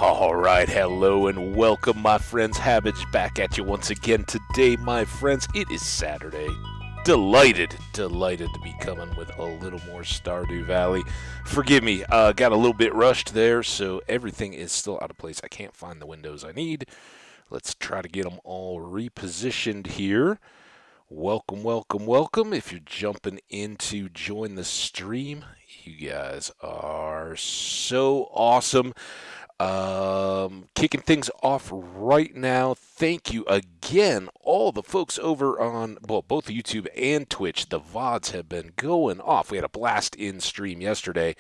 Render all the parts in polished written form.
All right, hello and welcome, my friends. Habage back at you once again today, my friends. It is Saturday. Delighted to be coming with a little more Stardew Valley. Forgive me, got a little bit rushed there, so everything is still out of place. I can't find the windows I need. Let's try to get them all repositioned here. Welcome. If you're jumping in to join the stream, you guys are so awesome. Kicking things off right now. Thank you again, all the folks over on both YouTube and Twitch. The VODs have been going off. We had a blast in stream yesterday.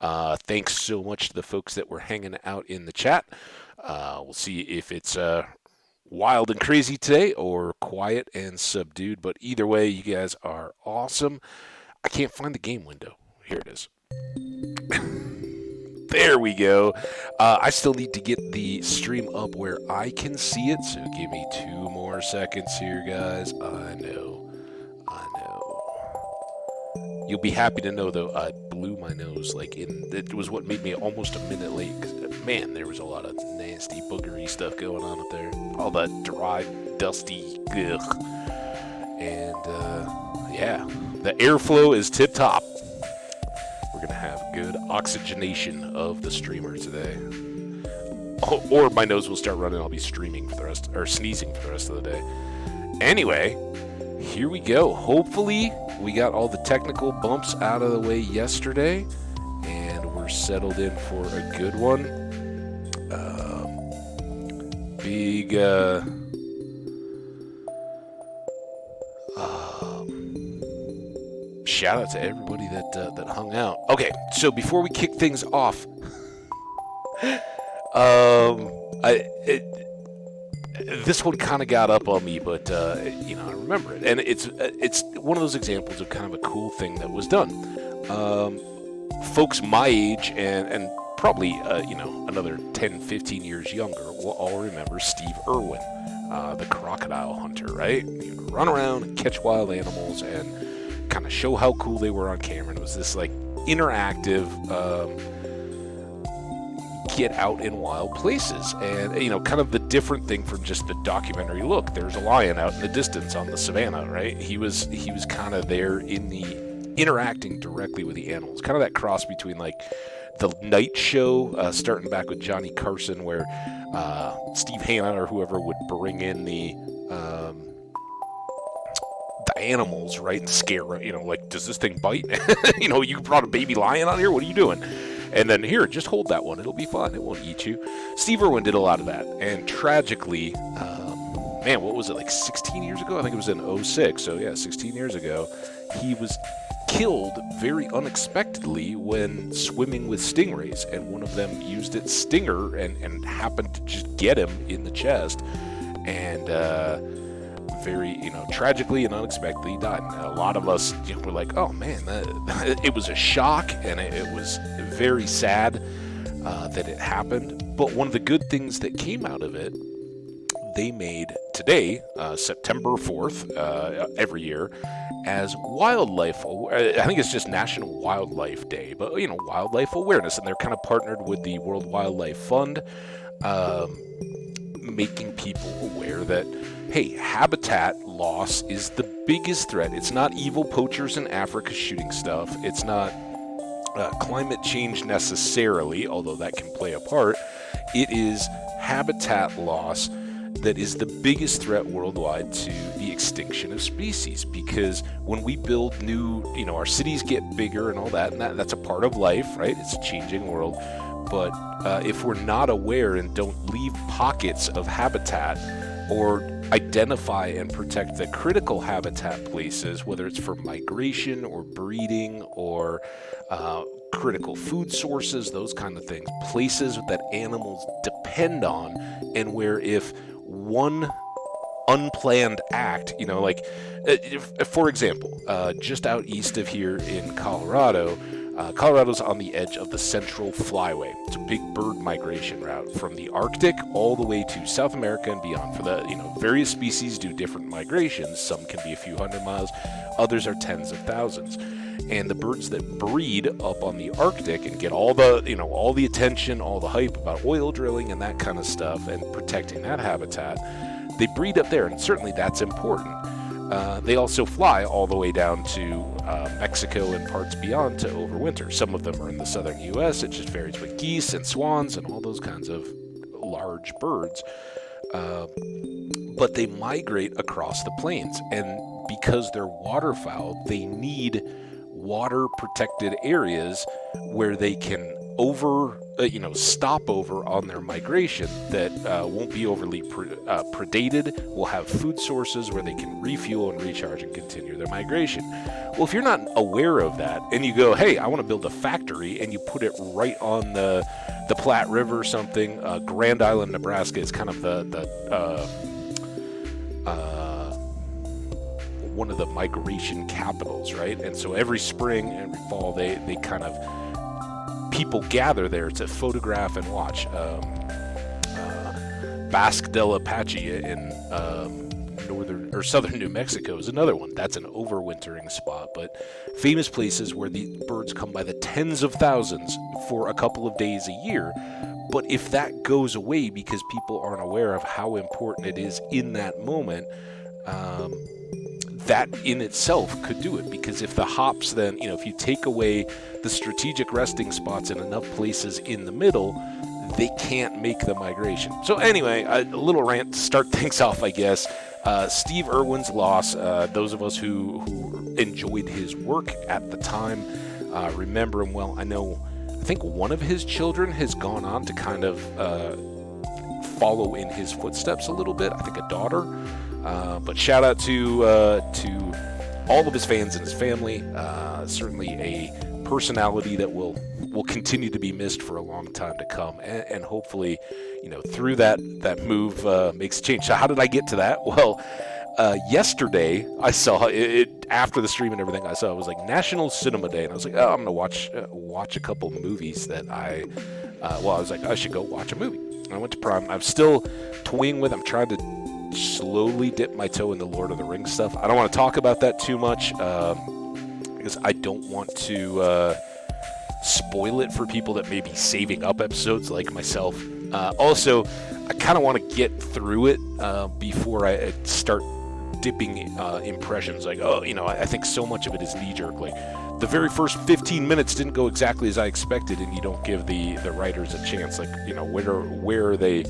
Thanks so much to the folks that were hanging out in the chat. We'll see if it's wild and crazy today or quiet and subdued, but either way, you guys are awesome. I can't find the game window. Here it is. There we go. I still need to get the stream up where I can see it, so give me 2 more seconds here, guys. I know. You'll be happy to know, though, I blew my nose. It was what made me almost a minute late. 'Cause, man, there was a lot of nasty, boogery stuff going on up there. All that dry, dusty, ugh. And, yeah, the airflow is tip-top. We're going to have good oxygenation of the streamer today. Or my nose will start running. I'll be streaming for the rest, or sneezing for the rest of the day. Anyway, here we go. Hopefully, we got all the technical bumps out of the way yesterday, and we're settled in for a good one. Big, shout out to everybody that hung out. Okay, so before we kick things off, this one kind of got up on me, but I remember it, and it's one of those examples of kind of a cool thing that was done. Folks my age and probably another 10, 15 years younger will all remember Steve Irwin, the crocodile hunter, right? He'd run around and catch wild animals and kind of show how cool they were on camera. It was this like interactive get out in wild places, and kind of the different thing from just the documentary look. There's a lion out in the distance on the savannah, right? He was kind of there in the interacting directly with the animals, kind of that cross between like the night show starting back with Johnny Carson, where Steve Hanna or whoever would bring in the animals, right, and scare, like, does this thing bite? You brought a baby lion on here, what are you doing? And then, here, just hold that one, it'll be fine, it won't eat you. Steve Irwin did a lot of that, and tragically, man, what was it, like 16 years ago? I think it was in 2006, so yeah, 16 years ago, he was killed very unexpectedly when swimming with stingrays, and one of them used its stinger and happened to just get him in the chest, and very, tragically and unexpectedly died. And a lot of us were like, oh man, it was a shock, and it was very sad that it happened. But one of the good things that came out of it, they made today, September 4th, every year, as wildlife, I think it's just National Wildlife Day, but, wildlife awareness, and they're kind of partnered with the World Wildlife Fund, making people aware that, hey, habitat loss is the biggest threat. It's not evil poachers in Africa shooting stuff. It's not climate change necessarily, although that can play a part. It is habitat loss that is the biggest threat worldwide to the extinction of species, because when we build new, our cities get bigger and all that, and that's a part of life, right? It's a changing world. But if we're not aware and don't leave pockets of habitat or identify and protect the critical habitat places, whether it's for migration or breeding or critical food sources, those kind of things, places that animals depend on, and where if one unplanned act, for example, just out east of here in Colorado, Colorado's on the edge of the Central Flyway. It's a big bird migration route from the Arctic all the way to South America and beyond. For the, various species do different migrations. Some can be a few hundred miles, others are tens of thousands. And the birds that breed up on the Arctic and get all the, all the attention, all the hype about oil drilling and that kind of stuff and protecting that habitat, they breed up there, and certainly that's important. They also fly all the way down to Mexico and parts beyond to overwinter. Some of them are in the southern U.S. It just varies with geese and swans and all those kinds of large birds. But they migrate across the plains, and because they're waterfowl, they need water-protected areas where they can stop over on their migration that won't be overly predated, will have food sources where they can refuel and recharge and continue their migration. Well, if you're not aware of that and you go, hey, I want to build a factory, and you put it right on the Platte River or something, Grand Island, Nebraska is kind of one of the migration capitals, right? And so every spring, every fall, they kind of, people gather there to photograph and watch. Basque del Apache in northern or southern New Mexico is another one. That's an overwintering spot, but famous places where the birds come by the tens of thousands for a couple of days a year. But if that goes away because people aren't aware of how important it is in that moment, that in itself could do it. Because if the hops then, if you take away the strategic resting spots in enough places in the middle, they can't make the migration. So anyway, a little rant to start things off, I guess. Steve Irwin's loss, those of us who enjoyed his work at the time remember him well. I think one of his children has gone on to kind of follow in his footsteps a little bit. I think a daughter. But shout out to all of his fans and his family. Certainly a personality that will continue to be missed for a long time to come, and hopefully, through that move makes a change. So how did I get to that? Well, yesterday I saw it after the stream and everything. I saw it was like National Cinema Day, and I was like, oh, I'm gonna watch a couple movies that I was like, I should go watch a movie. And I went to Prime. I'm still toying with. I'm trying to slowly dip my toe in the Lord of the Rings stuff. I don't want to talk about that too much because I don't want to spoil it for people that may be saving up episodes like myself. Also, I kind of want to get through it before I start dipping impressions. Like, I think so much of it is knee-jerk. Like, the very first 15 minutes didn't go exactly as I expected, and you don't give the writers a chance. Like, where are they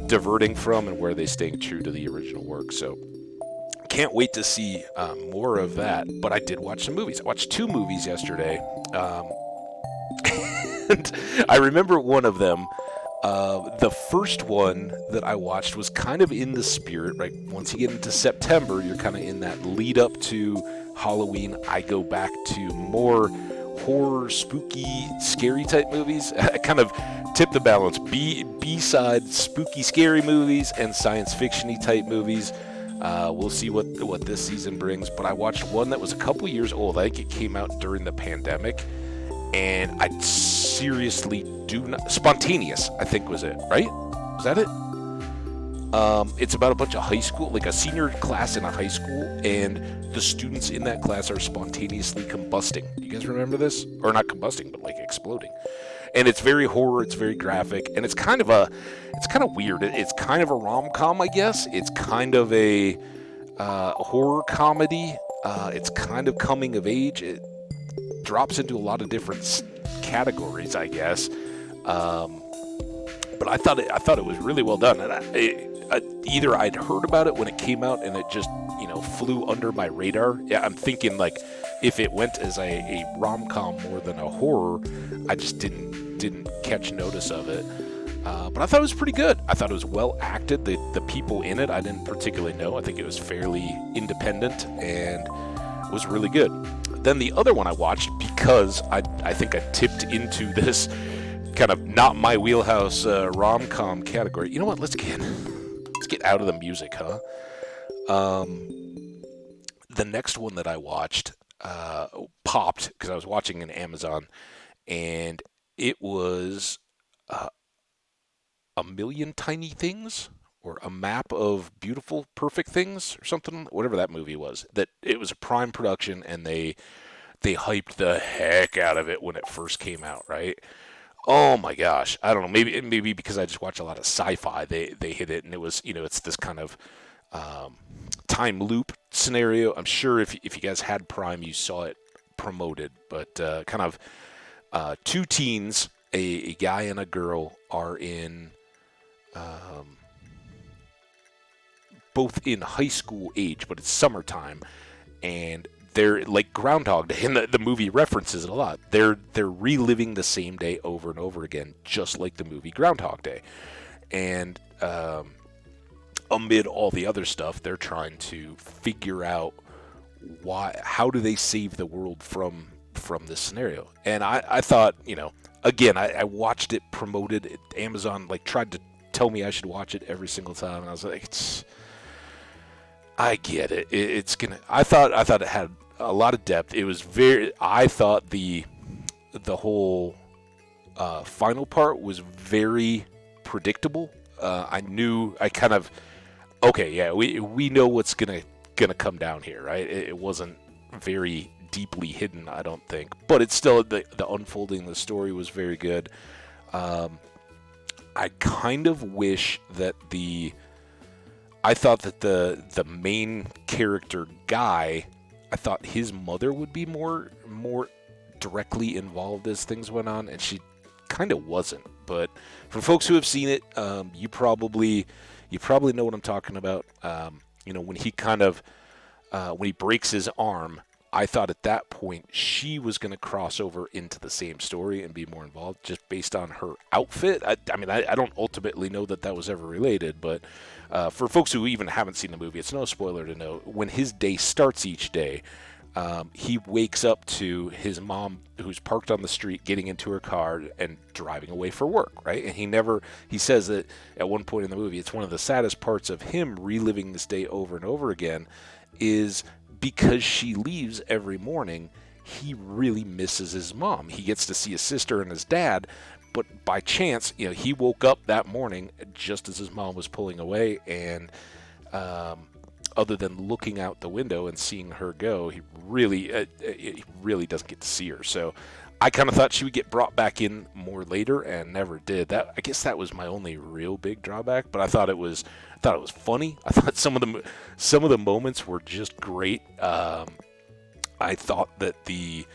diverting from and where are they staying true to the original work? So can't wait to see more of that. But I did watch some movies. I watched 2 movies yesterday, and I remember one of them. The first one that I watched was kind of in the spirit, right? Once you get into September, you're kind of in that lead up to Halloween. I go back to more horror, spooky, scary type movies. I kind of tip the balance. B-side spooky, scary movies and science fiction-y type movies. We'll see what this season brings. But I watched one that was a couple years old. I think it came out during the pandemic. And I seriously do not... Spontaneous, I think was it, right? Was that it? It's about a bunch of high school, like a senior class in a high school, and the students in that class are spontaneously combusting. You guys remember this? Or not combusting, but like exploding. And it's very horror, it's very graphic, and it's kind of weird. It's kind of a rom-com, I guess. It's kind of a horror comedy. It's kind of coming of age. It drops into a lot of different categories, I guess. But I thought it was really well done, and either I'd heard about it when it came out and it just flew under my radar. Yeah, I'm thinking like if it went as a rom-com more than a horror, I just didn't catch notice of it. But I thought it was pretty good. I thought it was well acted. The people in it I didn't particularly know. I think it was fairly independent and was really good. Then the other one I watched, because I think I tipped into this kind of not my wheelhouse rom-com category. You know what? Let's get out of the music, huh? The next one that I watched popped because I was watching in Amazon, and it was A Million Tiny Things, or A Map of Beautiful Perfect Things, or something, whatever that movie was. That it was a Prime production, and they they hyped the heck out of it when it first came out, right? Oh my gosh, I don't know. Maybe because I just watch a lot of sci-fi, they hit it, and it was it's this kind of um, time loop scenario. I'm sure if you guys had Prime, you saw it promoted, but kind of two teens, a guy and a girl, are in um, both in high school age, but it's summertime, and they're like Groundhog Day, and the movie references it a lot. They're reliving the same day over and over again, just like the movie Groundhog Day. And amid all the other stuff, they're trying to figure out how do they save the world from this scenario. And I thought, again, I watched it promoted. Amazon like tried to tell me I should watch it every single time, and I was like, I get it. It's gonna. I thought it had a lot of depth. It was very. I thought the whole final part was very predictable. I knew. I kind of. Okay, yeah, we know what's gonna come down here, right? It wasn't very deeply hidden, I don't think, but it's still the unfolding of the story was very good. I kind of wish that I thought that the main character guy, I thought his mother would be more directly involved as things went on, and she kind of wasn't. But for folks who have seen it, you probably know what I'm talking about. When he kind of when he breaks his arm, I thought at that point she was going to cross over into the same story and be more involved, just based on her outfit. I mean, I don't ultimately know that was ever related, but for folks who even haven't seen the movie, it's no spoiler to know when his day starts each day. He wakes up to his mom, who's parked on the street, getting into her car and driving away for work, right? And he says that at one point in the movie, it's one of the saddest parts of him reliving this day over and over again, is because she leaves every morning, he really misses his mom. He gets to see his sister and his dad, but by chance, he woke up that morning just as his mom was pulling away, and other than looking out the window and seeing her go, he really doesn't get to see her. So I kind of thought she would get brought back in more later, and never did. I guess that was my only real big drawback. But I thought it was funny. I thought some of the moments were just great. I thought that the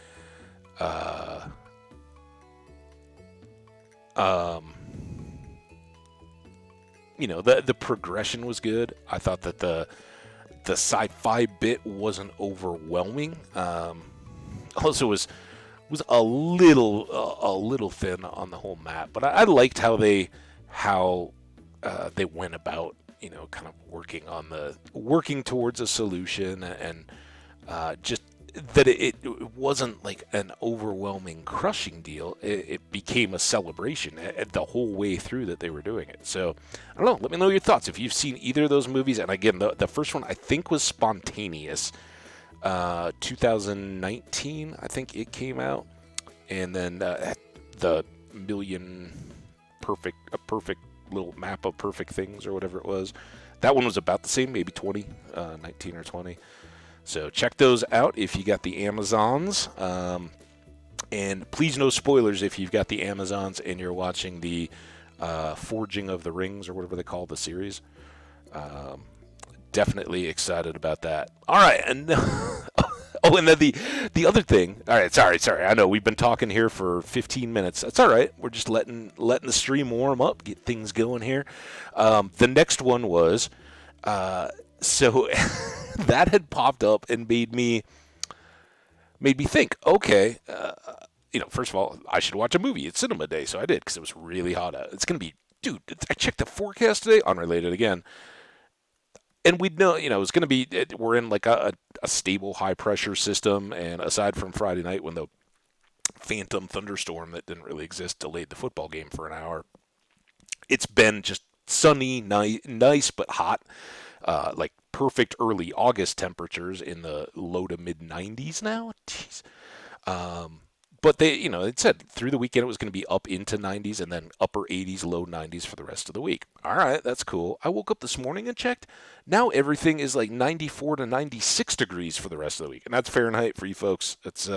progression was good. I thought that the sci-fi bit wasn't overwhelming. Also was a little thin on the whole map, but I liked how they went about kind of working towards a solution, and just that it wasn't like an overwhelming crushing deal. It became a celebration the whole way through that they were doing it. So I don't know, let me know your thoughts if you've seen either of those movies. And again, the first one I think was Spontaneous, 2019 I think it came out, and then the perfect little map of perfect things, or whatever it was, that one was about the same, maybe 19 or 20. So check those out if you got the Amazons. And please, no spoilers if you've got the Amazons and you're watching the Forging of the Rings, or whatever they call the series. Definitely excited about that. All right, and oh, and then the other thing. All right, sorry. I know we've been talking here for 15 minutes. That's all right. We're just letting the stream warm up, get things going here. The next one was so that had popped up and made me think. Okay, first of all, I should watch a movie. It's cinema day, so I did, because it was really hot out. It's gonna be, dude. I checked the forecast today. Unrelated again. And we'd know, it was going to be, we're in like a stable high pressure system. And aside from Friday night, when the phantom thunderstorm that didn't really exist delayed the football game for an hour, it's been just sunny, nice but hot, like perfect early August temperatures in the low to mid 90s now. Jeez. but they, it said through the weekend it was going to be up into 90s and then upper 80s, low 90s for the rest of the week. All right, that's cool. I woke up this morning and checked. Now everything is like 94 to 96 degrees for the rest of the week, and that's Fahrenheit for you folks. That's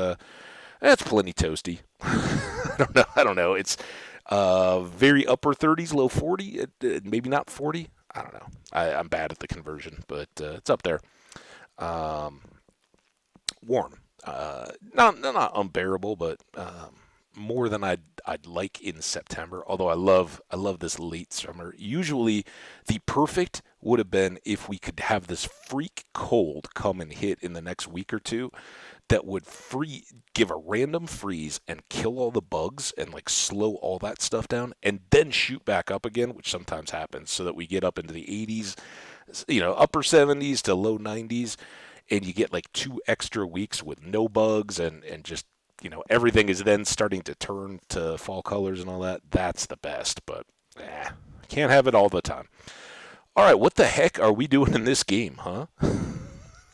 plenty toasty. I don't know. I don't know. It's very upper 30s, low 40, maybe not 40. I don't know. I'm bad at the conversion, but it's up there. Um, Warm. Not unbearable, but more than I'd like in September. Although I love this late summer. Usually, the perfect would have been if we could have this freak cold come and hit in the next week or two that would give a random freeze and kill all the bugs and like slow all that stuff down and then shoot back up again, which sometimes happens, so that we get up into the 80s, upper 70s to low 90s, and you get like 2 extra weeks with no bugs and just everything is then starting to turn to fall colors and all that. That's the best, but can't have it all the time. All right, what the heck are we doing in this game, huh?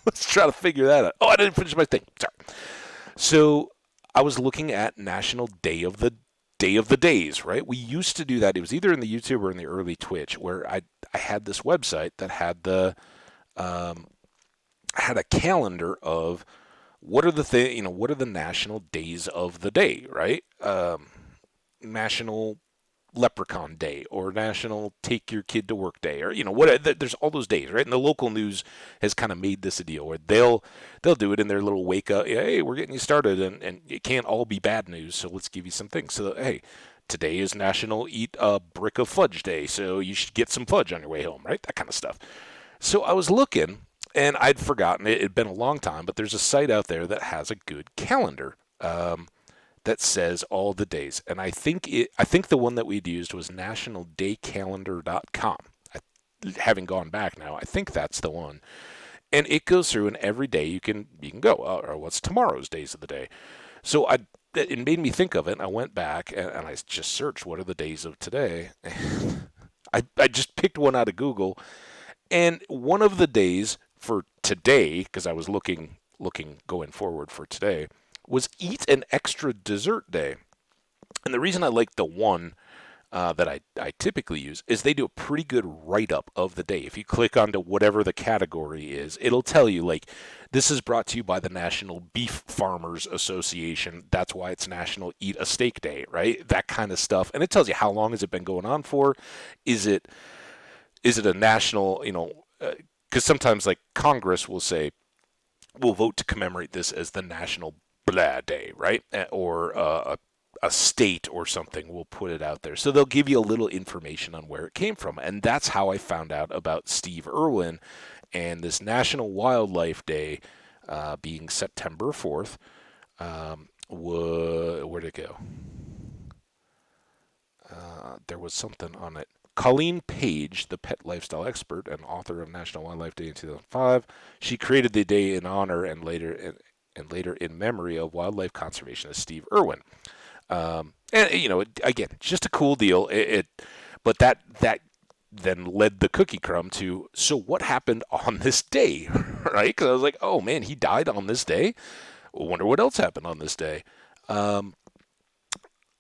Let's try to figure that out. Oh, I didn't finish my thing. Sorry. So I was looking at National Day of the Days, right? We used to do that. It was either in the YouTube or in the early Twitch, where I had this website that had had a calendar of what are what are the national days of the day, right? National Leprechaun Day or National Take Your Kid to Work Day, or what. There's all those days, right? And the local news has kind of made this a deal where they'll do it in their little wake up. Hey, we're getting you started, and it can't all be bad news, so let's give you some things. So hey, today is National Eat a Brick of Fudge Day, so you should get some fudge on your way home, right? That kind of stuff. So I was looking, and I'd forgotten it. It'd been a long time, but there's a site out there that has a good calendar. That says all the days. And I think the one that we'd used was nationaldaycalendar.com. Having gone back now, I think that's the one. And it goes through, and every day you can go, or what's tomorrow's days of the day. So it made me think of it, and I went back and I just searched what are the days of today. And I just picked one out of Google, and one of the days for today, because I was looking going forward for today, was Eat an Extra Dessert Day. And the reason I like the one that I typically use is they do a pretty good write-up of the day. If you click onto whatever the category is, it'll tell you, like, this is brought to you by the National Beef Farmers Association. That's why it's National Eat a Steak Day, right? That kind of stuff. And it tells you how long has it been going on for. Is it a national, because sometimes, like, Congress will say, we'll vote to commemorate this as the National Blah Day, right? Or a state or something will put it out there. So they'll give you a little information on where it came from. And that's how I found out about Steve Irwin and this National Wildlife Day being September 4th. Where'd it go? There was something on it. Colleen Page, the pet lifestyle expert and author of National Wildlife Day in 2005, she created the day in honor and later in memory of wildlife conservationist Steve Irwin. And again, it's just a cool deal. But that then led the cookie crumb to, so what happened on this day, right? Because I was like, oh man, he died on this day. I wonder what else happened on this day.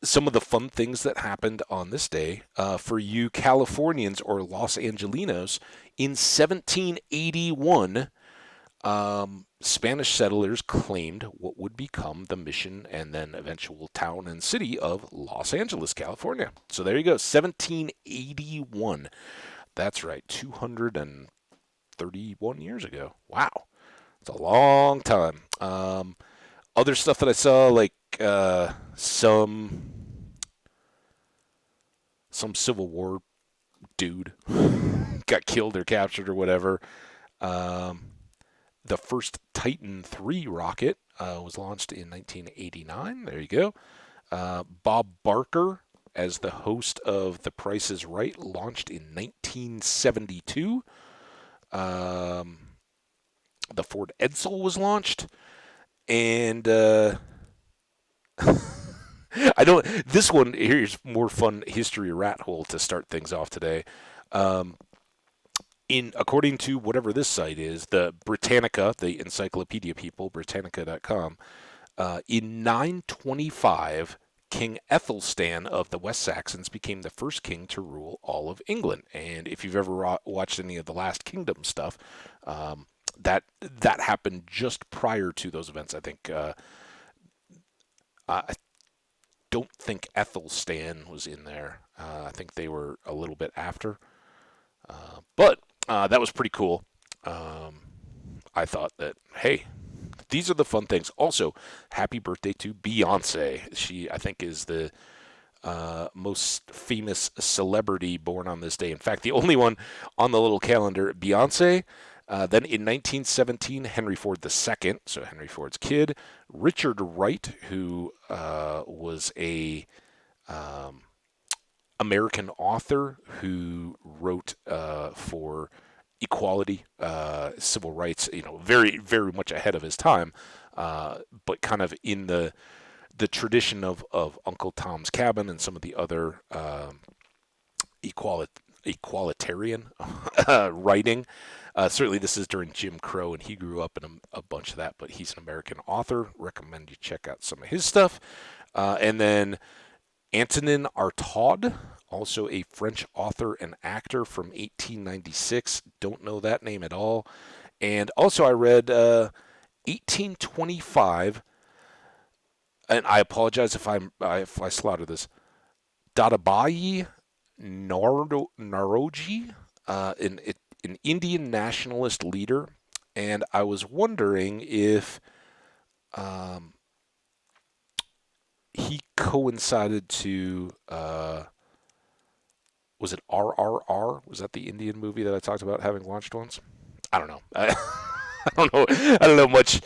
Some of the fun things that happened on this day for you Californians or Los Angelinos, in 1781, Spanish settlers claimed what would become the mission and then eventual town and city of Los Angeles, California. So there you go, 1781. That's right, 231 years ago. Wow, it's a long time. Other stuff that I saw, like some Civil War dude got killed or captured or whatever. The first Titan III rocket was launched in 1989. There you go. Bob Barker, as the host of The Price is Right, launched in 1972. The Ford Edsel was launched. And this one, here's more fun history rat hole to start things off today. According to whatever this site is, the Britannica, the encyclopedia people, Britannica.com, In 925, King Ethelstan of the West Saxons became the first king to rule all of England. And if you've ever watched any of the Last Kingdom stuff, that happened just prior to those events. I don't think Ethelstan was in there. I think they were a little bit after. But that was pretty cool. Um, I thought that, hey, these are the fun things. Also, happy birthday to Beyonce. She, I think, is the most famous celebrity born on this day. In fact, the only one on the little calendar, Beyonce. Then in 1917, Henry Ford II, so Henry Ford's kid, Richard Wright, who was a um, American author who wrote for equality, civil rights. Very, very much ahead of his time, but kind of in the tradition of Uncle Tom's Cabin and some of the other equalitarian writing. Certainly, this is during Jim Crow, and he grew up in a bunch of that. But he's an American author. Recommend you check out some of his stuff. And then Antonin Artaud, also a French author and actor from 1896. Don't know that name at all. And also, I read 1825, and I apologize if I slaughter this. Dadabai Naroji, an Indian nationalist leader, and I was wondering if um, he coincided to was it RRR? Was that the Indian movie that I talked about having watched once? I don't know. I don't know. I don't know much.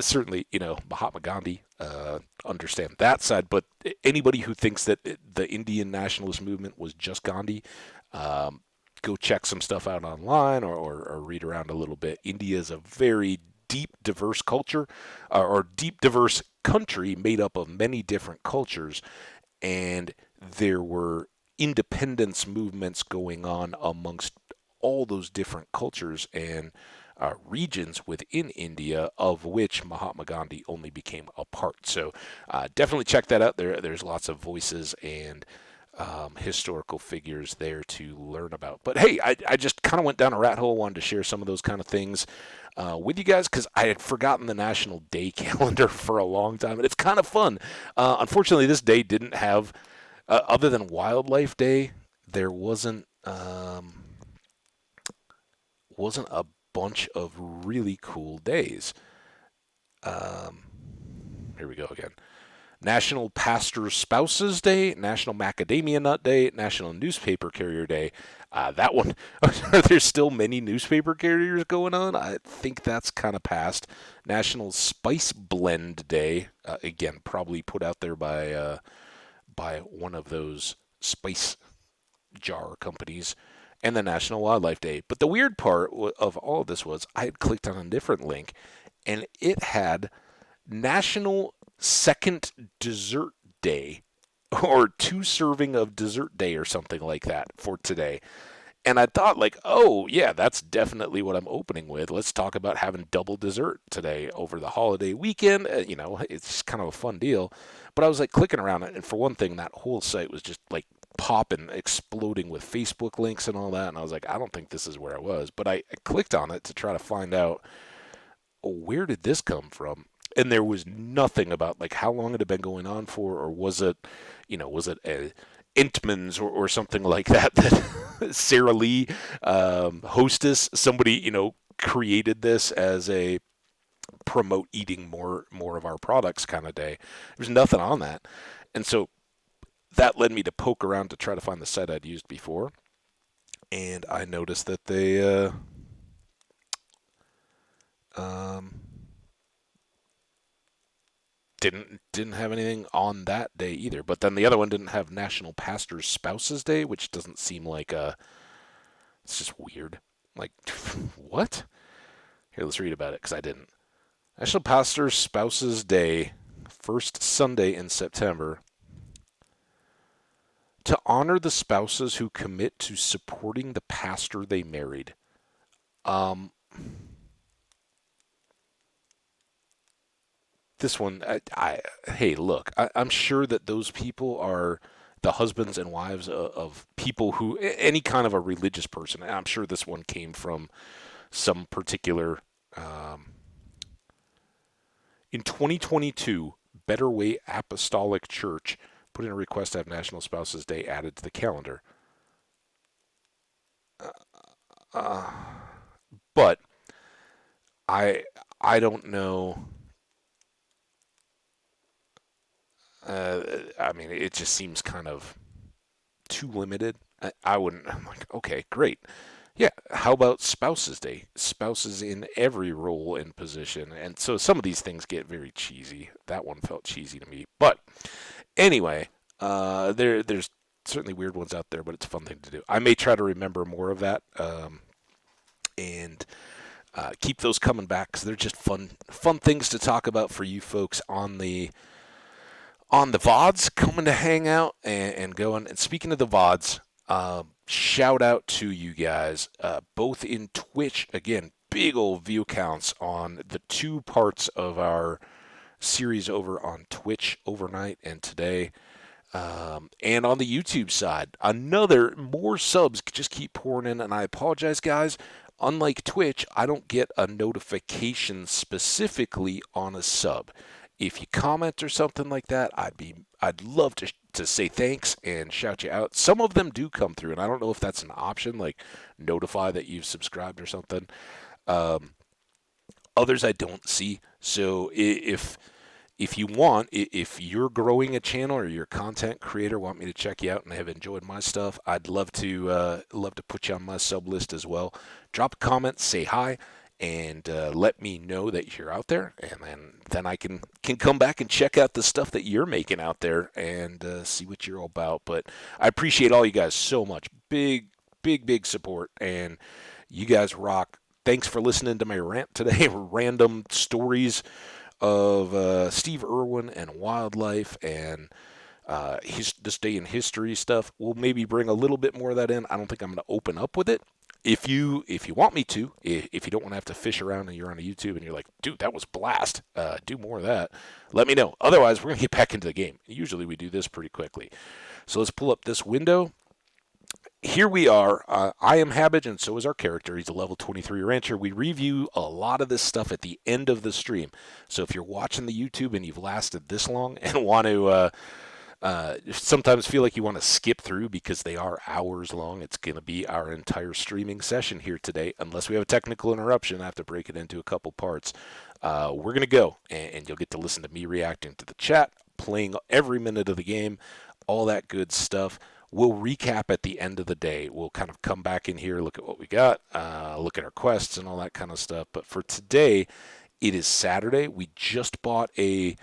Certainly, Mahatma Gandhi. Understand that side, but anybody who thinks that the Indian nationalist movement was just Gandhi, um, go check some stuff out online or read around a little bit. India is a very deep, diverse culture, or deep, diverse country made up of many different cultures, and there were independence movements going on amongst all those different cultures and regions within India, of which Mahatma Gandhi only became a part. So definitely check that out. There's lots of voices and historical figures there to learn about. But hey, I just kind of went down a rat hole, wanted to share some of those kind of things with you guys because I had forgotten the National Day calendar for a long time, and it's kind of fun. Unfortunately, this day didn't have, other than Wildlife Day, there wasn't a bunch of really cool days. Um, Here we go again. National Pastor Spouses Day, National Macadamia Nut Day, National Newspaper Carrier Day. That one, are there still many newspaper carriers going on? I think that's kind of past. National Spice Blend Day, again, probably put out there by one of those spice jar companies, and the National Wildlife Day. But the weird part of all of this was I had clicked on a different link, and it had National Second Dessert Day, or two serving of dessert day, or something like that for today. And I thought, like, oh, yeah, that's definitely what I'm opening with. Let's talk about having double dessert today over the holiday weekend. It's kind of a fun deal. But I was like clicking around it. And for one thing, that whole site was just like popping, exploding with Facebook links and all that. And I was like, I don't think this is where I was. But I clicked on it to try to find out, where did this come from? And there was nothing about like how long it had been going on for, or was it a Intman's or something like that Sarah Lee, hostess, somebody, created this as a promote eating more of our products kind of day. There's nothing on that. And so that led me to poke around to try to find the site I'd used before. And I noticed that they um, didn't have anything on that day either. But then the other one didn't have National Pastors Spouses Day, which doesn't seem like it's just weird. Like, what? Here, let's read about it because I didn't. National Pastors Spouses Day, first Sunday in September, to honor the spouses who commit to supporting the pastor they married. Um, this one, hey, look, I'm sure that those people are the husbands and wives of people who, any kind of a religious person. I'm sure this one came from some particular. In 2022, Better Way Apostolic Church put in a request to have National Spouses Day added to the calendar. But I I don't know. I mean, it just seems kind of too limited. I wouldn't. I'm like, okay, great. Yeah, how about Spouses Day? Spouses in every role and position. And so some of these things get very cheesy. That one felt cheesy to me. But anyway, there's certainly weird ones out there, but it's a fun thing to do. I may try to remember more of that and keep those coming back because they're just fun things to talk about for you folks on the VODs coming to hang out and going. And speaking of the VODs, shout out to you guys, both in Twitch, again, big old view counts on the 2 parts of our series over on Twitch overnight and today. And on the YouTube side, more subs just keep pouring in. And I apologize, guys. Unlike Twitch, I don't get a notification specifically on a sub. If you comment or something like that, I'd love to say thanks and shout you out. Some of them do come through, and I don't know if that's an option, like notify that you've subscribed or something. Others I don't see. So if you want, if you're growing a channel or you're a content creator, want me to check you out and have enjoyed my stuff, I'd love to put you on my sub list as well. Drop a comment, say hi, and let me know that you're out there, and then I can come back and check out the stuff that you're making out there and see what you're all about. But I appreciate all you guys so much. Big support, and you guys rock. Thanks for listening to my rant today. Random stories of Steve Irwin and wildlife and this day in history stuff. We'll maybe bring a little bit more of that in. I don't think I'm going to open up with it. If you want me to, if you don't want to have to fish around and you're on a YouTube and you're like, dude, that was blast, do more of that, let me know. Otherwise, we're going to get back into the game. Usually we do this pretty quickly. So let's pull up this window. Here we are. I am Habbage, and so is our character. He's a level 23 rancher. We review a lot of this stuff at the end of the stream. So if you're watching the YouTube and you've lasted this long and want to sometimes feel like you want to skip through because they are hours long, it's going to be our entire streaming session here today. Unless we have a technical interruption, I have to break it into a couple parts. We're going to go, and you'll get to listen to me reacting to the chat, playing every minute of the game, all that good stuff. We'll recap at the end of the day. We'll kind of come back in here, look at what we got, look at our quests and all that kind of stuff. But for today, it is Saturday. We just bought a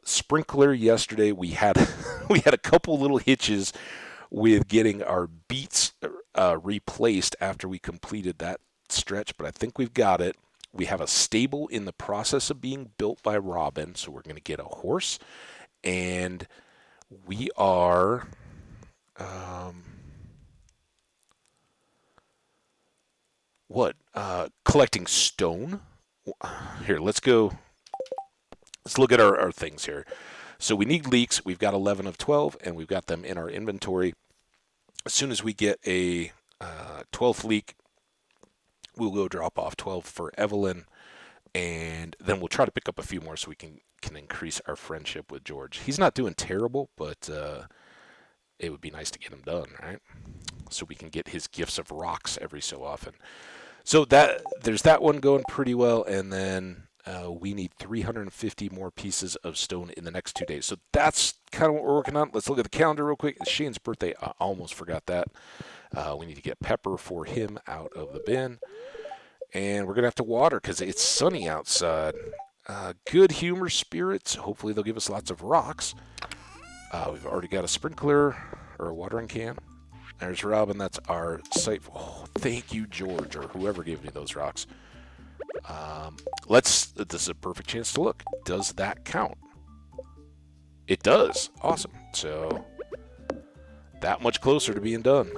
sprinkler yesterday. We had a couple little hitches with getting our beets replaced after we completed that stretch, but I think we've got it. We have a stable in the process of being built by Robin, so we're going to get a horse, and we are collecting stone. Here, let's go. Let's look at our things here. So we need leeks. We've got 11 of 12, and we've got them in our inventory. As soon as we get a 12th leek, we'll go drop off 12 for Evelyn, and then we'll try to pick up a few more so we can increase our friendship with George. He's not doing terrible, but it would be nice to get him done, right? So we can get his gifts of rocks every so often. So there's that one going pretty well, and then we need 350 more pieces of stone in the next 2 days. So that's kind of what we're working on. Let's look at the calendar real quick. It's Shane's birthday. I almost forgot that. We need to get Pepper for him out of the bin. And we're going to have to water because it's sunny outside. Good humor spirits. Hopefully they'll give us lots of rocks. We've already got a sprinkler or a watering can. There's Robin. That's our site. Oh, thank you, George, or whoever gave me those rocks. This is a perfect chance to look. Does that count? It does. Awesome. So that much closer to being done.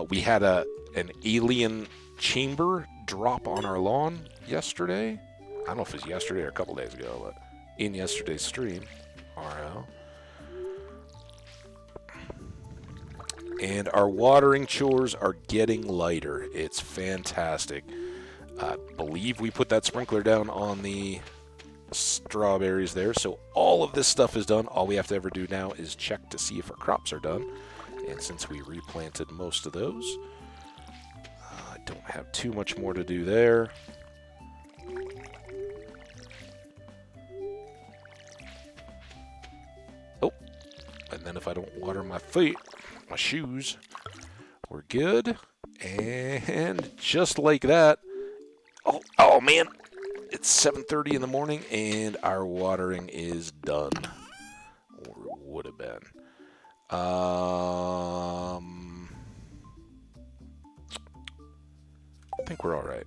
We had an alien chamber drop on our lawn yesterday. I don't know if it was yesterday or a couple days ago, but in yesterday's stream, RL. And our watering chores are getting lighter. It's fantastic. I believe we put that sprinkler down on the strawberries there. So all of this stuff is done. All we have to ever do now is check to see if our crops are done. And since we replanted most of those, I don't have too much more to do there. Oh, and then if I don't water my feet, my shoes, we're good. And just like that, oh man, it's 7:30 in the morning and our watering is done, or would have been. I think we're all right.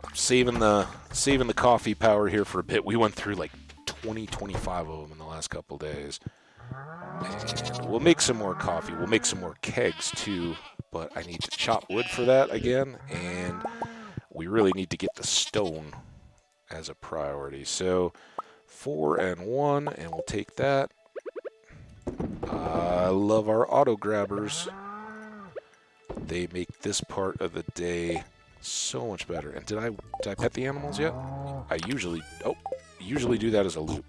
I'm saving the coffee power here for a bit. We went through like 25 of them in the last couple days. And we'll make some more coffee. We'll make some more kegs too, but I need to chop wood for that again, and we really need to get the stone as a priority. So 4 and 1, and we'll take that. I love our auto grabbers. They make this part of the day so much better. And did I pet the animals yet? I usually do that as a loop.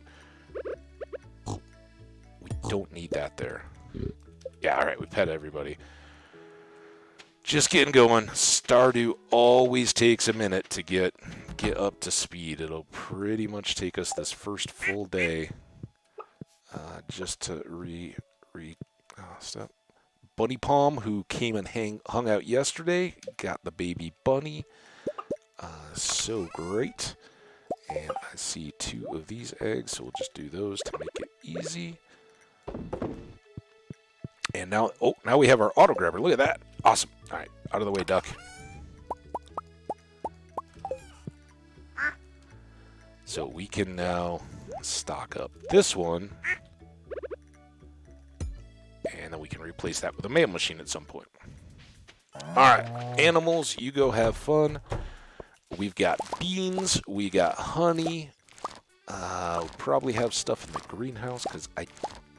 We don't need that there. Yeah, all right, we pet everybody. Just getting going. Stardew always takes a minute to get up to speed. It'll pretty much take us this first full day just to stop. Bunny Palm, who came and hung out yesterday, got the baby bunny. So great. And I see 2 of these eggs, so we'll just do those to make it easy. And now we have our auto grabber. Look at that. Awesome. All right, out of the way, duck. So we can now stock up this one. And then we can replace that with a mail machine at some point. All right, animals, you go have fun. We've got beans. We got honey. We'll probably have stuff in the greenhouse because I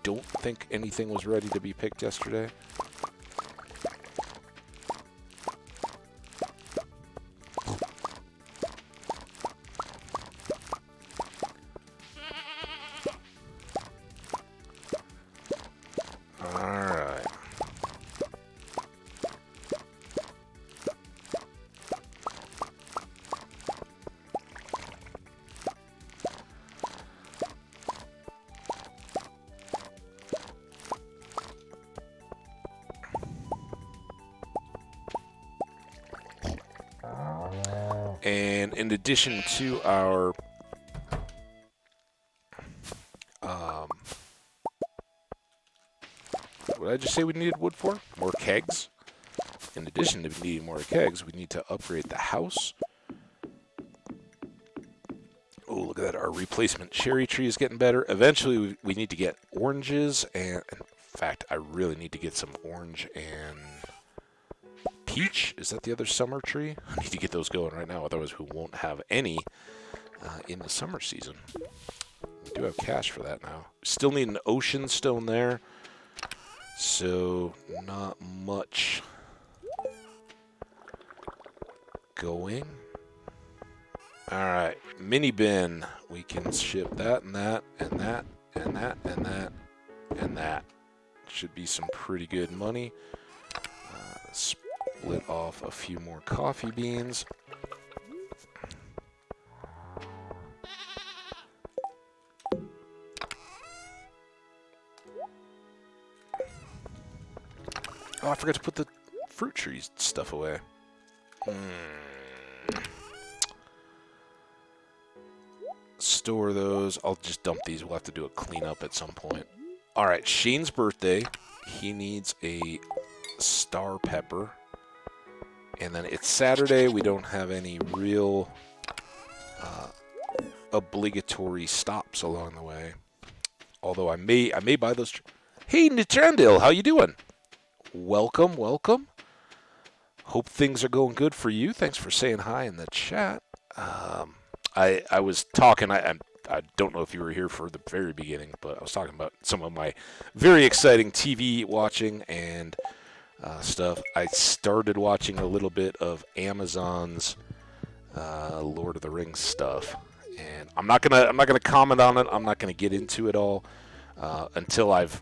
don't think anything was ready to be picked yesterday. And in addition to our what did I just say we needed wood for? More kegs. In addition to needing more kegs, we need to upgrade the house. Oh, look at that. Our replacement cherry tree is getting better. Eventually, we need to get oranges. And in fact, I really need to get some orange and peach. Is that the other summer tree? I need to get those going right now. Otherwise, we won't have any in the summer season. We do have cash for that now. Still need an ocean stone there. So, not much going. Alright, mini bin. We can ship that and that and that and that and that and that. Should be some pretty good money. Split off a few more coffee beans. Oh, I forgot to put the fruit trees stuff away. Store those. I'll just dump these. We'll have to do a cleanup at some point. Alright, Shane's birthday. He needs a star pepper. And then it's Saturday. We don't have any real obligatory stops along the way. Although I may buy those. Hey, Nitrandil, how you doing? Welcome, welcome. Hope things are going good for you. Thanks for saying hi in the chat. I was talking. I don't know if you were here for the very beginning, but I was talking about some of my very exciting TV watching and stuff. I started watching a little bit of Amazon's Lord of the Rings stuff, and I'm not gonna comment on it. I'm not gonna get into it all until I've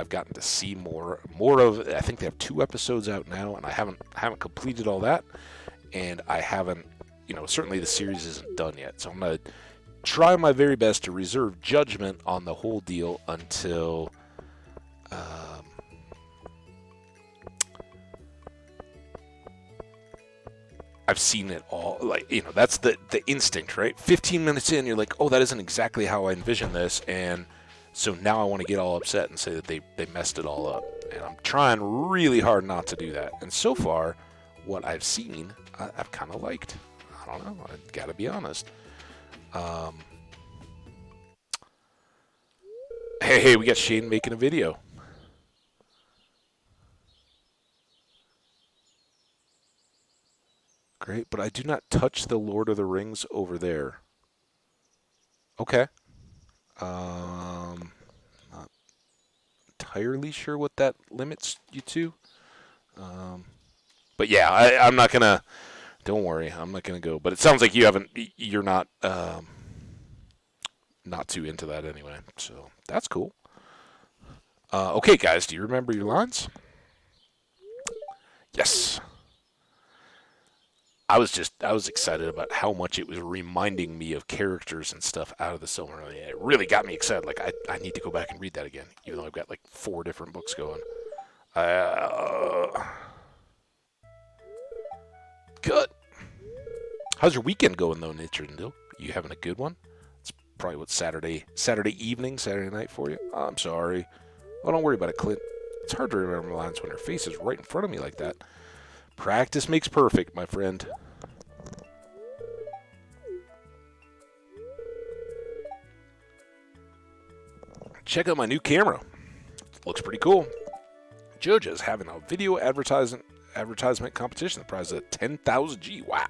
gotten to see more of it. I think they have 2 episodes out now, and I haven't completed all that, and I haven't. Certainly the series isn't done yet, so I'm gonna try my very best to reserve judgment on the whole deal until I've seen it all. Like, that's the instinct, right? 15 minutes in, you're like, oh, that isn't exactly how I envisioned this, and so now I want to get all upset and say that they messed it all up. And I'm trying really hard not to do that. And so far, what I've seen, I've kind of liked. I don't know. I got to be honest. Hey, we got Shane making a video. Great, but I do not touch the Lord of the Rings over there. Okay. Not entirely sure what that limits you to. But yeah, I'm not gonna. Don't worry, I'm not gonna go. But it sounds like you're not not too into that anyway. So that's cool. Okay, guys, do you remember your lines? Yes. I was excited about how much it was reminding me of characters and stuff out of the Silmarillion. It really got me excited. Like I need to go back and read that again, even though I've got like 4 different books going. Good. How's your weekend going though, Nitrindil? You having a good one? It's probably what Saturday evening, Saturday night for you. Oh, I'm sorry. Well, don't worry about it, Clint. It's hard to remember lines when your face is right in front of me like that. Practice makes perfect, my friend. Check out my new camera. Looks pretty cool. Joja's having a video advertisement competition. The prize is 10,000 G. Wow.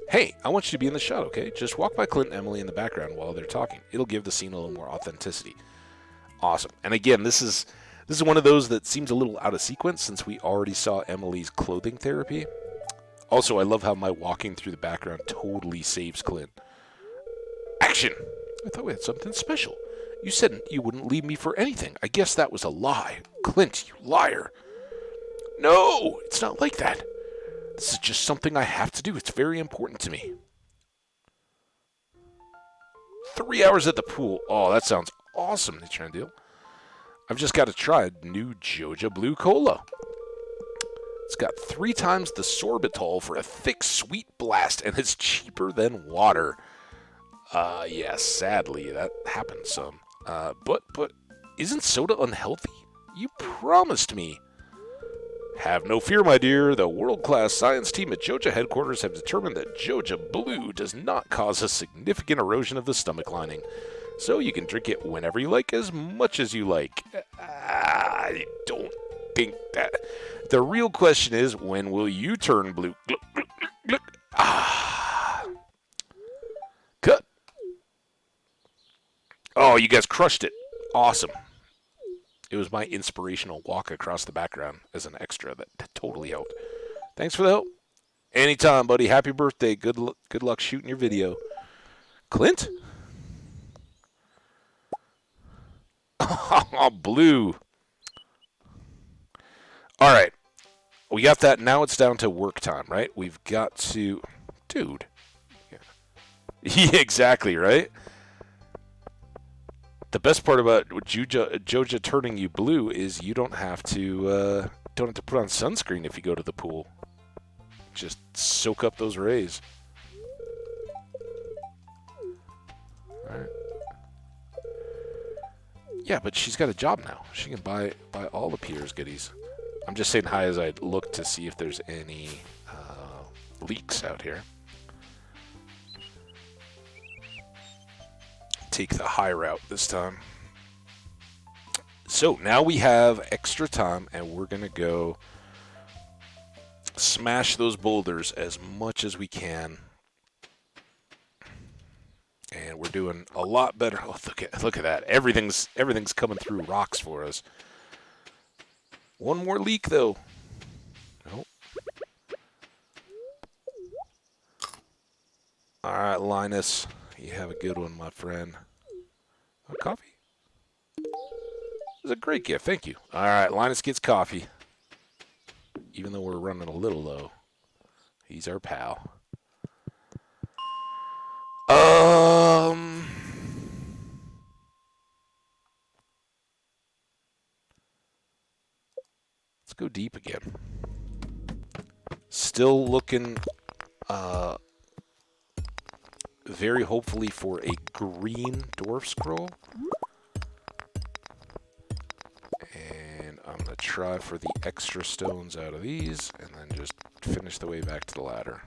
Hey, I want you to be in the shot, okay? Just walk by Clint and Emily in the background while they're talking. It'll give the scene a little more authenticity. Awesome. And again, this is one of those that seems a little out of sequence since we already saw Emily's clothing therapy. Also, I love how my walking through the background totally saves Clint. Action! I thought we had something special. You said you wouldn't leave me for anything. I guess that was a lie. Clint, you liar. No, it's not like that. This is just something I have to do. It's very important to me. 3 hours at the pool. Oh, that sounds awesome, Nitrandil. I've just got to try new Joja Blue Cola. It's got 3 times the sorbitol for a thick, sweet blast, and it's cheaper than water. Yeah, sadly, that happens some. But isn't soda unhealthy? You promised me. Have no fear, my dear. The world-class science team at Joja headquarters have determined that Joja Blue does not cause a significant erosion of the stomach lining. So you can drink it whenever you like, as much as you like. I don't think that. The real question is, when will you turn blue? Gluck, gluck, gluck, gluck. Cut. Oh, you guys crushed it. Awesome. It was my inspirational walk across the background as an extra that totally helped. Thanks for the help. Anytime, buddy. Happy birthday. Good luck shooting your video. Clint? Oh, blue. All right. We got that. Now it's down to work time, right? We've got to... Dude. Yeah, exactly, right? The best part about Joja turning you blue is you don't have to put on sunscreen if you go to the pool. Just soak up those rays. All right. Yeah, but she's got a job now. She can buy all the Peter's goodies. I'm just saying hi as I look to see if there's any leaks out here. Take the high route this time. So now we have extra time, and we're going to go smash those boulders as much as we can. And we're doing a lot better. Oh, look at that. Everything's coming through rocks for us. One more leak, though. Nope. All right, Linus. You have a good one, my friend. Coffee? It's a great gift. Thank you. All right, Linus gets coffee. Even though we're running a little low. He's our pal. Let's go deep again. Still looking very hopefully for a green dwarf scroll. And I'm going to try for the extra stones out of these and then just finish the way back to the ladder.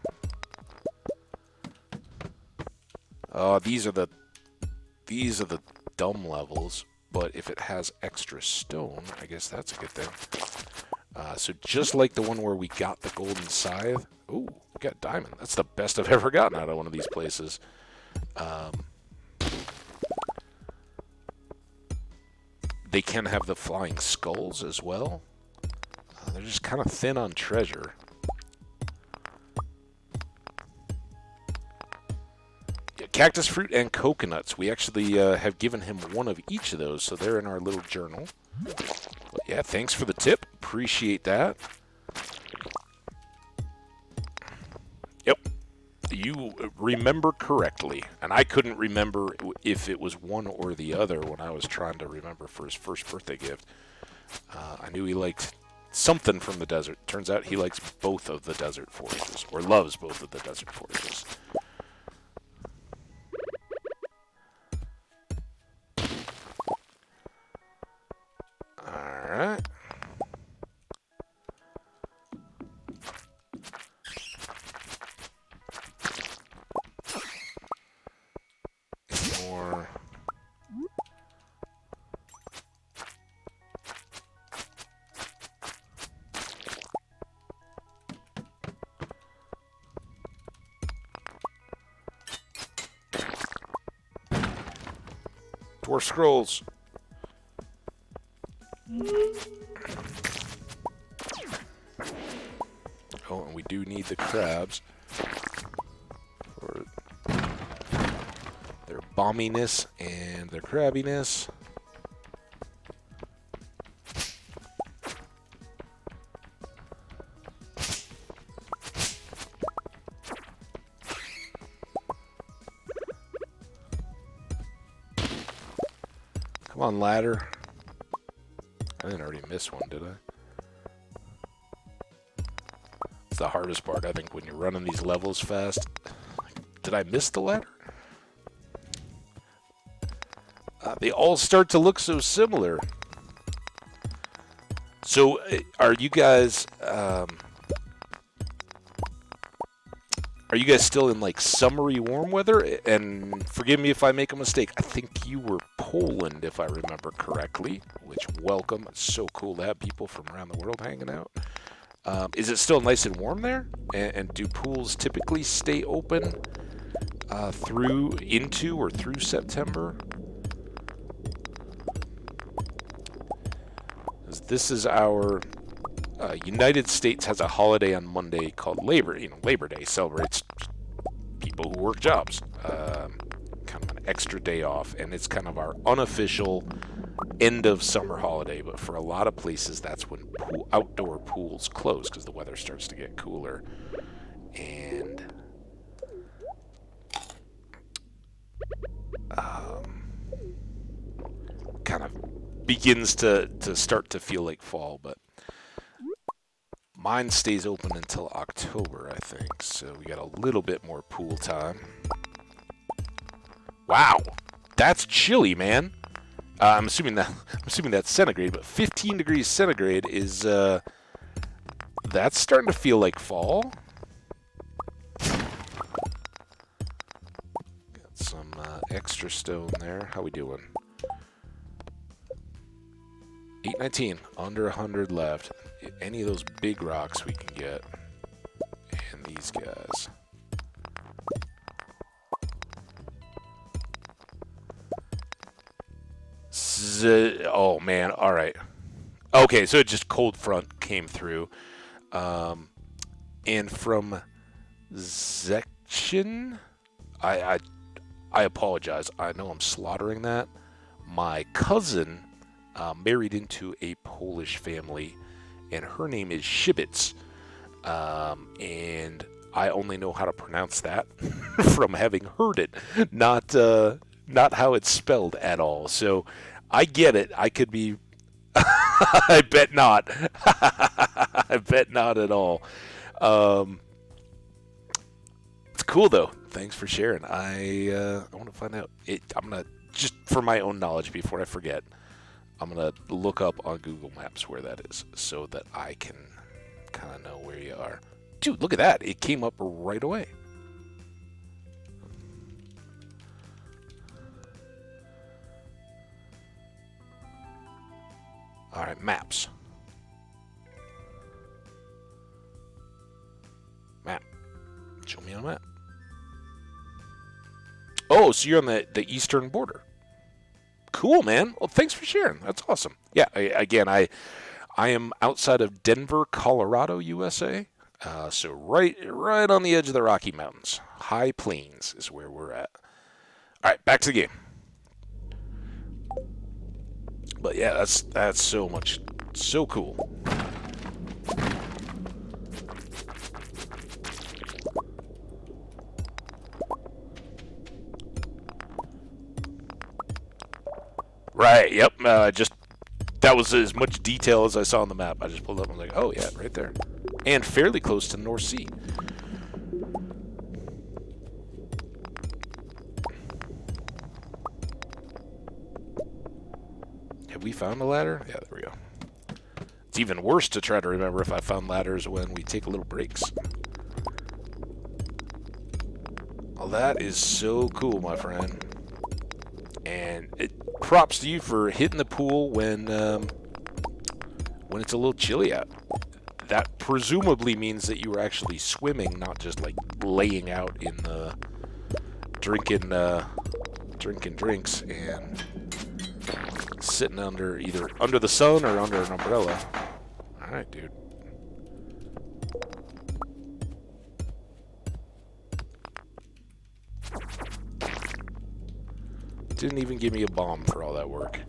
These are the dumb levels, but if it has extra stone, I guess that's a good thing. So just like the one where we got the golden scythe, ooh, we got diamond. That's the best I've ever gotten out of one of these places. They can have the flying skulls as well. They're just kind of thin on treasure. Cactus fruit and coconuts. We actually have given him one of each of those, so they're in our little journal. But yeah, thanks for the tip. Appreciate that. Yep. You remember correctly. And I couldn't remember if it was one or the other when I was trying to remember for his first birthday gift. I knew he liked something from the desert. Turns out he likes both of the desert forages, or loves both of the desert forages. Alright. More. Dwarf scrolls. Oh, and we do need the crabs for their bomminess and their crabbiness. Come on, ladder. I didn't already miss one, did I? It's the hardest part, I think, when you're running these levels fast. Did I miss the ladder? They all start to look so similar. So, are you guys still in like summery warm weather? And forgive me if I make a mistake. I think you were Poland, if I remember correctly. Which, welcome. It's so cool to have people from around the world hanging out. Is it still nice and warm there? And do pools typically stay open through September? This is our United States has a holiday on Monday called Labor Day. Celebrates people who work jobs. Kind of an extra day off, and it's kind of our unofficial end of summer holiday. But for a lot of places, that's when outdoor pools close because the weather starts to get cooler, and kind of begins to start to feel like fall. But mine stays open until October, I think, so we got a little bit more pool time. Wow, that's chilly, man. I'm assuming that's centigrade, but 15 degrees centigrade is that's starting to feel like fall. Got some extra stone there. How we doing? 819, under 100 left. Any of those big rocks we can get. these guys. Oh, man. All right. Okay, so it just cold front came through. And from Zechen, I apologize. I know I'm slaughtering that. My cousin married into a Polish family, and her name is Shibitz. And I only know how to pronounce that from having heard it, not how it's spelled at all. So I get it. I could be. I bet not. I bet not at all. It's cool though. Thanks for sharing. I want to find out. I'm gonna just for my own knowledge before I forget. I'm gonna look up on Google Maps where that is so that I can kind of know where you are. Dude, look at that. It came up right away. All right, maps. Map. Show me on a map. Oh, so you're on the eastern border. Cool, man. Well, thanks for sharing. That's awesome. Yeah, I am outside of Denver, Colorado, USA. So right on the edge of the Rocky Mountains. High Plains is where we're at. All right, back to the game. But yeah, that's so cool. Right. Yep. That was as much detail as I saw on the map. I just pulled up and was like, oh yeah, right there, and fairly close to North Sea. Have we found a ladder? Yeah, there we go. It's even worse to try to remember if I found ladders when we take a little breaks. Well, that is so cool, my friend. And props to you for hitting the pool when it's a little chilly out. That presumably means that you were actually swimming, not just like laying out in the drinking drinks and sitting either under the sun or under an umbrella. All right, dude. Didn't even give me a bomb for all that work.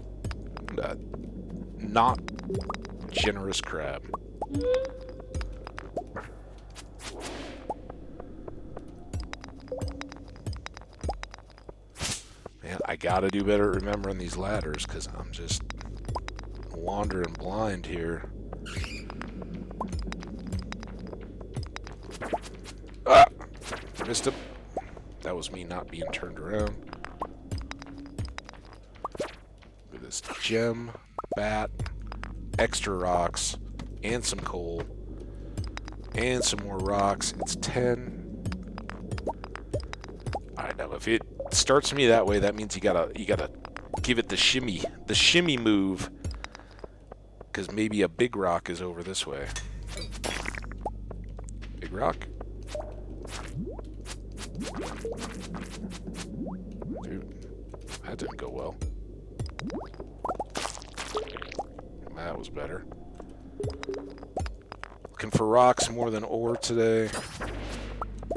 Not generous crab. Man, I gotta do better at remembering these ladders because I'm just wandering blind here. Ah! Missed him. That was me not being turned around. Look at this gem, bat, extra rocks, and some coal, and some more rocks. It's 10. Alright, now if it starts me that way, that means you gotta give it the shimmy move, because maybe a big rock is over this way. Big rock? Dude, that didn't go well. That was better. Looking for rocks more than ore today.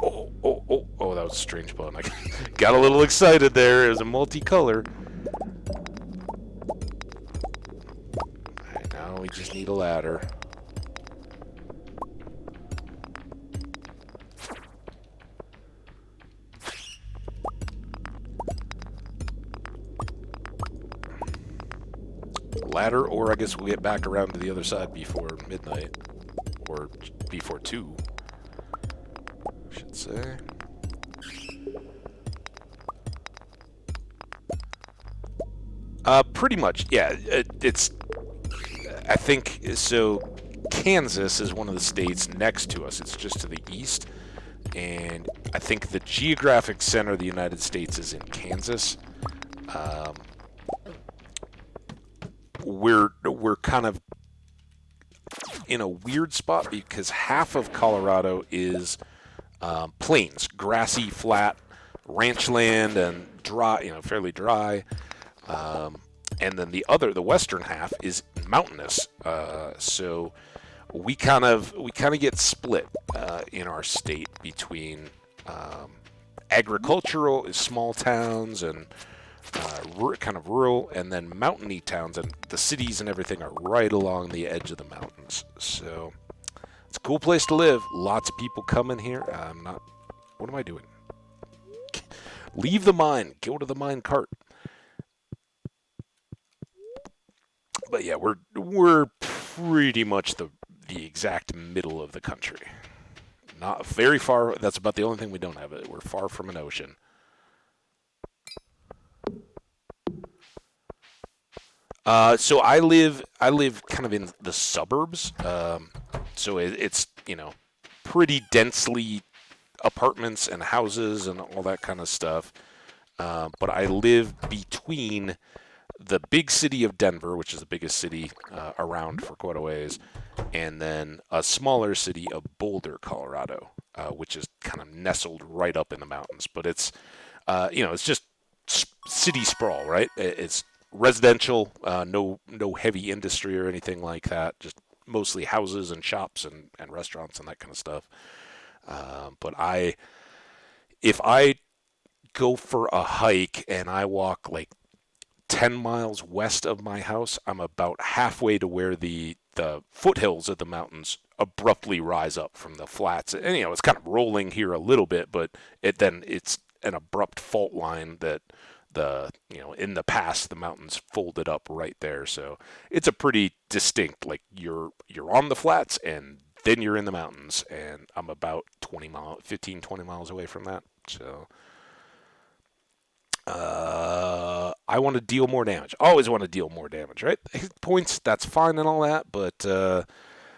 Oh, that was a strange pun. I got a little excited there. It was a multicolor. Alright, now we just need a ladder. Ladder, or I guess we'll get back around to the other side before midnight. Or before 2. I should say. Pretty much, yeah. It's, I think, so Kansas is one of the states next to us. It's just to the east. And I think the geographic center of the United States is in Kansas. We're kind of in a weird spot because half of Colorado is Plains, grassy, flat, ranch land, and dry, fairly dry. Um, and then the western half is mountainous. So we kind of get split in our state between agricultural, small towns, and kind of rural, and then mountainy towns, and the cities and everything are right along the edge of the mountains. So it's a cool place to live. Lots of people come in here. I'm not. What am I doing? Leave the mine. Go to the mine cart. But yeah, we're pretty much the exact middle of the country. Not very far. That's about the only thing we don't have. We're far from an ocean. So I live kind of in the suburbs. So it's pretty densely apartments and houses and all that kind of stuff. But I live between the big city of Denver, which is the biggest city around for quite a ways, and then a smaller city of Boulder, Colorado, which is kind of nestled right up in the mountains. But it's just city sprawl, right? It's residential, no heavy industry or anything like that. Just mostly houses and shops and restaurants and that kind of stuff. But if I go for a hike and I walk like 10 miles west of my house, I'm about halfway to where the foothills of the mountains abruptly rise up from the flats. And it's kind of rolling here a little bit, but it's an abrupt fault line that in the past the mountains folded up right there. So it's a pretty distinct, like you're on the flats and then you're in the mountains, and I'm about 15, 20 miles away from that. So I want to deal more damage. Always want to deal more damage, right? Hit points, that's fine and all that, but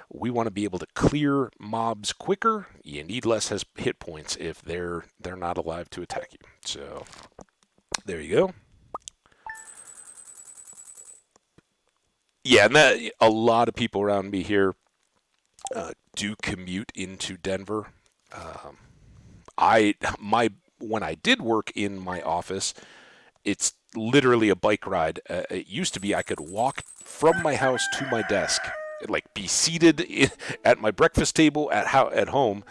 we want to be able to clear mobs quicker. You need less hit points if they're not alive to attack you. So there you go. Yeah, and a lot of people around me here do commute into Denver. Um, I my when I did work in my office, it's literally a bike ride. It used to be I could walk from my house to my desk, like be seated at my breakfast table at home,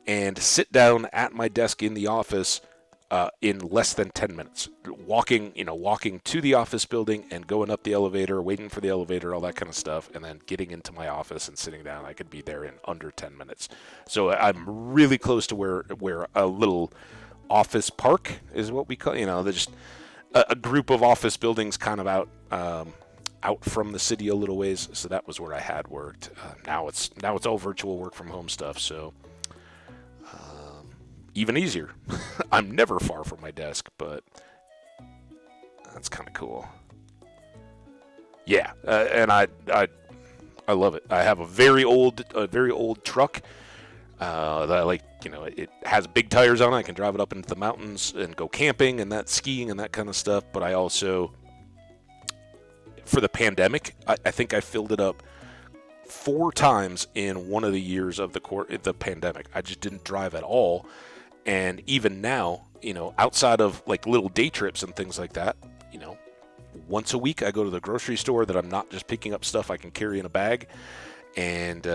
and sit down at my desk in the office in less than 10 minutes. Walking to the office building and going up the elevator, waiting for the elevator, all that kind of stuff, and then getting into my office and sitting down. I could be there in under 10 minutes. So I'm really close to where a little office park is what we call. There's just a group of office buildings kind of out from the city a little ways. So that was where I had worked. Now it's all virtual work from home stuff. So even easier. I'm never far from my desk, but that's kind of cool. Yeah, and I love it. I have a very old truck that I like. It has big tires on it. I can drive it up into the mountains and go camping and that skiing and that kind of stuff. But I also, for the pandemic, I think I filled it up 4 times in one of the years of the pandemic. I just didn't drive at all. And even now, outside of like little day trips and things like that, once a week I go to the grocery store that I'm not just picking up stuff I can carry in a bag. And,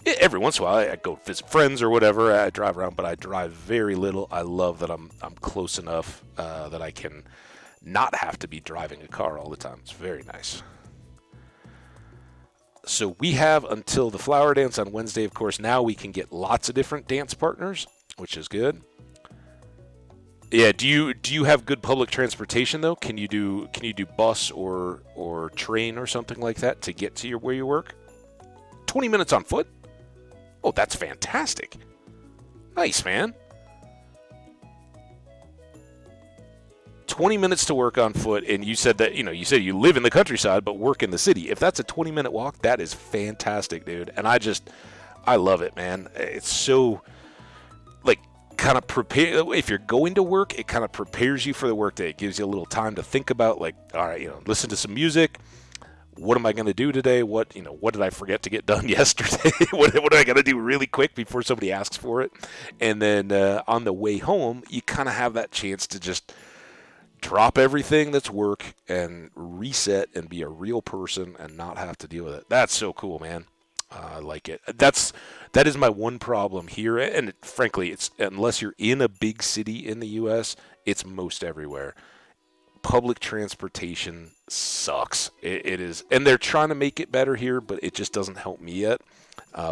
every once in a while I go visit friends or whatever. I drive around, but I drive very little. I love that I'm close enough that I can not have to be driving a car all the time. It's very nice. So we have until the flower dance on Wednesday, of course. Now we can get lots of different dance partners, which is good. Yeah, do you have good public transportation though? Can you do bus or train or something like that to get to where you work? 20 minutes on foot? Oh, that's fantastic. Nice, man. 20 minutes to work on foot, and you said that, you live in the countryside but work in the city. If that's a 20-minute walk, that is fantastic, dude. And I love it, man. It's so, like, kind of prepare. If you're going to work, it kind of prepares you for the workday. It gives you a little time to think about, like, all right, listen to some music, what am I going to do today? What did I forget to get done yesterday? What am I going to do really quick before somebody asks for it? And then on the way home, you kind of have that chance to just drop everything that's work and reset and be a real person and not have to deal with it. That's so cool, man. I like it. That is my one problem here, and frankly, it's unless you're in a big city in the U.S., it's most everywhere. Public transportation sucks. It is, and they're trying to make it better here, but it just doesn't help me yet.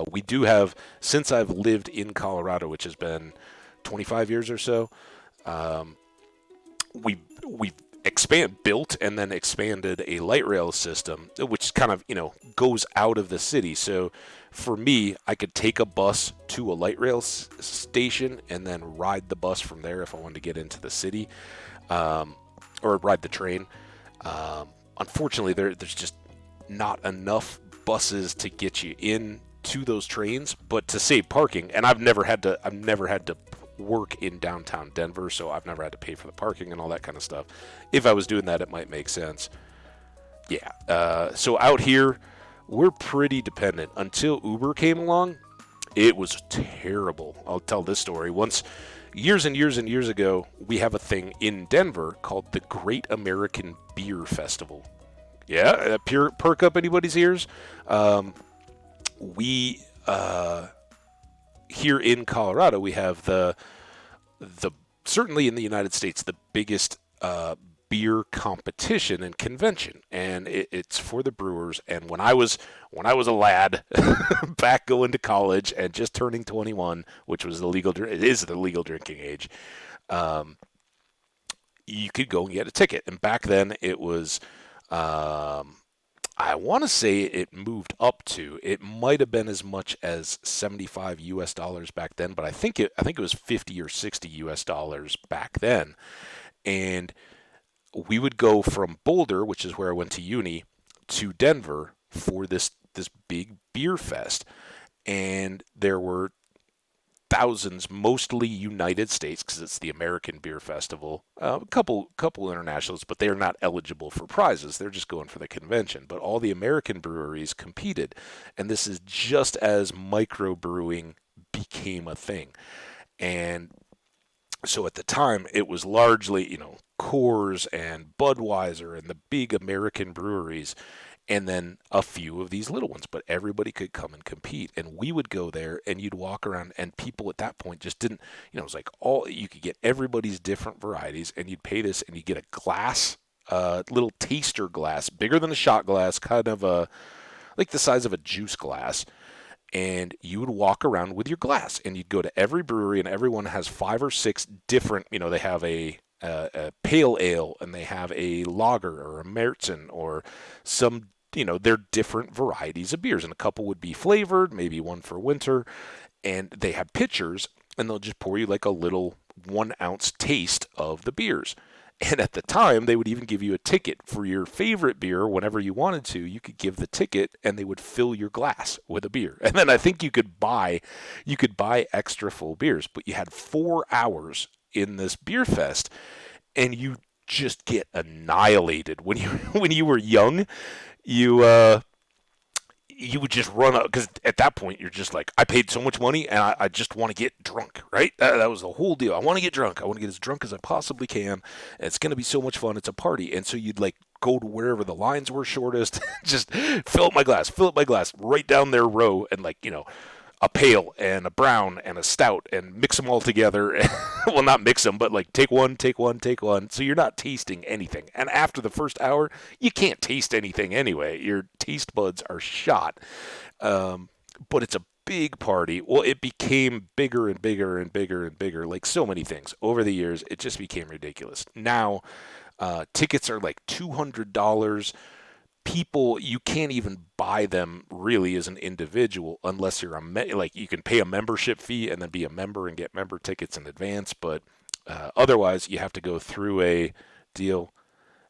We do have, since I've lived in Colorado, which has been 25 years or so, we've built and then expanded a light rail system, which kind of goes out of the city. So for me, I could take a bus to a light rail station and then ride the bus from there if I wanted to get into the city, or ride the train. Unfortunately, there's just not enough buses to get you in to those trains, but to save parking, and I've never had to work in downtown Denver, so I've never had to pay for the parking and all that kind of stuff. If I was doing that, it might make sense. Yeah. So out here, we're pretty dependent. Until Uber came along, it was terrible. I'll tell this story. Once, years and years and years ago, we have a thing in Denver called the Great American Beer Festival. Yeah, perk up anybody's ears. We here in Colorado, we have the certainly in the United States, the biggest beer competition and convention, and it's for the brewers. And when I was a lad, back going to college and just turning 21, which was it is the legal drinking age, you could go and get a ticket. And back then, it was. I want to say it moved up to. It might have been as much as $75 back then, but I think it was 50 or 60 US dollars back then. And we would go from Boulder, which is where I went to uni, to Denver for this big beer fest. And there were thousands, mostly United States, because it's the American Beer Festival. A couple internationals, but they are not eligible for prizes. They're just going for the convention. But all the American breweries competed, and this is just as microbrewing became a thing. And so at the time, it was largely, Coors and Budweiser and the big American breweries, and then a few of these little ones, but everybody could come and compete. And we would go there, and you'd walk around, and people at that point just didn't, it was like you could get everybody's different varieties, and you'd pay this, and you'd get a glass, little taster glass, bigger than a shot glass, kind of like the size of a juice glass. And you would walk around with your glass, and you'd go to every brewery, and everyone has 5 or 6 different, they have a pale ale, and they have a lager or a Märzen or some, they're different varieties of beers, and a couple would be flavored, maybe one for winter, and they have pitchers, and they'll just pour you like a little 1-ounce taste of the beers. And at the time, they would even give you a ticket for your favorite beer. Whenever you wanted to, you could give the ticket, and they would fill your glass with a beer. And then I think you could buy extra full beers, but you had 4 hours in this beer fest, and you just get annihilated. When you were young, you would just run up, because at that point you're just like, I paid so much money and I just want to get drunk, right? That was the whole deal. I want to get drunk. I want to get as drunk as I possibly can. And it's going to be so much fun. It's a party. And so you'd like go to wherever the lines were shortest, just fill up my glass right down their row, and a pale and a brown and a stout, and mix them all together. Well, not mix them, but like take one. So you're not tasting anything. And after the first hour, you can't taste anything anyway. Your taste buds are shot. But it's a big party. Well, it became bigger and bigger and bigger and bigger, like so many things. Over the years, it just became ridiculous. Now, tickets are like $200. People, you can't even buy them really as an individual unless you're you can pay a membership fee and then be a member and get member tickets in advance, but otherwise you have to go through a deal.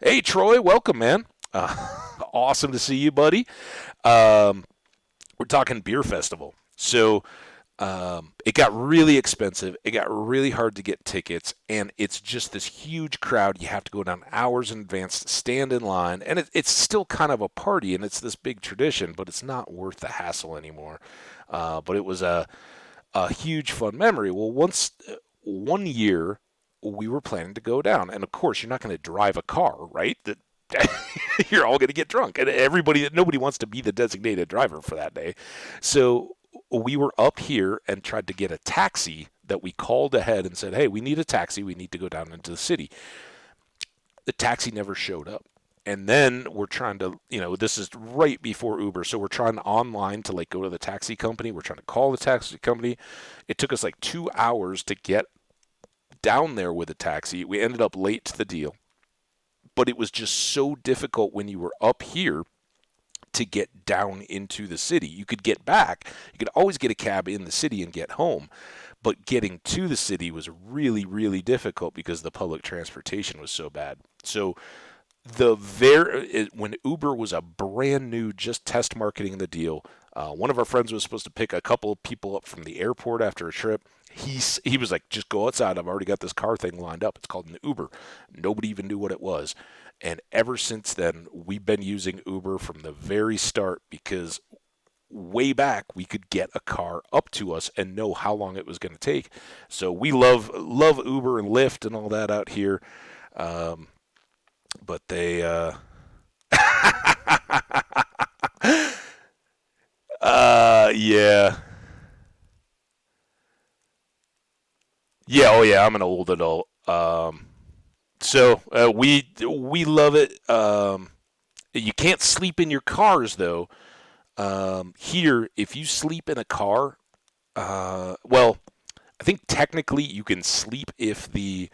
Hey Troy, welcome, man. Awesome to see you, buddy. We're talking beer festival. So It got really expensive. It got really hard to get tickets, and it's just this huge crowd. You have to go down hours in advance to stand in line, and it's still kind of a party, and it's this big tradition, but it's not worth the hassle anymore. But it was a huge fun memory. Well, once 1 year we were planning to go down, and of course you're not going to drive a car, right? That you're all going to get drunk, and nobody wants to be the designated driver for that day. So we were up here and tried to get a taxi that we called ahead and said, hey, we need a taxi. We need to go down into the city. The taxi never showed up. And then we're trying to, this is right before Uber. So we're trying online to like go to the taxi company. We're trying to call the taxi company. It took us like 2 hours to get down there with a taxi. We ended up late to the deal. But it was just so difficult when you were up here to get down into the city. You could get back. You could always get a cab in the city and get home. But getting to the city was really, really difficult because the public transportation was so bad. So when Uber was a brand new, just test marketing the deal, one of our friends was supposed to pick a couple of people up from the airport after a trip. He was like, just go outside. I've already got this car thing lined up. It's called an Uber. Nobody even knew what it was. And ever since then, we've been using Uber from the very start because way back we could get a car up to us and know how long it was going to take. So we love Uber and Lyft and all that out here. But they yeah. Yeah, oh yeah, I'm an old adult. So we love it. You can't sleep in your cars though. Here, if you sleep in a car, well, I think technically you can sleep if the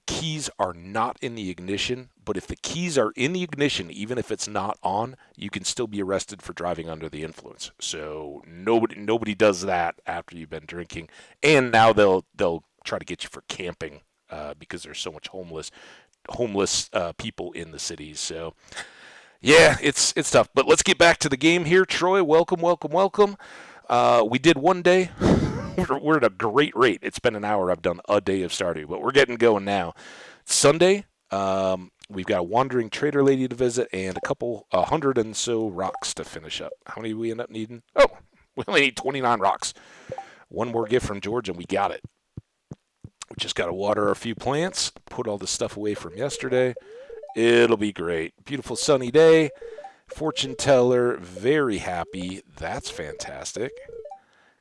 keys are not in the ignition, but if the keys are in the ignition, even if it's not on, you can still be arrested for driving under the influence. So nobody does that after you've been drinking. And now they'll try to get you for camping because there's so much homeless people in the cities. So yeah, it's tough. But let's get back to the game here. Troy, welcome, welcome, welcome. We did one day. We're at a great rate. It's been an hour. I've done a day of Stardew, but we're getting going now. Sunday, we've got a wandering trader lady to visit and a hundred and so rocks to finish up. How many do we end up needing? Oh, we only need 29 rocks. One more gift from George, and we got it. We just got to water a few plants, put all the stuff away from yesterday. It'll be great. Beautiful sunny day. Fortune teller, very happy. That's fantastic.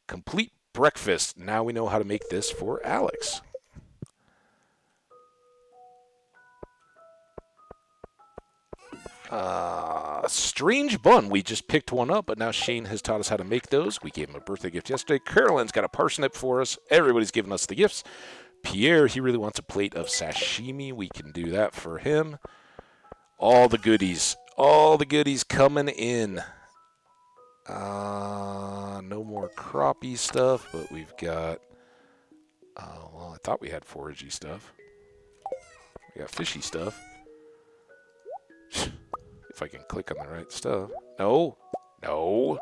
Complete breakfast. Now we know how to make this for Alex. Strange bun. We just picked one up, but now Shane has taught us how to make those. We gave him a birthday gift yesterday. Carolyn's got a parsnip for us. Everybody's giving us the gifts. Pierre, he really wants a plate of sashimi. We can do that for him. All the goodies. All the goodies coming in. No more crappie stuff, but we've got... well, I thought we had foragey stuff. We got fishy stuff. If I can click on the right stuff. No. No.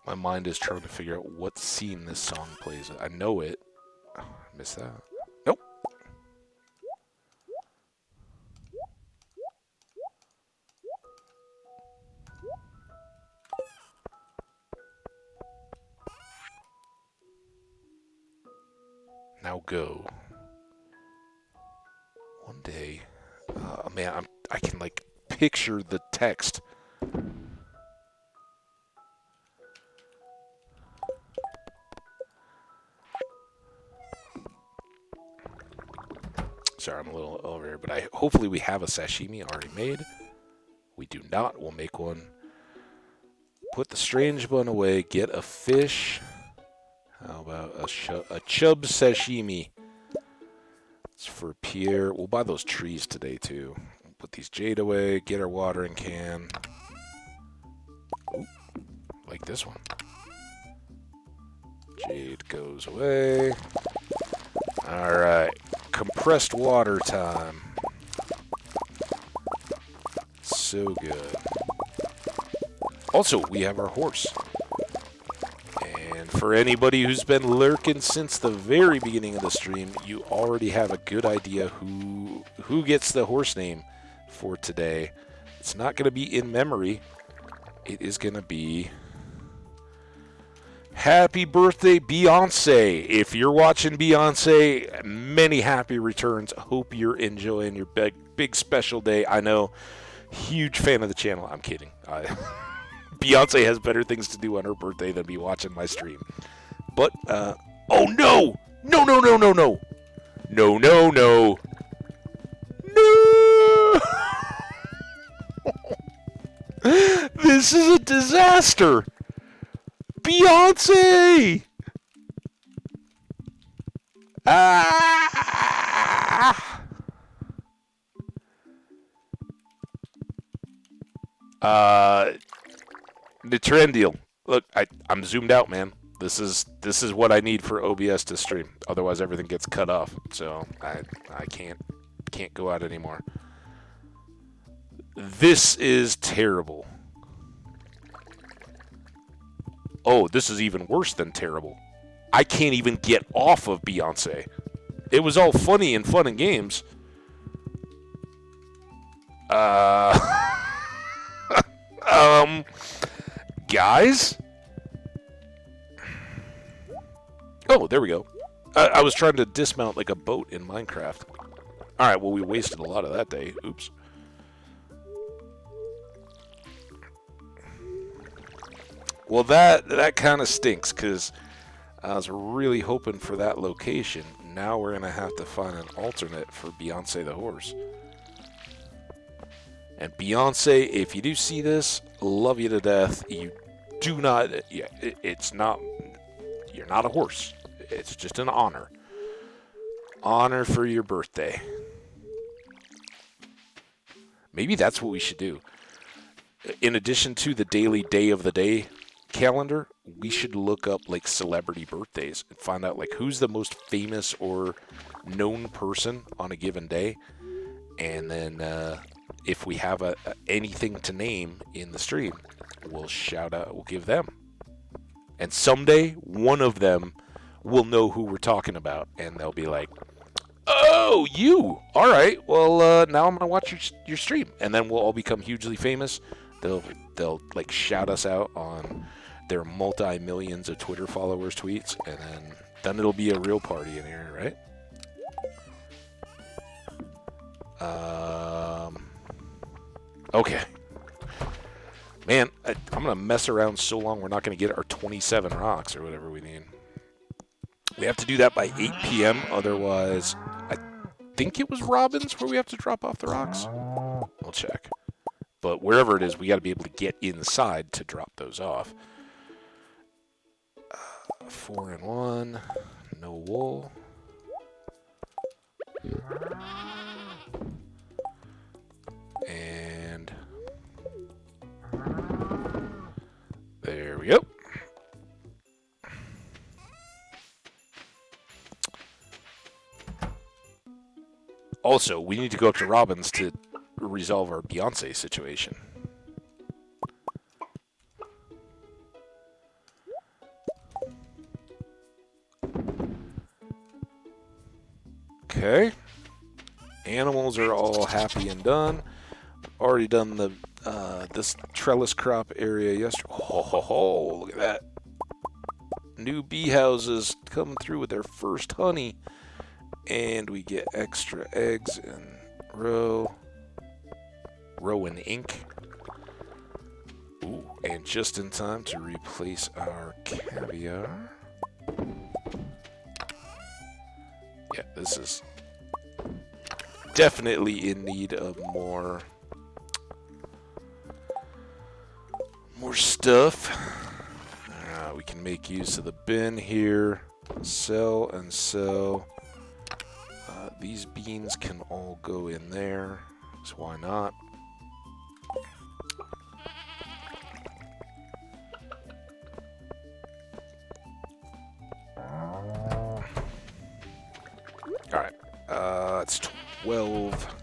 My mind is trying to figure out what scene this song plays. I know it. Oh, I missed that. Nope. Now go. One day. Man, I can like picture the text. Sorry, I'm a little over here, but hopefully we have a sashimi already made. We do not. We'll make one. Put the strange one away. Get a fish. How about a chub sashimi? It's for Pierre. We'll buy those trees today, too. Put these jade away. Get our watering can. Ooh, like this one. Jade goes away. Alright. Compressed water time. So good. Also, we have our horse. And for anybody who's been lurking since the very beginning of the stream, you already have a good idea who gets the horse name for today. It's not going to be in memory. It is going to be Happy Birthday, Beyonce. If you're watching Beyonce, many happy returns. Hope you're enjoying your big special day. I know, huge fan of the channel. I'm kidding. Beyonce has better things to do on her birthday than be watching my stream. But, oh no! No, no, no, no, no! No, no, no! No! This is a disaster! Beyonce! Ah! Nitrendial. Look, I'm zoomed out, man. This is what I need for OBS to stream. Otherwise, everything gets cut off. So I can't go out anymore. This is terrible. Oh, this is even worse than terrible. I can't even get off of Beyonce. It was all funny and fun and games. Guys? Oh, there we go. I was trying to dismount like a boat in Minecraft. Alright, well, we wasted a lot of that day. Oops. Well, that kind of stinks, because I was really hoping for that location. Now we're going to have to find an alternate for Beyonce the horse. And Beyonce, if you do see this, love you to death. You do not, yeah, it's not, you're not a horse. It's just an honor. Honor for your birthday. Maybe that's what we should do. In addition to the daily day of the day calendar, we should look up like celebrity birthdays and find out like who's the most famous or known person on a given day. And then if we have anything to name in the stream, we'll shout out, we'll give them. And someday, one of them will know who we're talking about, and they'll be like, oh, you! All right, well, now I'm going to watch your stream. And then we'll all become hugely famous. They'll like shout us out on their multi-millions of Twitter followers tweets, and then it'll be a real party in here, right? Okay. Man, I'm going to mess around so long we're not going to get our 27 rocks or whatever we need. We have to do that by 8 p.m. Otherwise, I think it was Robin's where we have to drop off the rocks. We'll check. But wherever it is, we got to be able to get inside to drop those off. 4 and 1. No wool. And there we go. Also, we need to go up to Robin's to resolve our Beyonce situation. Okay. Animals are all happy and done. Already done the this trellis crop area yesterday. Oh, ho, ho, look at that. New bee houses coming through with their first honey. And we get extra eggs and roe and ink. Ooh, and just in time to replace our caviar. Yeah, this is definitely in need of more stuff. We can make use of the bin here. Sell and sell. These beans can all go in there, so why not? 12.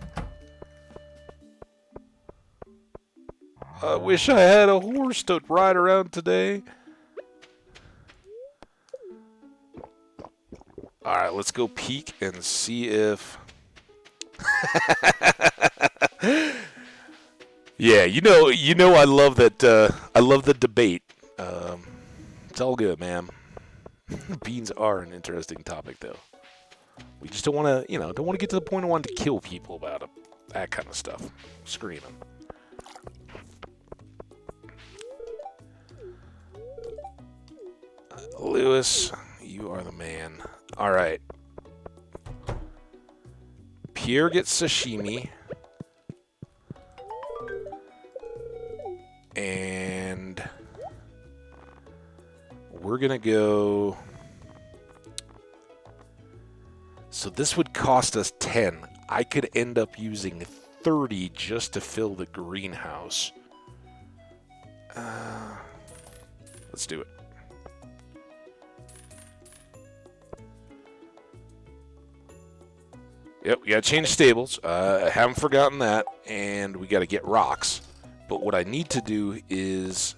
I wish I had a horse to ride around today. Alright, let's go peek and see if... Yeah, you know I love that, I love the debate. It's all good, man. Beans are an interesting topic, though. We just don't want to, don't want to get to the point of wanting to kill people about it. That kind of stuff. Screaming. Lewis, you are the man. All right. Pierre gets sashimi. And we're going to go... So this would cost us 10. I could end up using 30 just to fill the greenhouse. Let's do it. Yep, we got to change stables. I haven't forgotten that. And we got to get rocks. But what I need to do is...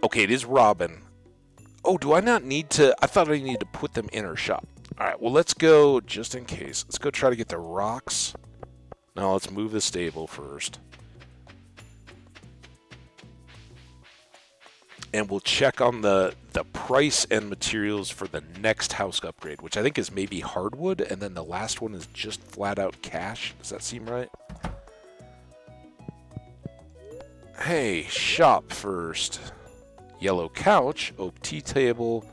Okay, it is Robin. Oh, do I not need to... I thought I needed to put them in our shop. Alright, well, let's go, just in case. Let's go try to get the rocks. No, let's move the stable first. And we'll check on the price and materials for the next house upgrade, which I think is maybe hardwood, and then the last one is just flat-out cash. Does that seem right? Hey, shop first. Yellow couch, oak tea table,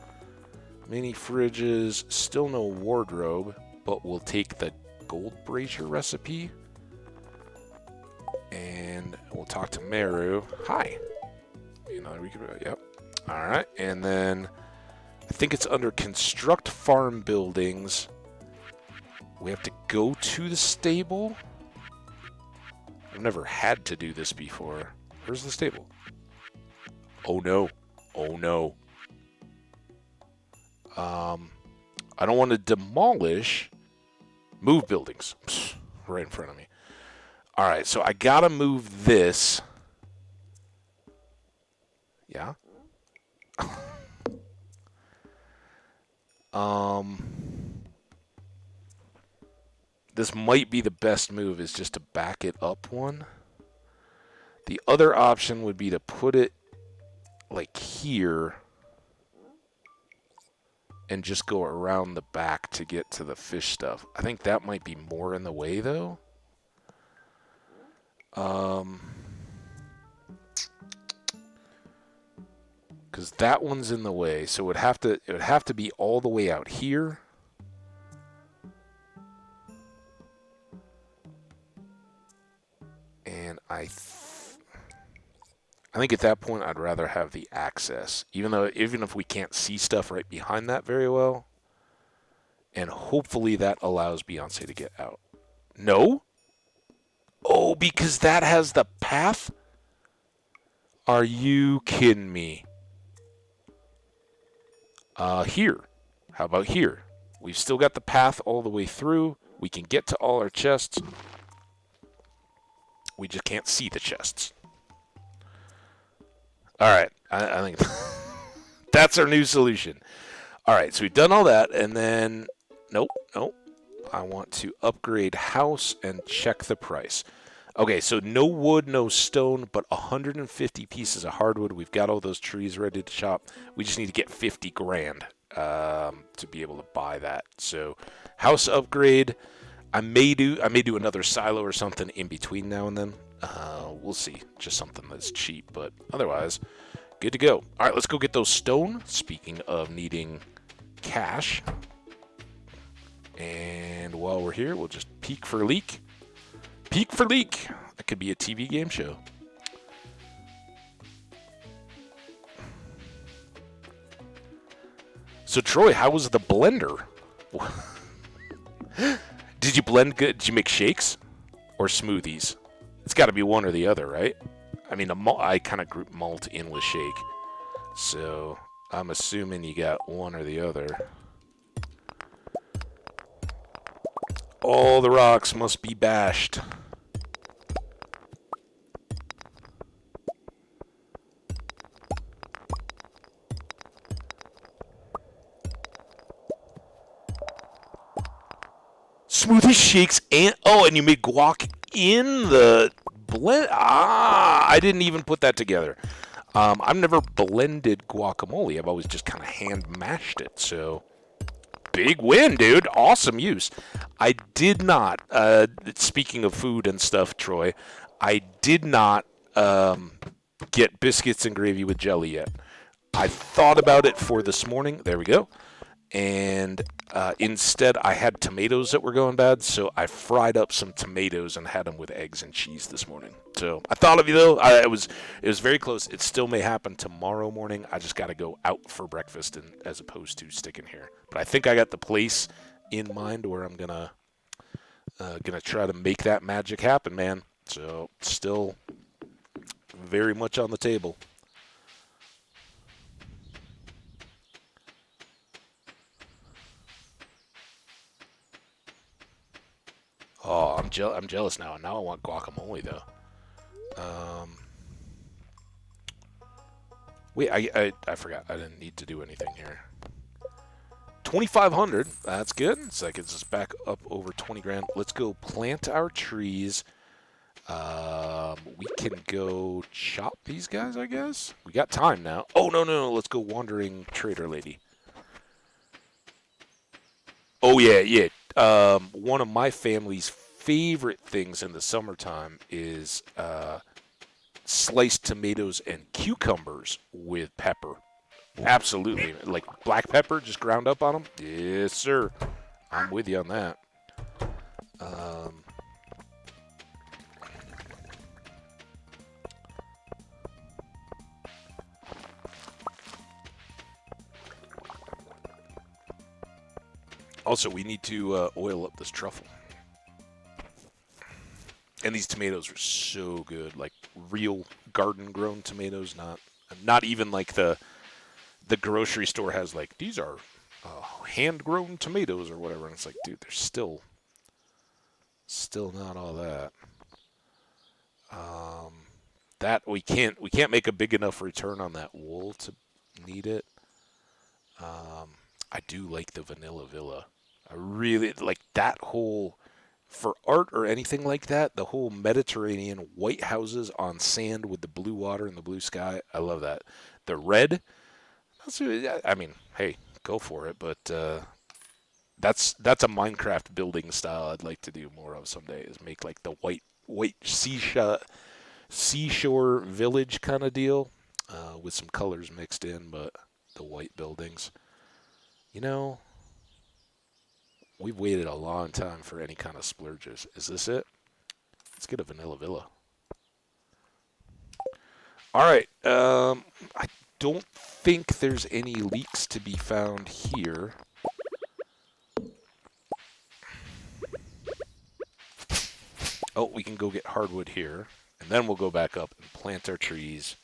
mini fridges, still no wardrobe, but we'll take the gold brazier recipe. And we'll talk to Meru. Hi. We could, yep. Alright, and then I think it's under construct farm buildings. We have to go to the stable. I've never had to do this before. Where's the stable? Oh no. Oh no. I don't want to demolish. Move buildings. Psst, right in front of me. Alright, so I gotta move this. Yeah? This might be the best move, is just to back it up one. The other option would be to put it like here and just go around the back to get to the fish stuff. I think that might be more in the way, though. Because that one's in the way, so it would have to be all the way out here. And I think at that point I'd rather have the access, even if we can't see stuff right behind that very well. And hopefully that allows Beyonce to get out. No? Oh, because that has the path? Are you kidding me? Here. How about here? We've still got the path all the way through. We can get to all our chests. We just can't see the chests. Alright, I think that's our new solution. Alright, so we've done all that, and then... Nope. I want to upgrade house and check the price. Okay, so no wood, no stone, but 150 pieces of hardwood. We've got all those trees ready to chop. We just need to get 50 grand to be able to buy that. So, house upgrade. I may do another silo or something in between now and then. We'll see. Just something that's cheap, but otherwise, good to go. All right, let's go get those stone. Speaking of needing cash. And while we're here, we'll just peek for leak. Peek for leak. That could be a TV game show. So, Troy, how was the blender? Did you blend good? Did you make shakes or smoothies? It's got to be one or the other, right? I mean, I kind of group malt in with shake. So, I'm assuming you got one or the other. All the rocks must be bashed. Smoothie shakes and... Oh, and you make guac in the blend... Ah, I didn't even put that together. I've never blended guacamole. I've always just kind of hand mashed it, so... Big win, dude. Awesome use. I did not, speaking of food and stuff, Troy, I did not get biscuits and gravy with jelly yet. I thought about it for this morning. There we go. And instead, I had tomatoes that were going bad, so I fried up some tomatoes and had them with eggs and cheese this morning. So I thought of you, though. It was very close. It still may happen tomorrow morning. I just got to go out for breakfast as opposed to sticking here. But I think I got the place in mind where I'm gonna try to make that magic happen, man. So still very much on the table. Oh, I'm jealous now. Now I want guacamole though. Wait, I forgot. I didn't need to do anything here. 2,500. That's good. It's like it's just back up over 20 grand. Let's go plant our trees. We can go chop these guys, I guess. We got time now. Oh, no. Let's go wandering trader lady. Oh, yeah. One of my family's favorite things in the summertime is sliced tomatoes and cucumbers with pepper. Absolutely. Like black pepper just ground up on them? Yes, sir. I'm with you on that. Also, we need to oil up this truffle. And these tomatoes are so good. Like real garden-grown tomatoes, not even like the grocery store has like, these are hand-grown tomatoes or whatever. And it's like, dude, they're still not all that. That we can't make a big enough return on that wool to need it. I do like the vanilla villa. I really like that whole, for art or anything like that, the whole Mediterranean white houses on sand with the blue water and the blue sky. I love that. The red, I mean, hey, go for it. But that's a Minecraft building style I'd like to do more of someday. Is make like the white seashore village kind of deal with some colors mixed in, but the white buildings. You know, we've waited a long time for any kind of splurges. Is this it? Let's get a vanilla villa. All right. I don't think there's any leaks to be found here. Oh, we can go get hardwood here, and then we'll go back up and plant our trees.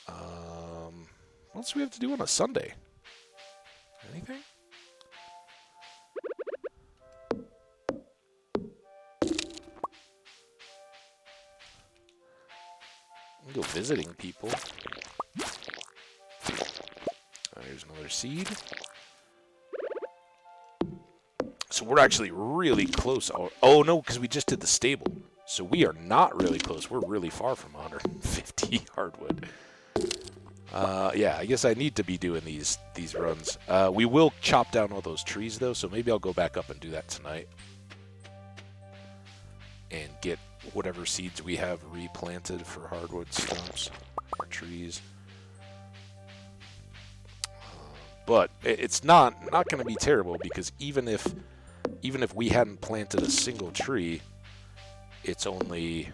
What else do we have to do on a Sunday? Anything? Go visiting people. There's another seed. So we're actually really close. Oh no, because we just did the stable. So we are not really close. We're really far from 150 hardwood. Yeah, I guess I need to be doing these runs. We will chop down all those trees, though, so maybe I'll go back up and do that tonight. And get whatever seeds we have replanted for hardwood stumps or trees. But it's not going to be terrible, because even if we hadn't planted a single tree, it's only,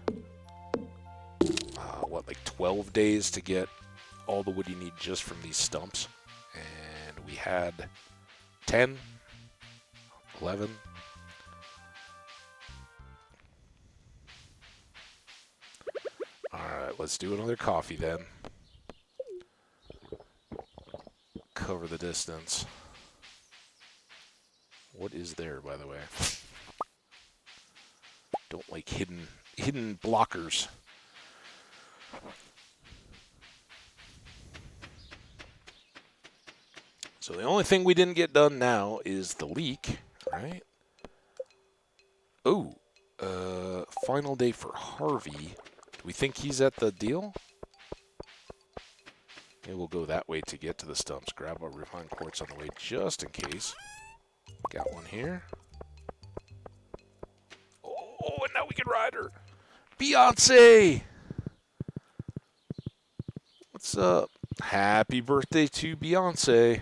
like 12 days to get all the wood you need just from these stumps. And we had 10, 11. Alright, let's do another coffee then. Cover the distance. What is there, by the way? like hidden blockers. So the only thing we didn't get done now is the leak, right? Oh, final day for Harvey. Do we think he's at the deal? Maybe we'll go that way to get to the stumps. Grab a refined quartz on the way just in case. Got one here. Oh, and now we can ride her. Beyonce! What's up? Happy birthday to Beyonce.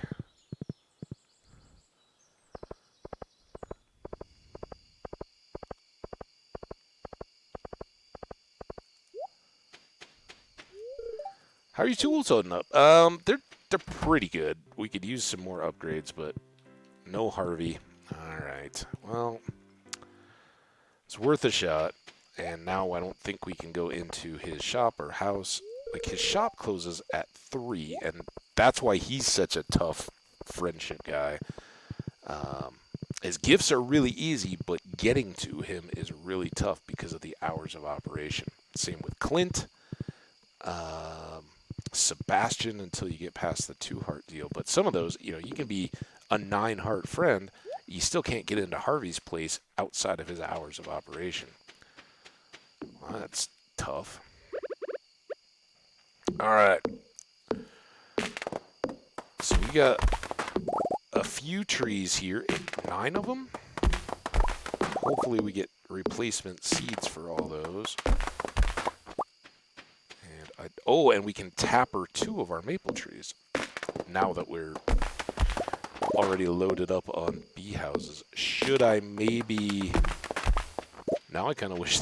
How are your tools holding up? They're pretty good. We could use some more upgrades, but no Harvey. All right. Well, it's worth a shot. And now I don't think we can go into his shop or house. Like, his shop closes at 3, and that's why he's such a tough friendship guy. His gifts are really easy, but getting to him is really tough because of the hours of operation. Same with Clint. Sebastian until you get past the 2-heart deal. But some of those, you can be a 9-heart friend. You still can't get into Harvey's place outside of his hours of operation. Well, that's tough. All right. So we got a few trees here. 9 of them? Hopefully we get replacement seeds for all those. And we can tapper 2 of our maple trees. Now that we're already loaded up on bee houses. Should I maybe... Now I kind of wish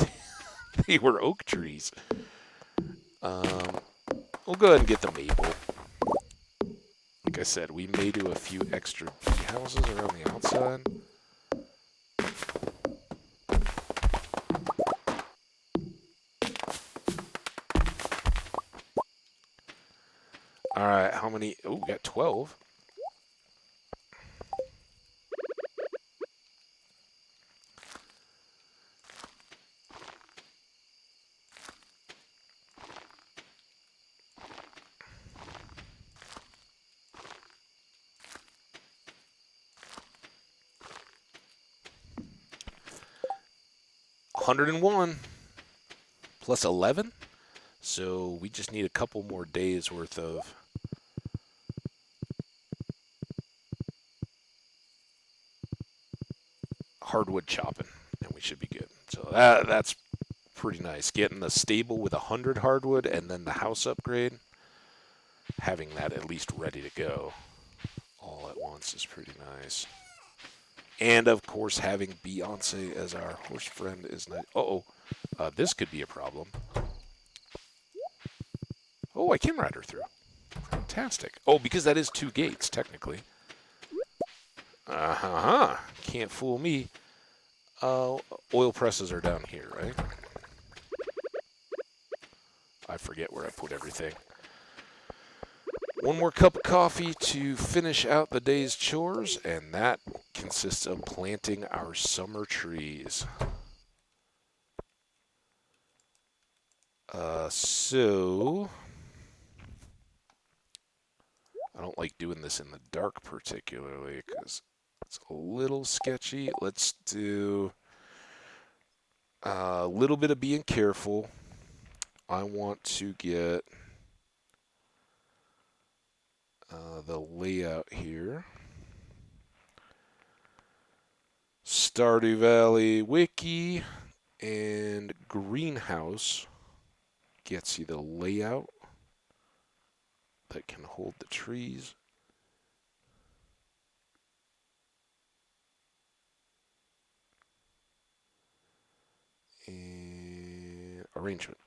they were oak trees. We'll go ahead and get the maple. Like I said, we may do a few extra bee houses around the outside. Alright, how many? Oh, we got 12. $101 plus 11. So we just need a couple more days worth of hardwood chopping, and we should be good. So that's pretty nice. Getting the stable with 100 hardwood and then the house upgrade, having that at least ready to go all at once is pretty nice. And of course, having Beyonce as our horse friend is nice. This could be a problem. Oh, I can ride her through. Fantastic. Oh, because that is 2 gates, technically. Uh-huh. Can't fool me. Oil presses are down here, right? I forget where I put everything. One more cup of coffee to finish out the day's chores, and that consists of planting our summer trees. So I don't like doing this in the dark particularly because it's a little sketchy. Let's do a little bit of being careful. I want to get the layout here. Stardew Valley Wiki and Greenhouse gets you the layout that can hold the trees. And arrangement.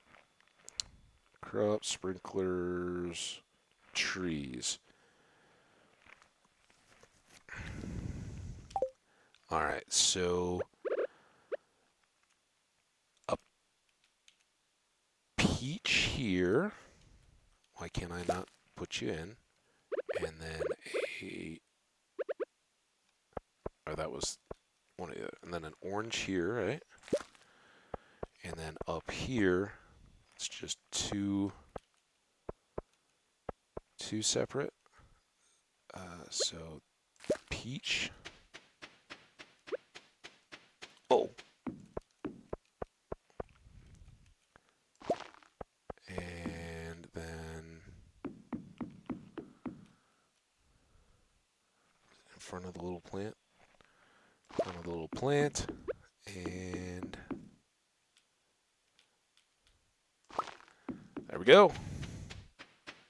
Crops, sprinklers, trees. All right, so a peach here. Why can't I not put you in? And then that was one of the, and then an orange here, right? And then up here, it's just two separate. So peach. Oh. And then in front of the little plant. And there we go.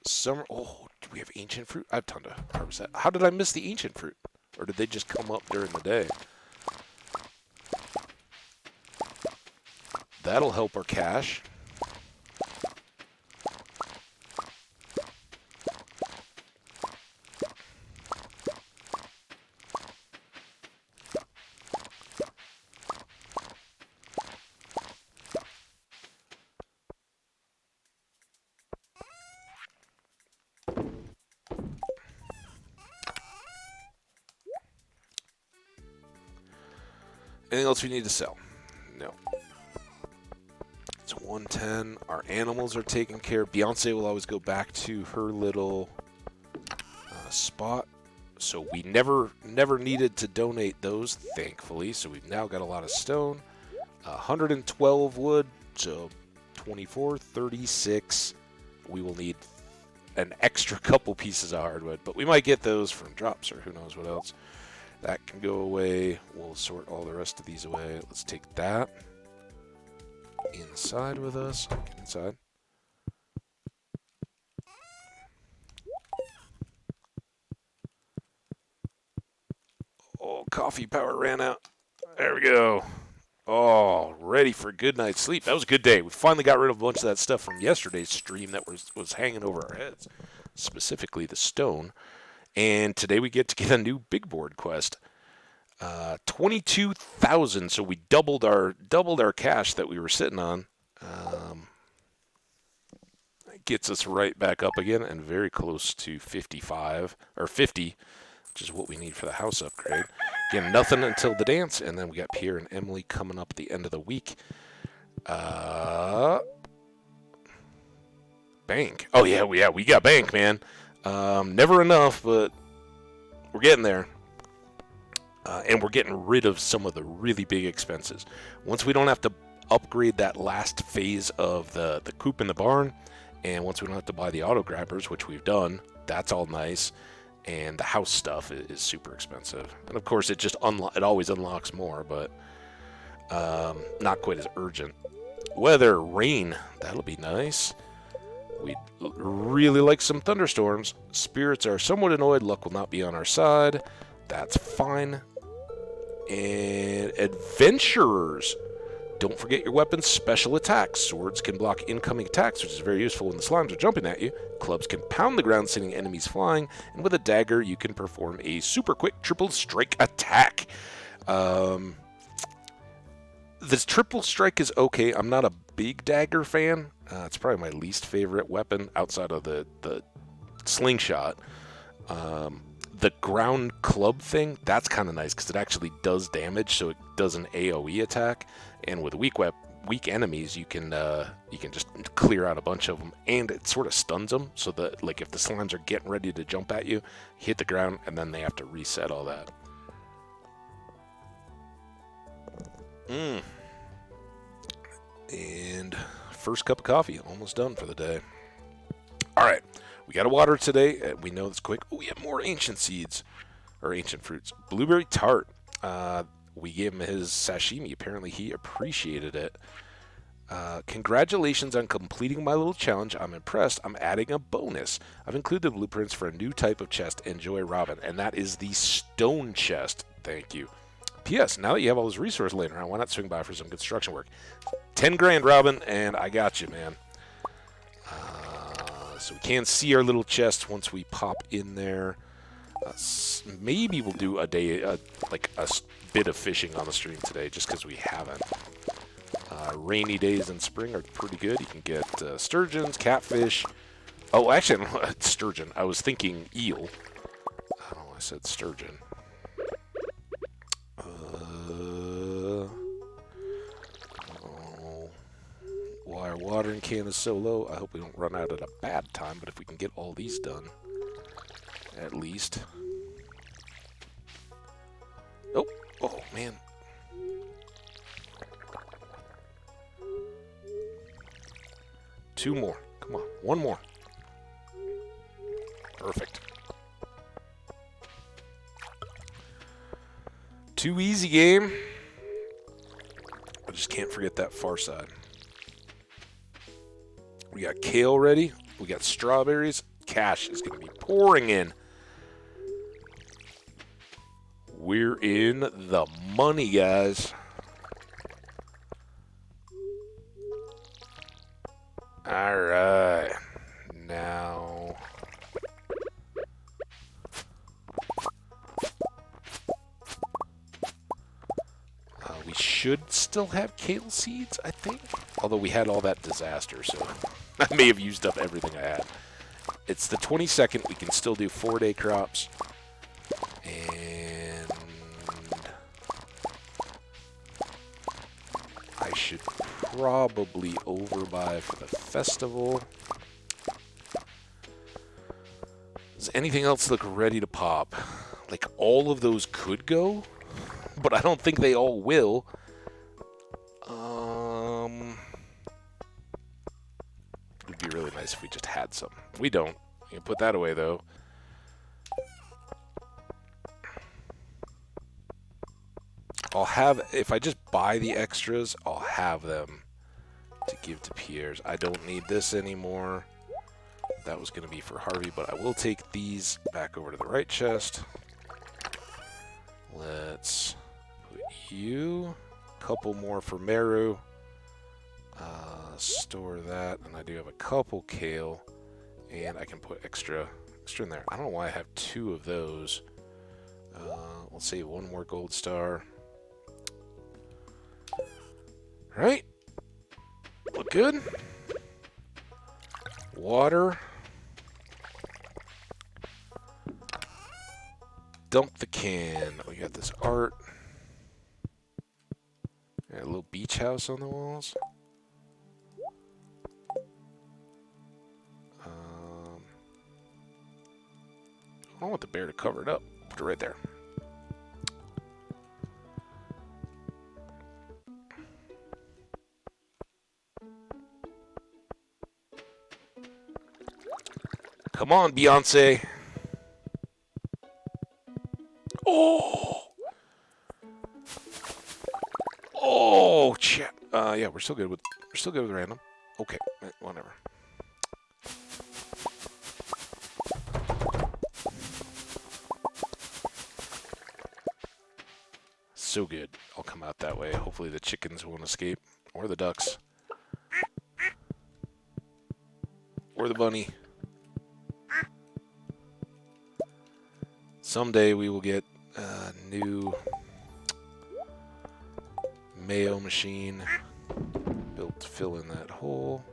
Summer. Oh, do we have ancient fruit? I have time to harvest that. How did I miss the ancient fruit? Or did they just come up during the day? That'll help our cash. Anything else we need to sell? No. It's 110. Our animals are taken care of. Beyonce will always go back to her little spot. So we never needed to donate those, thankfully. So we've now got a lot of stone. 112 wood, so 24, 36. We will need an extra couple pieces of hardwood, but we might get those from drops or who knows what else. That can go away. We'll sort all the rest of these away. Let's take that inside with us. Get inside. Oh, coffee power ran out. There we go. Oh, ready for a good night's sleep. That was a good day. We finally got rid of a bunch of that stuff from yesterday's stream that was hanging over our heads, specifically the stone. And today we get to get a new big board quest. 22,000, so we doubled our cash that we were sitting on. Gets us right back up again and very close to 55 or 50, which is what we need for the house upgrade. Again, nothing until the dance, and then we got Pierre and Emily coming up at the end of the week. Bank. Oh yeah, we got bank, man. Never enough, but we're getting there. And we're getting rid of some of the really big expenses. Once we don't have to upgrade that last phase of the coop in the barn, and once we don't have to buy the auto grabbers, which we've done, that's all nice. And the house stuff is super expensive. And of course, it always unlocks more, but not quite as urgent. Weather, rain, that'll be nice. We'd really like some thunderstorms. Spirits are somewhat annoyed. Luck will not be on our side. That's fine. And adventurers. Don't forget your weapons, special attacks. Swords can block incoming attacks, which is very useful when the slimes are jumping at you. Clubs can pound the ground, sending enemies flying. And with a dagger, you can perform a super quick triple strike attack. This triple strike is okay. I'm not a big dagger fan. It's probably my least favorite weapon outside of the slingshot. The ground club thing, that's kind of nice because it actually does damage, so it does an AoE attack. And with weak enemies, you can just clear out a bunch of them, and it sort of stuns them. So that like if the slimes are getting ready to jump at you, hit the ground, and then they have to reset all that. And first cup of coffee, almost done for the day. All right, we got to water today. We know it's quick. Oh, we have more ancient seeds, or ancient fruits. Blueberry tart. We gave him his sashimi. Apparently he appreciated it. Congratulations on completing my little challenge. I'm impressed. I'm adding a bonus. I've included blueprints for a new type of chest. Enjoy, Robin. And that is the stone chest. Thank you. P.S. Now that you have all this resource laying around, why not swing by for some construction work? 10 grand, Robin, and I got you, man. So we can see our little chest once we pop in there. Maybe we'll do a day, like a bit of fishing on the stream today, just because we haven't. Rainy days in spring are pretty good. You can get sturgeons, catfish. Oh, actually, sturgeon. I was thinking eel. Oh, I said sturgeon. Our watering can is so low, I hope we don't run out at a bad time, but if we can get all these done, at least. Oh, oh man. Two more. Come on, one more. Perfect. Too easy game. I just can't forget that far side. We got kale ready. We got strawberries. Cash is going to be pouring in. We're in the money, guys. All right. Now... we should still have kale seeds, I think. Although we had all that disaster, so I may have used up everything I had. It's the 22nd. We can still do 4-day crops. And I should probably overbuy for the festival. Does anything else look ready to pop? Like, all of those could go, but I don't think they all will. It'd be really nice if we just had some. We don't. You can put that away, though. I'll have, if I just buy the extras, I'll have them to give to Pierre's. I don't need this anymore. That was going to be for Harvey, but I will take these back over to the right chest. Let's put you, a couple more for Meru. Store that, and I do have a couple kale, and I can put extra in there. I don't know why I have 2 of those. We'll save 1 more gold star. Right? Look good. Water. Dump the can. We got this art. Got a little beach house on the walls. I don't want the bear to cover it up. Put it right there. Come on, Beyonce. Oh! Oh, chat. Yeah, we're still good with random. Okay, whatever. So good. I'll come out that way. Hopefully the chickens won't escape. Or the ducks. Or the bunny. Someday we will get a new mayo machine built to fill in that hole.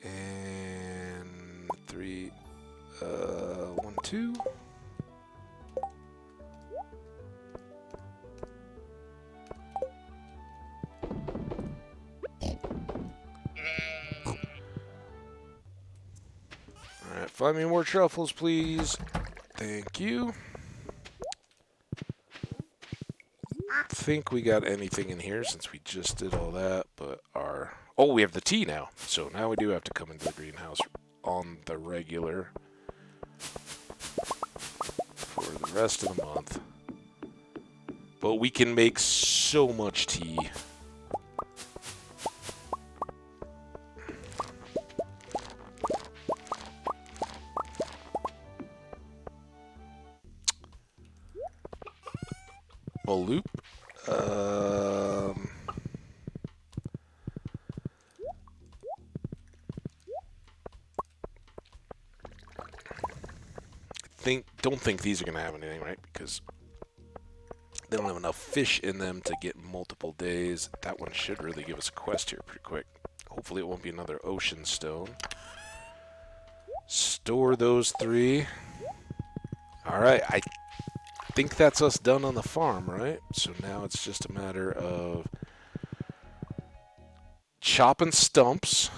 And 3, 1, 2. Alright, find me more truffles, please. Thank you. Think we got anything in here since we just did all that, but our... Oh, we have the tea now. So now we do have to come into the greenhouse on the regular for the rest of the month. But we can make so much tea. A loop. Don't think these are going to have anything, right? Because they don't have enough fish in them to get multiple days. That one should really give us a quest here pretty quick. Hopefully it won't be another ocean stone. Store those 3. Alright, I think that's us done on the farm, right? So now it's just a matter of chopping stumps,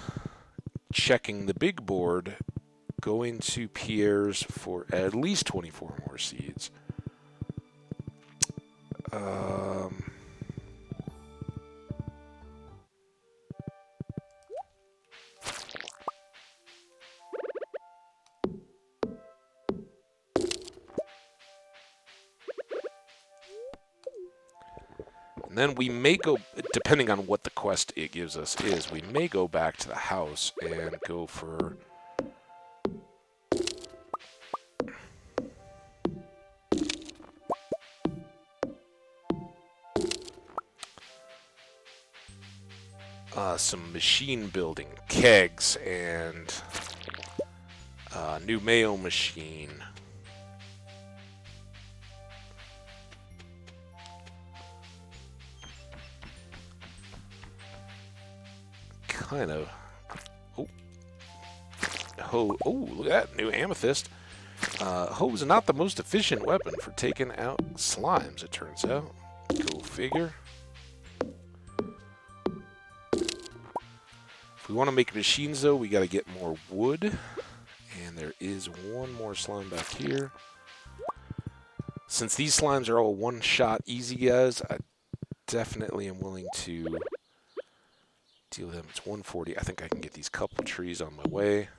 checking the big board, going to Pierre's for at least 24 more seeds. And then we may go, depending on what the quest it gives us is, we may go back to the house and go for... some machine building, kegs, and new mayo machine. Kind of. Oh, look at that new amethyst. Hoe is not the most efficient weapon for taking out slimes, it turns out. Go figure. If we want to make machines, though, we got to get more wood. And there is one more slime back here. Since these slimes are all one-shot easy, guys, I definitely am willing to deal with them. It's 140. I think I can get these couple trees on my way.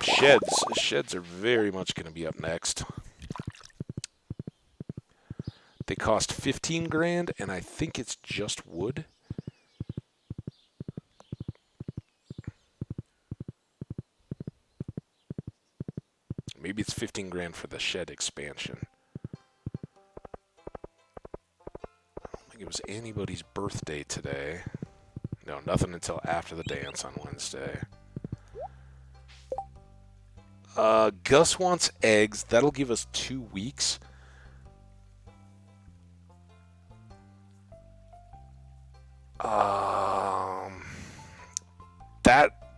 Sheds. Sheds are very much going to be up next. They cost 15 grand, and I think it's just wood. Maybe it's 15 grand for the shed expansion. I don't think it was anybody's birthday today. No, nothing until after the dance on Wednesday. Gus wants eggs. That'll give us 2 weeks.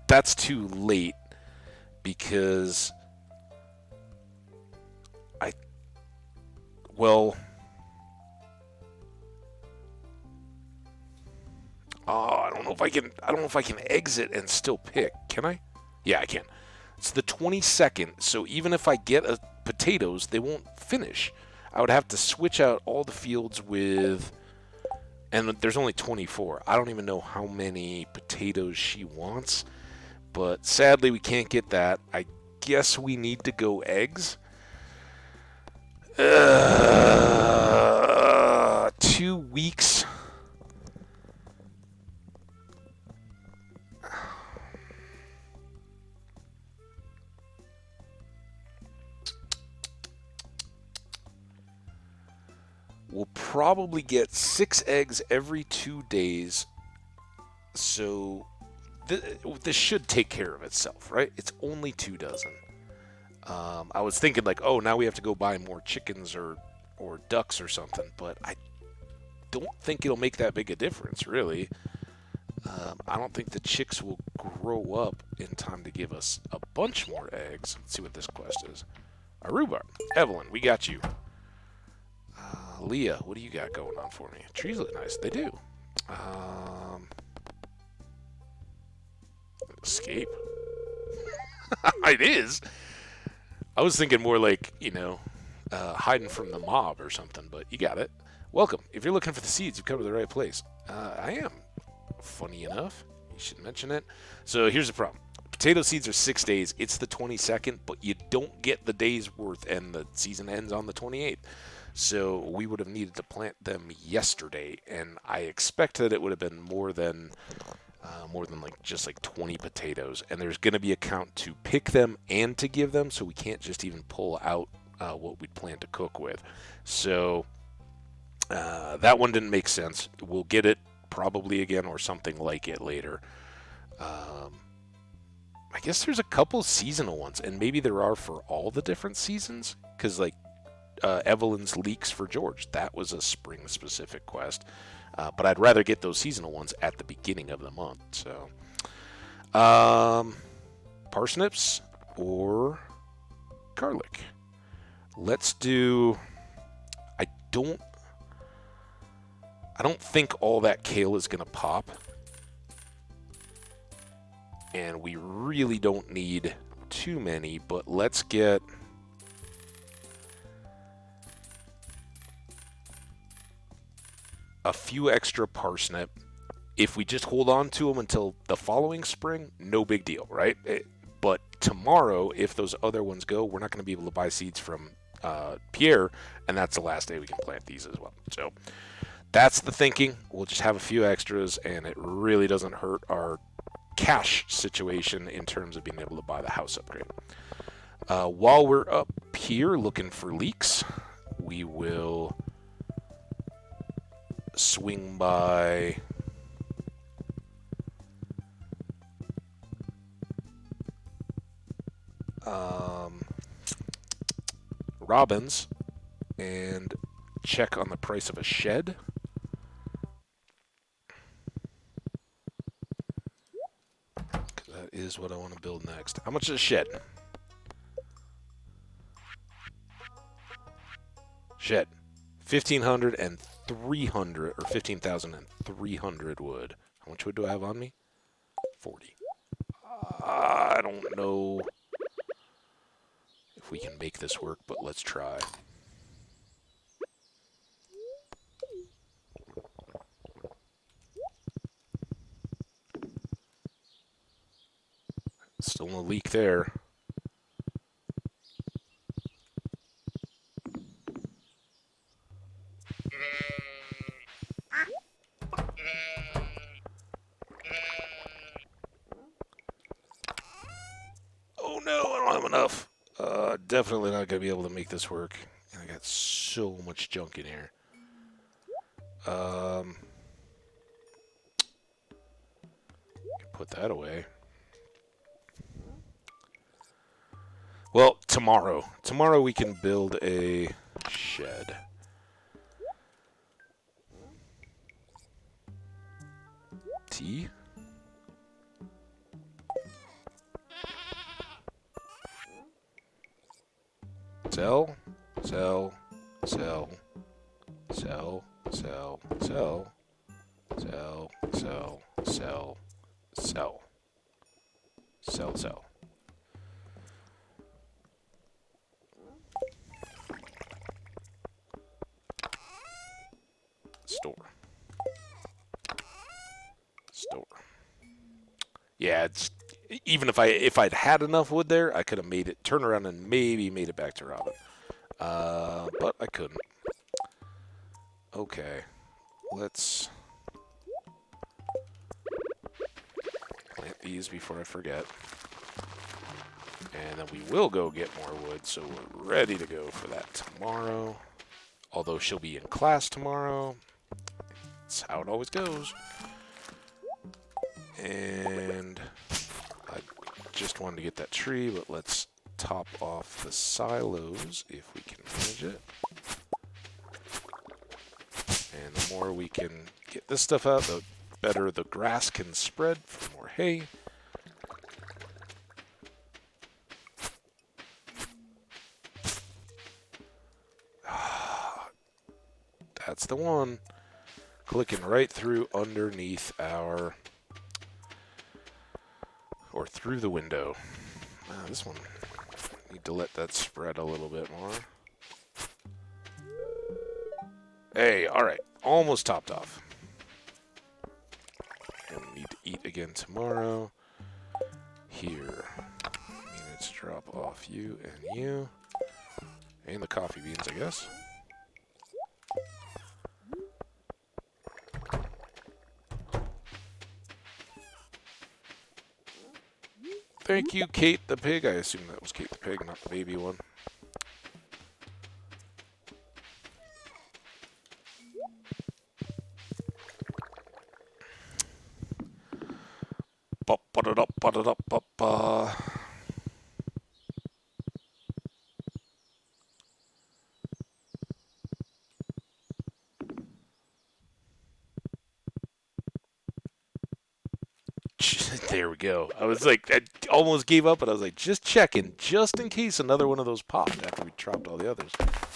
That's too late because I don't know if I can. I don't know if I can exit and still pick. Can I? Yeah, I can. It's the 22nd, so even if I get potatoes, they won't finish. I would have to switch out all the fields with, and there's only 24. I don't even know how many potatoes she wants, but sadly we can't get that. I guess we need to go eggs. 2 weeks. We'll probably get 6 eggs every 2 days, so this should take care of itself, right? It's only 2 dozen. I was thinking like, oh, now we have to go buy more chickens or ducks or something, but I don't think it'll make that big a difference, really. I don't think the chicks will grow up in time to give us a bunch more eggs. Let's see what this quest is. Aruba. Evelyn, we got you. Leah, what do you got going on for me? Trees look nice. They do. Escape. It is. I was thinking more like, hiding from the mob or something, but you got it. Welcome. If you're looking for the seeds, you've come to the right place. I am. Funny enough. You should mention it. So here's the problem. Potato seeds are 6 days. It's the 22nd, but you don't get the day's worth, and the season ends on the 28th. So we would have needed to plant them yesterday, and I expect that it would have been more than just like 20 potatoes. And there's going to be a count to pick them and to give them, so we can't just even pull out what we'd plan to cook with. So that one didn't make sense. We'll get it probably again or something like it later. I guess there's a couple seasonal ones, and maybe there are for all the different seasons, because like Evelyn's leeks for George. That was a spring-specific quest. But I'd rather get those seasonal ones at the beginning of the month. So, parsnips or garlic. Let's do. I don't think all that kale is going to pop. And we really don't need too many, but let's get a few extra parsnip. If we just hold on to them until the following spring, no big deal, right? But tomorrow, if those other ones go, we're not going to be able to buy seeds from Pierre, and that's the last day we can plant these as well. So that's the thinking. We'll just have a few extras, and it really doesn't hurt our cash situation in terms of being able to buy the house upgrade. While we're up here looking for leeks, we will swing by Robbins and check on the price of a shed. That is what I want to build next. How much is a shed? Shed. 1,500 and 300, or 15,300 wood. How much wood do I have on me? 40. I don't know if we can make this work, but let's try. Still no leak there. Oh no, I don't have enough. Definitely not going to be able to make this work. And I got so much junk in here. Put that away. Well, tomorrow. Tomorrow we can build a shed. Tea? Sell, sell, sell, sell, sell, sell, sell, sell, sell, sell, sell, sell. Store. Store. Yeah, it's even if I'd had enough wood there, I could have made it turn around and maybe made it back to Robin. But I couldn't. Okay. Let's plant these before I forget. And then we will go get more wood, so we're ready to go for that tomorrow. Although she'll be in class tomorrow. That's how it always goes. And I just wanted to get that tree, but let's top off the silos if we can manage it. And the more we can get this stuff out, the better the grass can spread for more hay. That's the one. Clicking right through underneath our... or through the window. This one, need to let that spread a little bit more. Hey, alright. Almost topped off. And we need to eat again tomorrow. Here. Let's drop off you and you. And the coffee beans, I guess. Thank you, Kate the pig. I assume that was Kate the pig, not the baby one. There we go. I was like, I almost gave up, but I was like, just checking, just in case another one of those popped after we dropped all the others.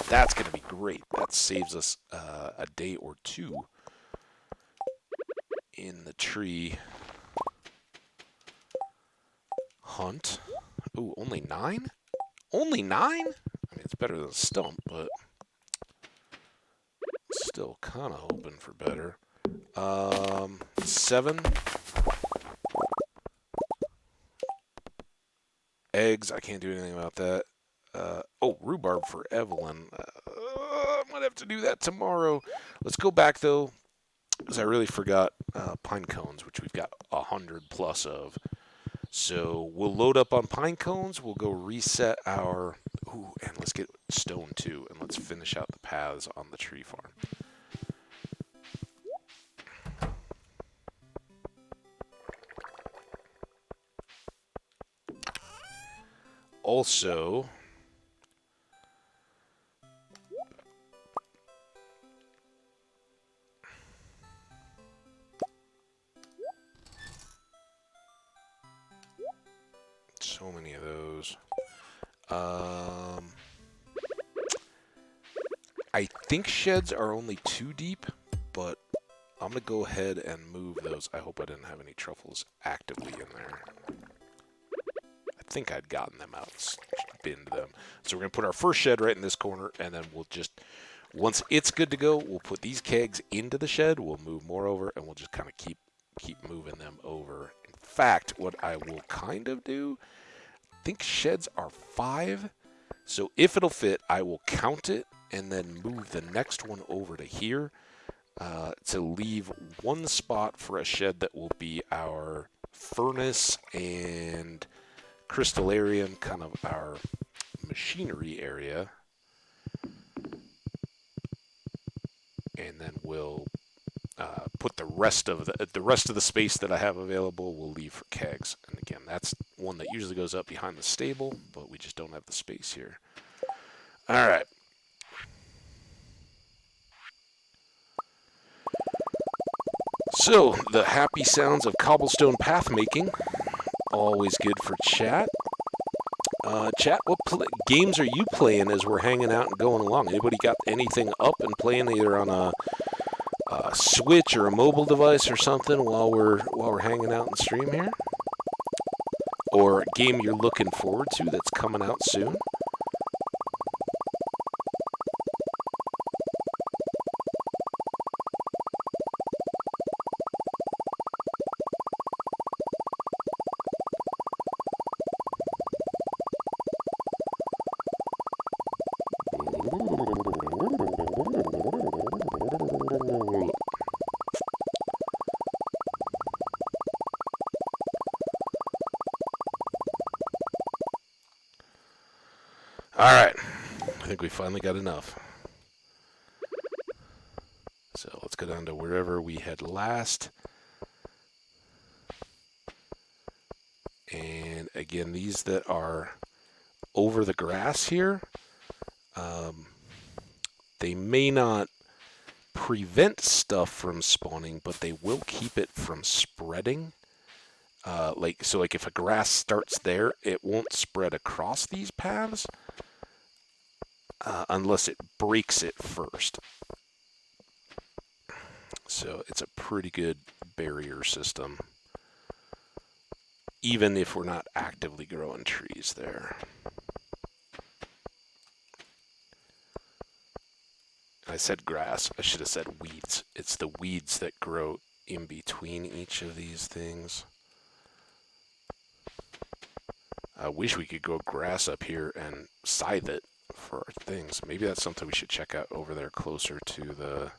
That's going to be great. That saves us a day or two in the tree hunt. Ooh, only 9? Only 9? I mean, it's better than a stump, but still kind of hoping for better. 7. Eggs, I can't do anything about that. Oh, rhubarb for Evelyn. I might have to do that tomorrow. Let's go back, though, because I really forgot pine cones, which we've got 100 plus of. So we'll load up on pine cones. We'll go reset our... Ooh, and let's get stone, too, and let's finish out the paths on the tree farm. Also... So many of those. I think sheds are only 2 deep, but I'm going to go ahead and move those. I hope I didn't have any truffles actively in there. I think I'd gotten them out, binned them. So we're going to put our first shed right in this corner, and then we'll just, once it's good to go, we'll put these kegs into the shed, we'll move more over, and we'll just kind of keep moving them over. In fact, what I will kind of do, I think sheds are 5, so if it'll fit, I will count it and then move the next one over to here to leave one spot for a shed that will be our furnace and crystallarium, kind of our machinery area. And then we'll put the rest of the space that I have available, we'll leave for kegs. And again, that's one that usually goes up behind the stable, but we just don't have the space here. All right. So, the happy sounds of cobblestone path making, always good for chat. Chat, what games are you playing as we're hanging out and going along? Anybody got anything up and playing either on a Switch or a mobile device or something while we're hanging out in the stream here? Or a game you're looking forward to that's coming out soon? Alright, I think we finally got enough. So let's go down to wherever we had last. And again, these that are over the grass here, they may not prevent stuff from spawning, but they will keep it from spreading. Like if a grass starts there, it won't spread across these paths. Unless it breaks it first. So it's a pretty good barrier system, even if we're not actively growing trees there. I said grass. I should have said weeds. It's the weeds that grow in between each of these things. I wish we could grow grass up here and scythe it for our things. Maybe that's something we should check out over there closer to the...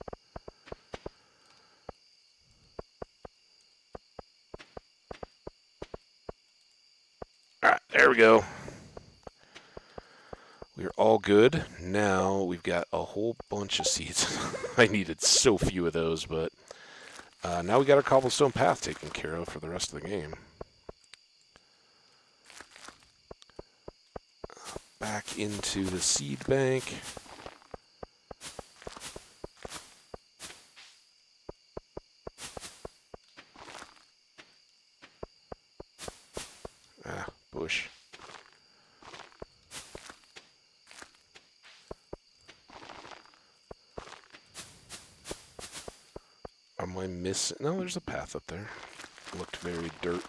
Alright, there we go. We're all good. Now we've got a whole bunch of seeds. I needed so few of those, but now we got our cobblestone path taken care of for the rest of the game. Back into the seed bank. Ah, bush. Am I missing? No, there's a path up there. Looked very dirt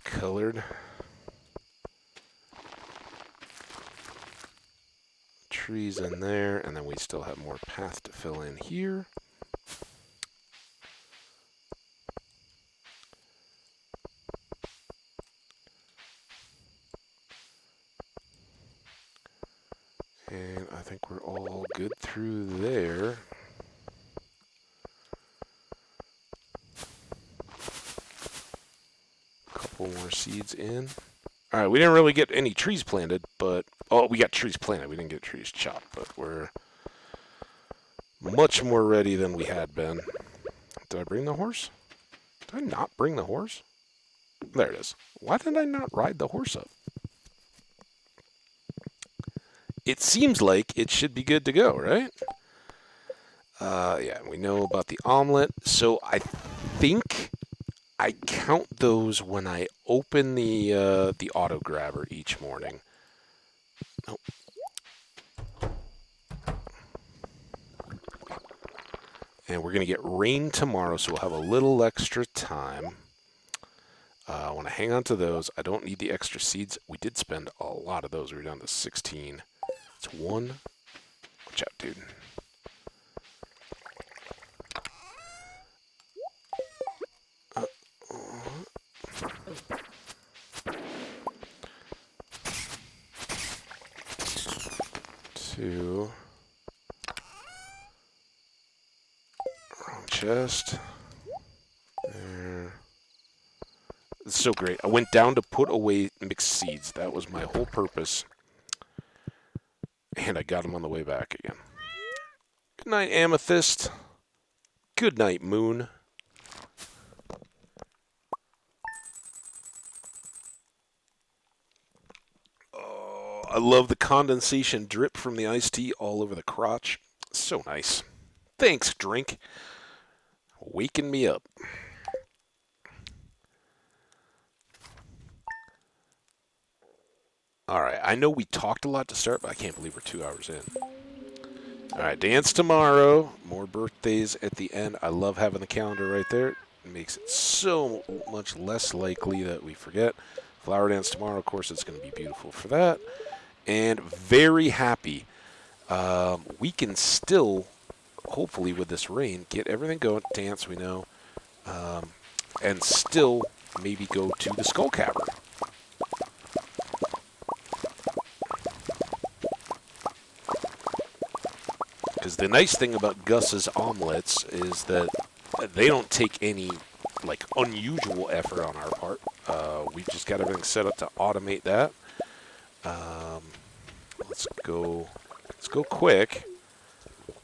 colored. Trees in there, and then we still have more path to fill in here. And I think we're all good through there. Couple more seeds in. Alright, we didn't really get any trees planted, but... Oh, we got trees planted. We didn't get trees chopped, but we're much more ready than we had been. Did I bring the horse? Did I not bring the horse? There it is. Why did I not ride the horse up? It seems like it should be good to go, right? Yeah, we know about the omelet. So I think I count those when I open the auto grabber each morning. Oh. And we're going to get rain tomorrow, so we'll have a little extra time. I want to hang on to those. I don't need the extra seeds. We did spend a lot of those. We were down to 16. It's one. Watch out, dude. Two. Wrong chest. There. It's so great. I went down to put away mixed seeds. That was my whole purpose. And I got them on the way back again. Good night, Amethyst. Good night, Moon. Oh, I love the condensation drip from the iced tea all over the crotch. So nice. Thanks, drink. Waking me up. Alright, I know we talked a lot to start, but I can't believe we're 2 hours in. Alright, dance tomorrow. More birthdays at the end. I love having the calendar right there. It makes it so much less likely that we forget. Flower dance tomorrow, of course, it's going to be beautiful for that. And very happy. We can still, hopefully with this rain, get everything going. Dance, we know. And still maybe go to the Skull Cavern. Because the nice thing about Gus's omelets is that they don't take any like unusual effort on our part. We've just got everything set up to automate that. Let's go quick,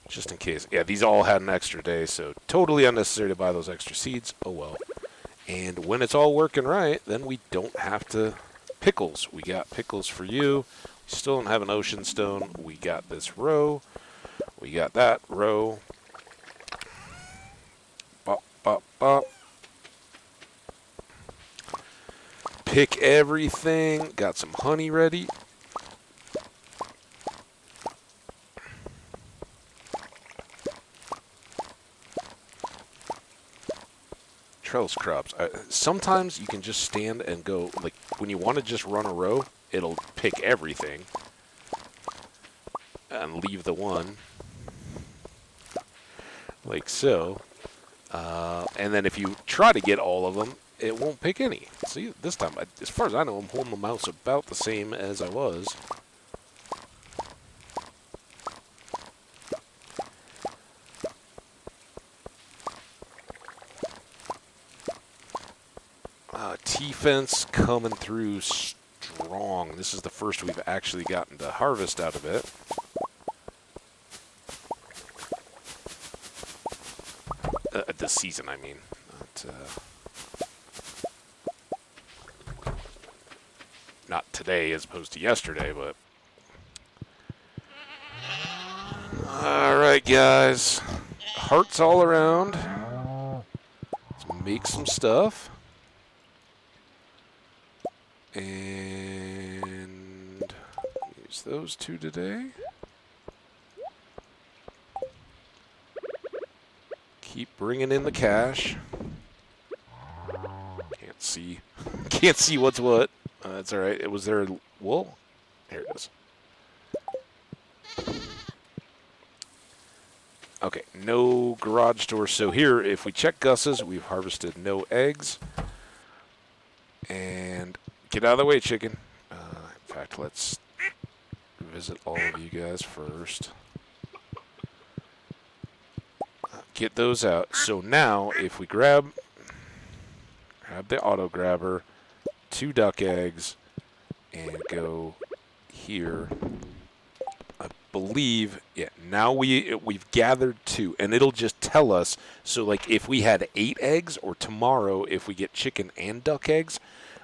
just in case. Yeah, these all had an extra day, so totally unnecessary to buy those extra seeds. Oh well. And when it's all working right, then we don't have to... Pickles. We got pickles for you. We still don't have an ocean stone. We got this row. We got that row. Bop, bop, bop. Pick everything. Got some honey ready. Trellis crops. Sometimes you can just stand and go, like, when you want to just run a row, it'll pick everything and leave the one, like so. And then if you try to get all of them, it won't pick any. See, this time, as far as I know, I'm holding the mouse about the same as I was. T-fence coming through strong. This is the first we've actually gotten to harvest out of it. This season, I mean. Not today as opposed to yesterday, but... Alright, guys. Hearts all around. Let's make some stuff. And use those 2 today. Keep bringing in the cash. Can't see. Can't see what's what. That's all right. Was there a wool? Here it is. Okay, no garage door. So here, if we check Gus's, we've harvested no eggs. And get out of the way, chicken. In fact, let's visit all of you guys first. Get those out. So now, if we grab the auto grabber, 2 duck eggs, and go here. I believe, yeah, now we've gathered 2, and it'll just tell us. So, like, if we had 8 eggs, or tomorrow, if we get chicken and duck eggs,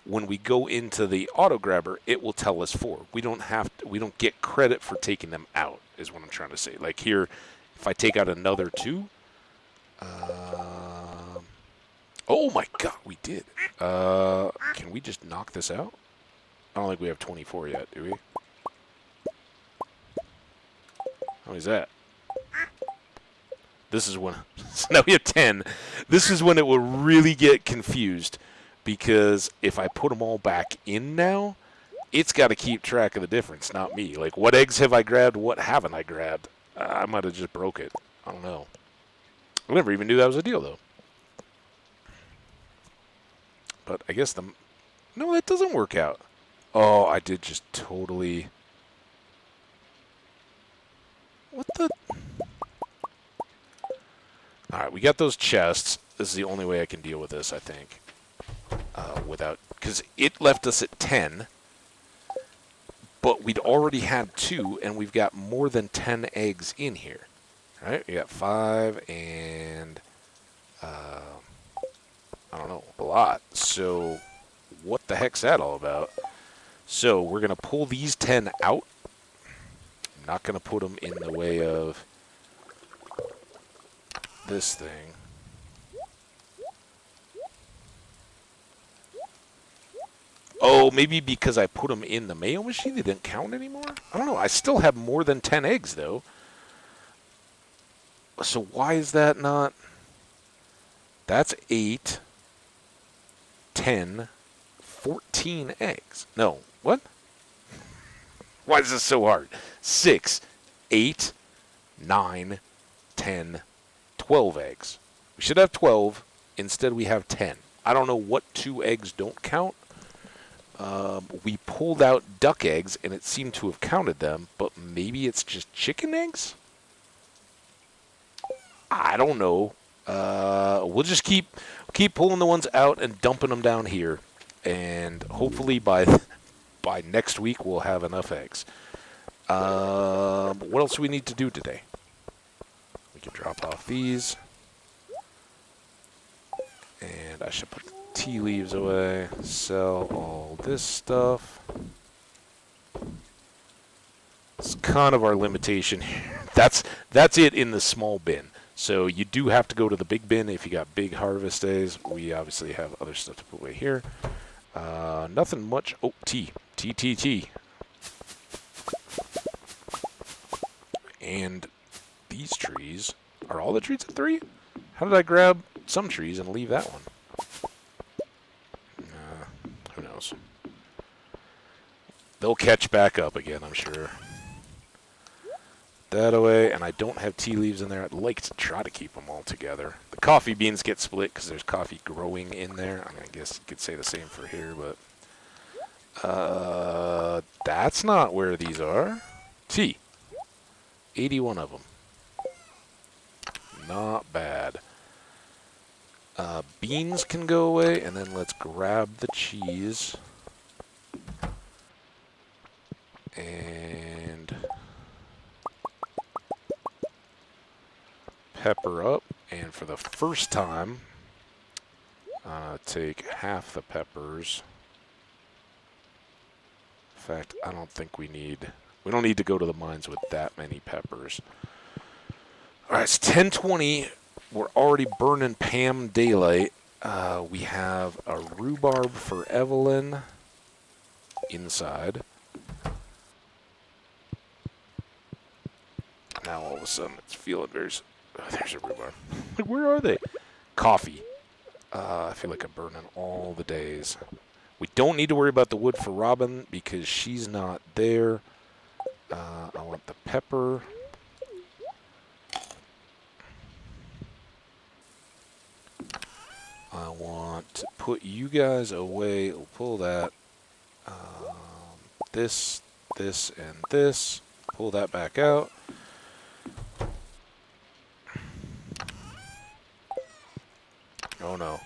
when we go into the auto grabber, it will tell us 4. We don't get credit for taking them out, is what I'm trying to say. Like here, if I take out another 2, oh my god, we did. Can we just knock this out? I don't think we have 24 yet, do we? How is that? This is when... So now we have 10. This is when it will really get confused. Because if I put them all back in now, it's got to keep track of the difference, not me. Like, what eggs have I grabbed? What haven't I grabbed? I might have just broke it. I don't know. I never even knew that was a deal, though. But I guess the... No, that doesn't work out. Oh, I did just totally... What the... Alright, we got those chests. This is the only way I can deal with this, I think. Without... Because it left us at 10. But we'd already had 2, and we've got more than 10 eggs in here. Right? We got 5 and... I don't know, a lot. So, what the heck's that all about? So, we're going to pull these 10 out. I'm not going to put them in the way of this thing. Oh, maybe because I put them in the mayo machine, they didn't count anymore? I don't know. I still have more than 10 eggs, though. So why is that not... That's 8... 10, 14 eggs. No, what? Why is this so hard? 6, 8, 9, 10, 12 eggs. We should have 12. Instead, we have 10. I don't know what 2 eggs don't count. We pulled out duck eggs, and it seemed to have counted them, but maybe it's just chicken eggs? I don't know. We'll just keep pulling the ones out and dumping them down here, and hopefully by next week we'll have enough eggs. What else do we need to do today? We can drop off these, and I should put the tea leaves away. Sell all this stuff. It's kind of our limitation here. That's it in the small bin. So you do have to go to the big bin if you got big harvest days. We obviously have other stuff to put away here. Nothing much. Oh, tea. Tea. And these trees. Are all the trees at 3? How did I grab some trees and leave that one? Who knows? They'll catch back up again, I'm sure. That away, and I don't have tea leaves in there. I'd like to try to keep them all together. The coffee beans get split because there's coffee growing in there. I mean, I guess you could say the same for here, but that's not where these are. Tea. 81 of them. Not bad. Beans can go away, and then let's grab the cheese. And pepper up, and for the first time, take half the peppers. In fact, I don't think we don't need to go to the mines with that many peppers. All right, it's 10:20. We're already burning Pam daylight. We have a rhubarb for Evelyn. inside. Now all of a sudden it's feeling very... Oh, there's a rhubarb. Like, where are they? Coffee. I feel like I'm burning all the days. We don't need to worry about the wood for Robin because she's not there. I want the pepper. I want to put you guys away. We'll pull that. This, and this. Pull that back out. Oh no.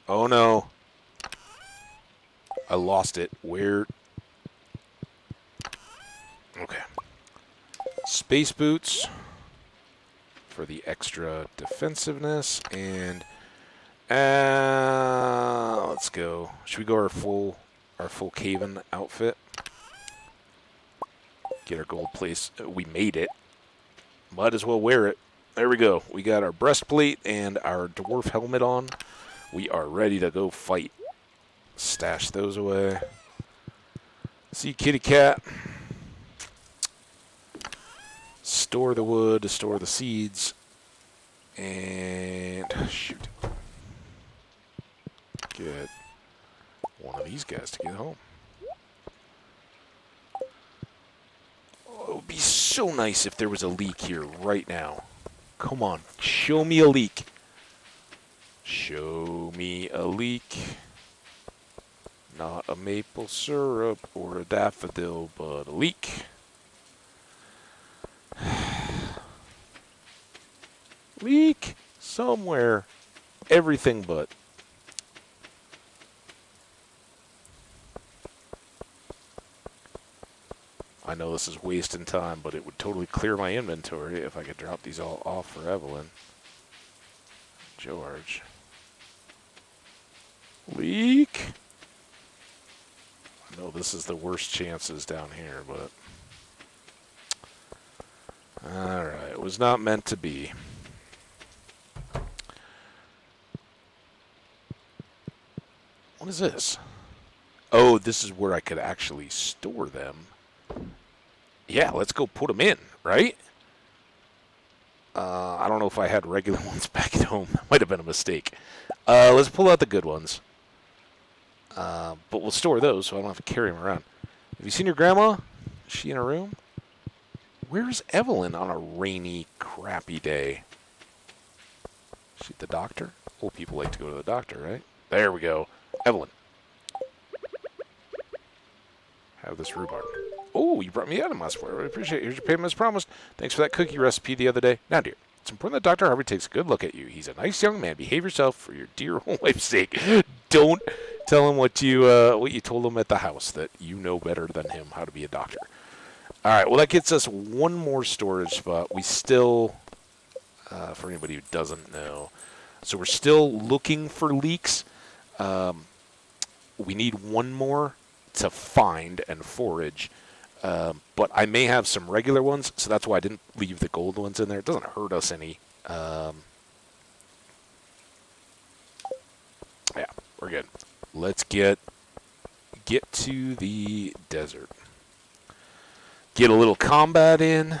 Oh no. I lost it. Where? Okay. Space boots for the extra defensiveness, and let's go. Should we go our full Caven outfit? Get our gold place. We made it. Might as well wear it. There we go. We got our breastplate and our dwarf helmet on. We are ready to go fight. Stash those away. See, kitty cat. Store the wood, store the seeds, and shoot. Get one of these guys to get home. Oh, it would be so nice if there was a leak here right now. Come on, show me a leak. Show me a leak. Not a maple syrup or a daffodil, but a leak. Leak somewhere. Everything but. I know this is wasting time, but it would totally clear my inventory if I could drop these all off for Evelyn. George. Leak. I know this is the worst chances down here, but... Alright, it was not meant to be. What is this? Oh, this is where I could actually store them. Yeah, let's go put them in, right? I don't know if I had regular ones back at home. That might have been a mistake. Let's pull out the good ones. But we'll store those so I don't have to carry them around. Have you seen your grandma? Is she in her room? Where's Evelyn on a rainy, crappy day? Is she at the doctor? Old people like to go to the doctor, right? There we go. Evelyn. Have this rhubarb. Oh, you brought me out of my square. I appreciate it. Here's your payment as promised. Thanks for that cookie recipe the other day. Now, dear, it's important that Dr. Harvey takes a good look at you. He's a nice young man. Behave yourself for your dear old wife's sake. Don't tell him what you told him at the house, that you know better than him how to be a doctor. All right, well, that gets us one more storage spot. We still, for anybody who doesn't know, so we're still looking for leaks. We need one more to find and forage. But I may have some regular ones, so that's why I didn't leave the gold ones in there. It doesn't hurt us any. Yeah, we're good. Let's get to the desert. Get a little combat in.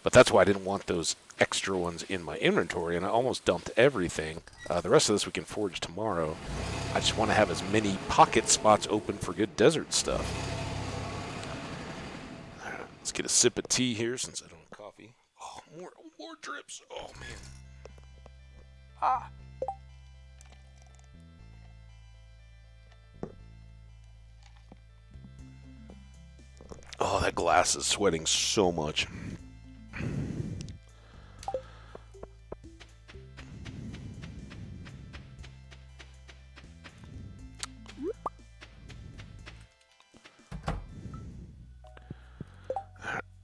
But that's why I didn't want those extra ones in my inventory, and I almost dumped everything. The rest of this we can forge tomorrow. I just want to have as many pocket spots open for good desert stuff. All right, let's get a sip of tea here since I don't have coffee. Oh, more drips. Oh, man. Ah. Oh, that glass is sweating so much.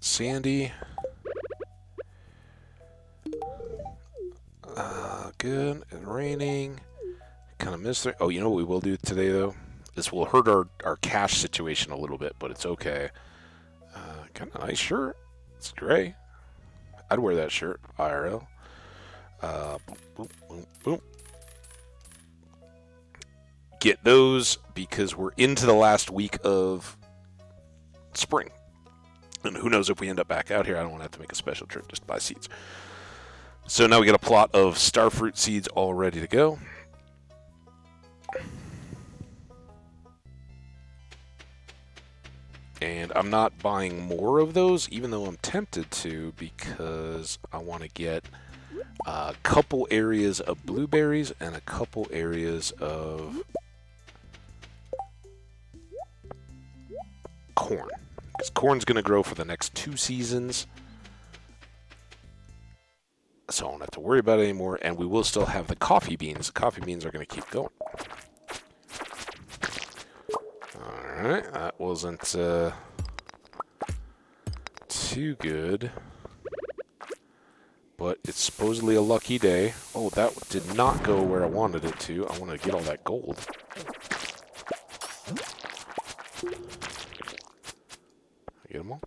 Sandy. Good. And raining. Kind of missed it. Oh, you know what we will do today, though? This will hurt our cash situation a little bit, but it's okay. Kind of nice shirt. It's gray. I'd wear that shirt, IRL. Boom, boom, boom. get those because we're into the last week of spring. And who knows if we end up back out here. I don't want to have to make a special trip just to buy seeds. So now we got a plot of starfruit seeds all ready to go. And I'm not buying more of those, even though I'm tempted to, because I want to get a couple areas of blueberries and a couple areas of corn. Because corn's going to grow for the next 2 seasons. So I don't have to worry about it anymore. And we will still have the coffee beans. The coffee beans are going to keep going. Alright, that wasn't too good. But it's supposedly a lucky day. Oh, that did not go where I wanted it to. I wanted to get all that gold. I get them all?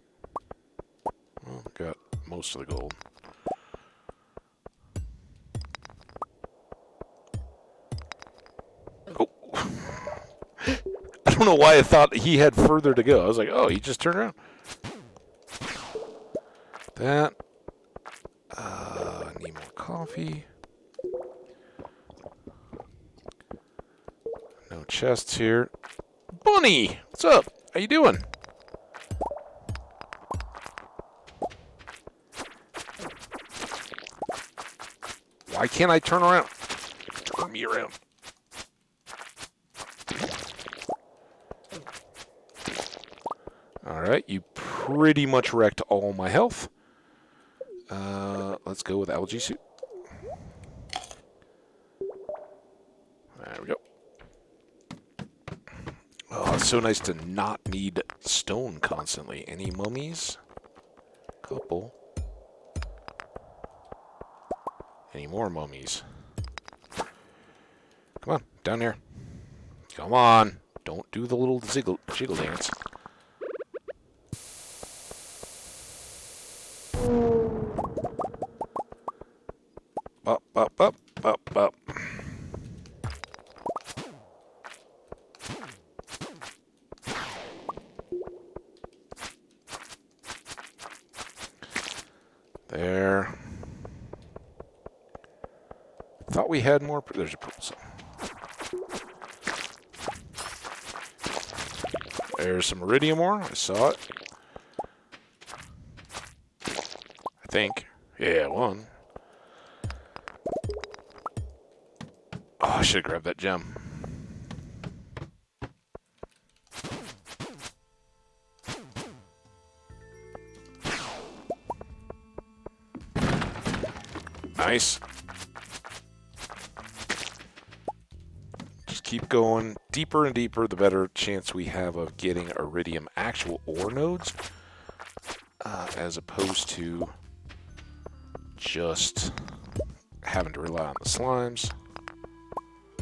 Well, got most of the gold. Oh. I don't know why I thought he had further to go. I was like, oh, he just turned around. That. I need more coffee. No chests here. Bunny! What's up? How you doing? Why can't I turn around? Turn me around. Alright, you pretty much wrecked all my health. Let's go with algae soup. There we go. Oh, it's so nice to not need stone constantly. Any mummies? Couple. Any more mummies? Come on, down here. Come on. Don't do the little jiggle dance. Up, up, up, up, up. There. Thought we had more. There's a purple zone. There's some iridium ore. I saw it. I think. Yeah, one. Oh, I should have grabbed that gem. Nice. Just keep going. Deeper and deeper, the better chance we have of getting iridium actual ore nodes. As opposed to just having to rely on the slimes.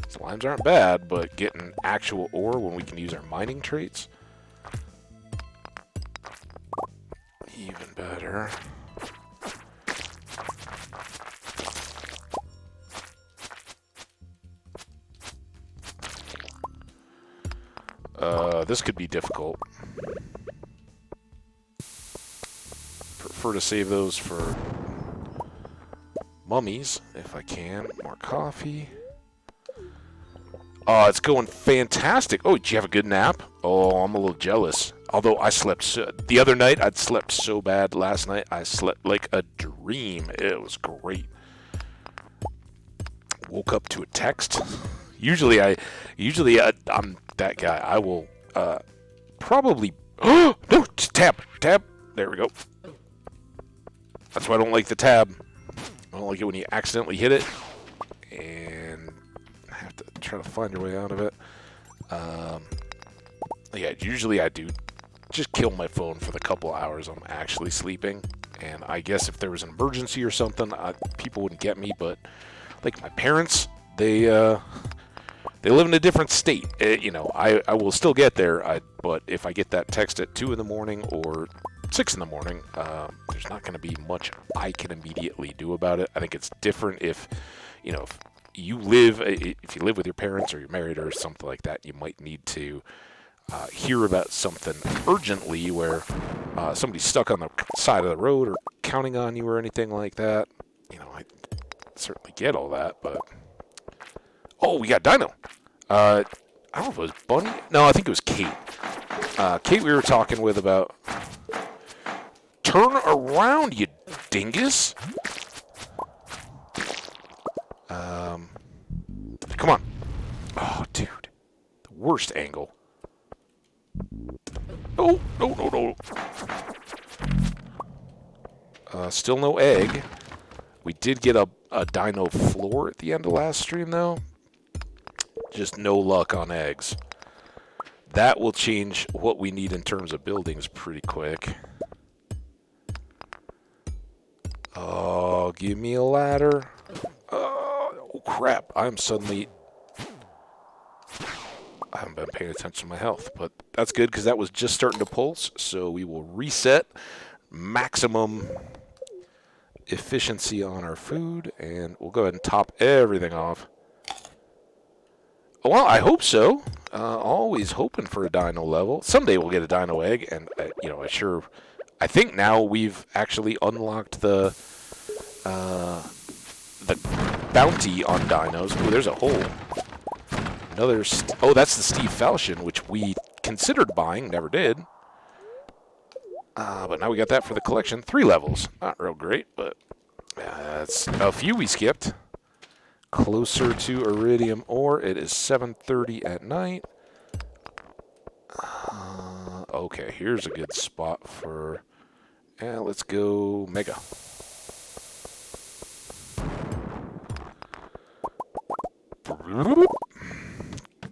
Slimes aren't bad, but getting actual ore when we can use our mining traits, even better. This could be difficult. Prefer to save those for mummies, if I can. More coffee. Oh, it's going fantastic. Oh, did you have a good nap? Oh, I'm a little jealous. Although I slept the other night, I'd slept so bad. Last night, I slept like a dream. It was great. Woke up to a text. Usually I'm that guy. I will probably. Oh no! Tab. There we go. That's why I don't like the tab. I don't like it when you accidentally hit it and have to try to find your way out of it. Yeah, usually I do just kill my phone for the couple hours I'm actually sleeping. And I guess if there was an emergency or something, people wouldn't get me. But like my parents, they live in a different state. You know, I will still get there. But if I get that text at 2 in the morning or 6 in the morning, there's not going to be much I can immediately do about it. I think it's different if, you know, you live, if you live with your parents or you're married or something like that, you might need to hear about something urgently where somebody's stuck on the side of the road or counting on you or anything like that. You know, I certainly get all that, but... Oh, we got Dino. I don't know if it was Bunny. No, I think it was Kate. Kate we were talking with about... Turn around, you dingus! Come on. Oh, dude. The worst angle. No, no, no, no. Still no egg. We did get a dino floor at the end of last stream, though. Just no luck on eggs. That will change what we need in terms of buildings pretty quick. Oh, give me a ladder. Oh, crap. I haven't been paying attention to my health, but that's good because that was just starting to pulse, so we will reset maximum efficiency on our food, and we'll go ahead and top everything off. Well, I hope so. Always hoping for a dino level. Someday we'll get a dino egg, and I think now we've actually unlocked the bounty on dinos. Oh, there's a hole. Oh, that's the Steve Falchion, which we considered buying, never did. But now we got that for the collection. 3 levels. Not real great, but that's a few we skipped. Closer to iridium ore. It is 7:30 at night. Okay, here's a good spot for... let's go Mega.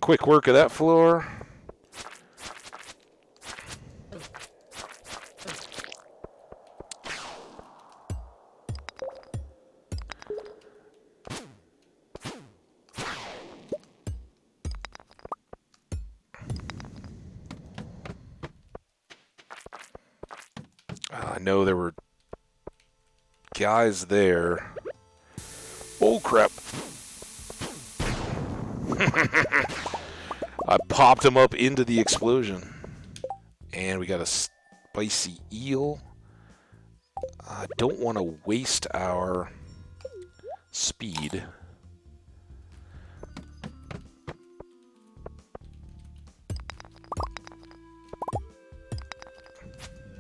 Quick work of that floor. I know there were guys there. Oh, crap. I popped him up into the explosion. And we got a spicy eel. I don't want to waste our speed.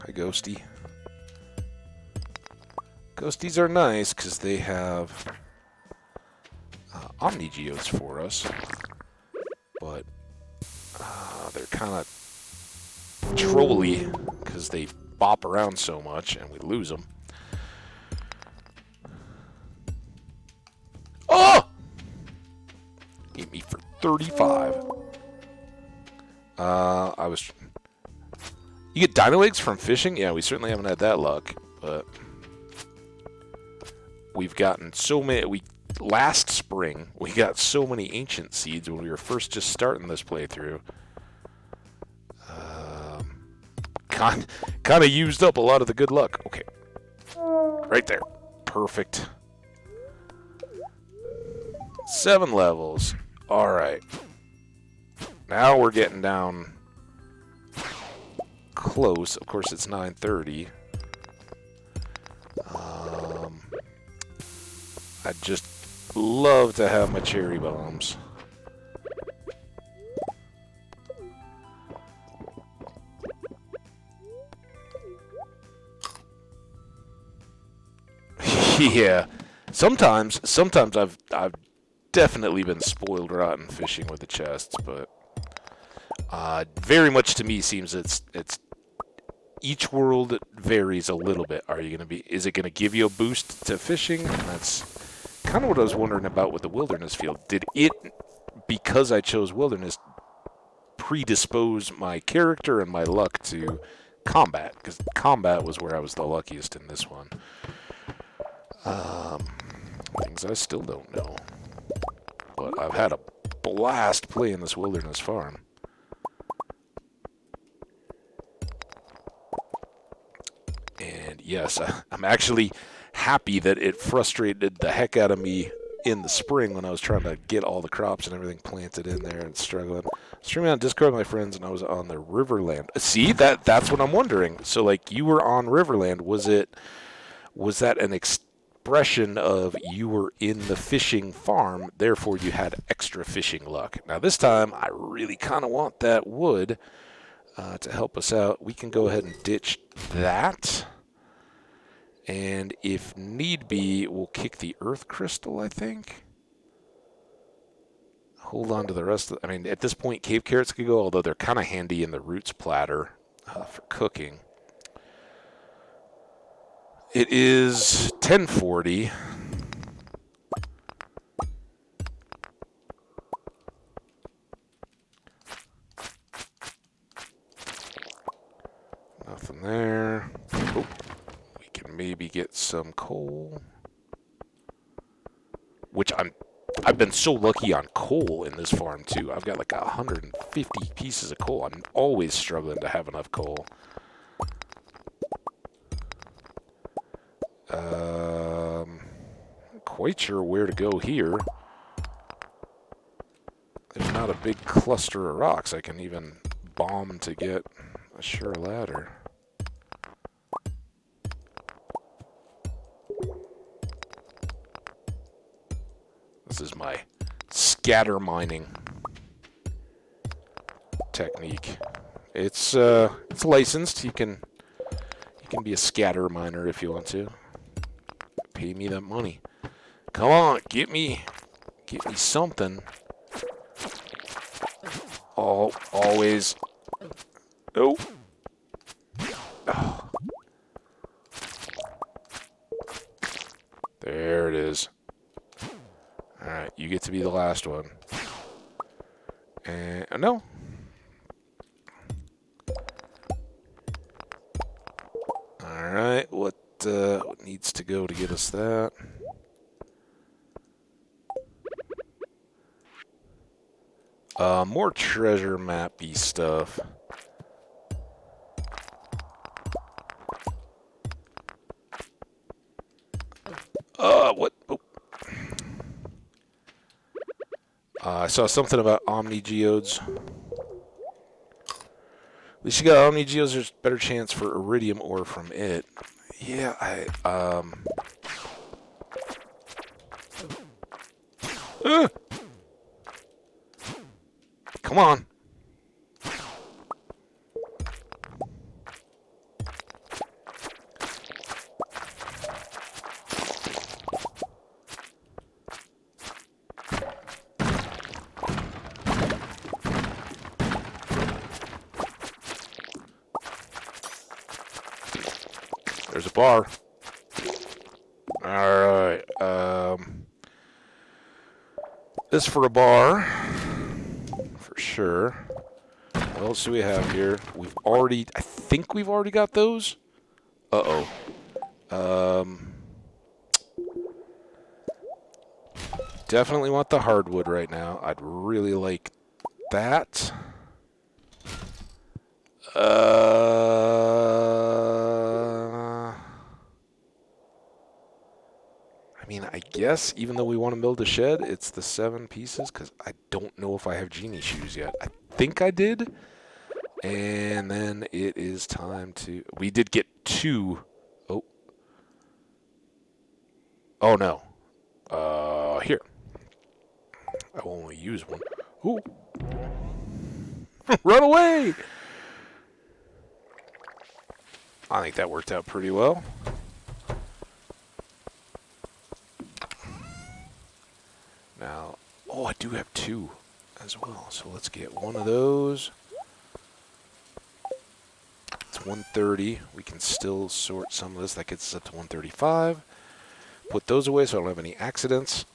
Hi, Ghosty. Ghosties are nice because they have Omni Geodes for us, but they're kind of trolly because they bop around so much and we lose them. Oh! Hit me for 35. You get dino eggs from fishing? Yeah, we certainly haven't had that luck, but we've gotten so many. Last spring, we got so many ancient seeds when we were first just starting this playthrough. Kind of used up a lot of the good luck. Okay. Right there. Perfect. 7 levels. Alright. Now we're getting down close. Of course, it's 9:30. I'd just love to have my cherry bombs. Yeah. Sometimes I've definitely been spoiled rotten fishing with the chests, but very much to me seems it's each world varies a little bit. Is it gonna give you a boost to fishing? And that's kind of what I was wondering about with the wilderness field. Did it, because I chose wilderness, predispose my character and my luck to combat? Because combat was where I was the luckiest in this one. Things I still don't know. But I've had a blast playing this wilderness farm. And yes, I'm actually happy that it frustrated the heck out of me in the spring when I was trying to get all the crops and everything planted in there and struggling. Streaming on Discord with my friends, and I was on the Riverland. See, that's what I'm wondering. So, like, you were on Riverland. Was that an expression of you were in the fishing farm, therefore you had extra fishing luck? Now, this time, I really kind of want that wood to help us out. We can go ahead and ditch that. And if need be, we'll kick the earth crystal, I think. Hold on to the rest of I mean, at this point, cave carrots could go, although they're kind of handy in the roots platter for cooking. It is 10:40. Nothing there. Oh, we can maybe get some coal. Which I've been so lucky on coal in this farm too. I've got like 150 pieces of coal. I'm always struggling to have enough coal. Quite sure where to go here. There's not a big cluster of rocks I can even bomb to get a sure ladder. This is my scatter mining technique. It's licensed. You can be a scatter miner if you want to. Pay me that money. Come on, get me something. Oh, always. Oh. Oh. There it is. Alright, you get to be the last one. And no. Alright, what needs to go to get us that? More treasure mappy stuff. What? Oh. I saw something about Omni Geodes. At least you got Omni Geodes, there's a better chance for iridium ore from it. Yeah, Come on. There's a bar. Alright, this for a bar, for sure. What else do we have here? I think we've already got those. Uh-oh. Definitely want the hardwood right now. I'd really like that. I mean, I guess, even though we want to build a shed, it's the 7 pieces, because I don't know if I have genie shoes yet. I think I did. And then it is time to... We did get 2. Oh. Oh, no. Here. I will only use 1. Ooh. Run away! I think that worked out pretty well. Now, oh, I do have 2 as well, so let's get one of those. It's 130. We can still sort some of this. That gets us up to 135. Put those away so I don't have any accidents.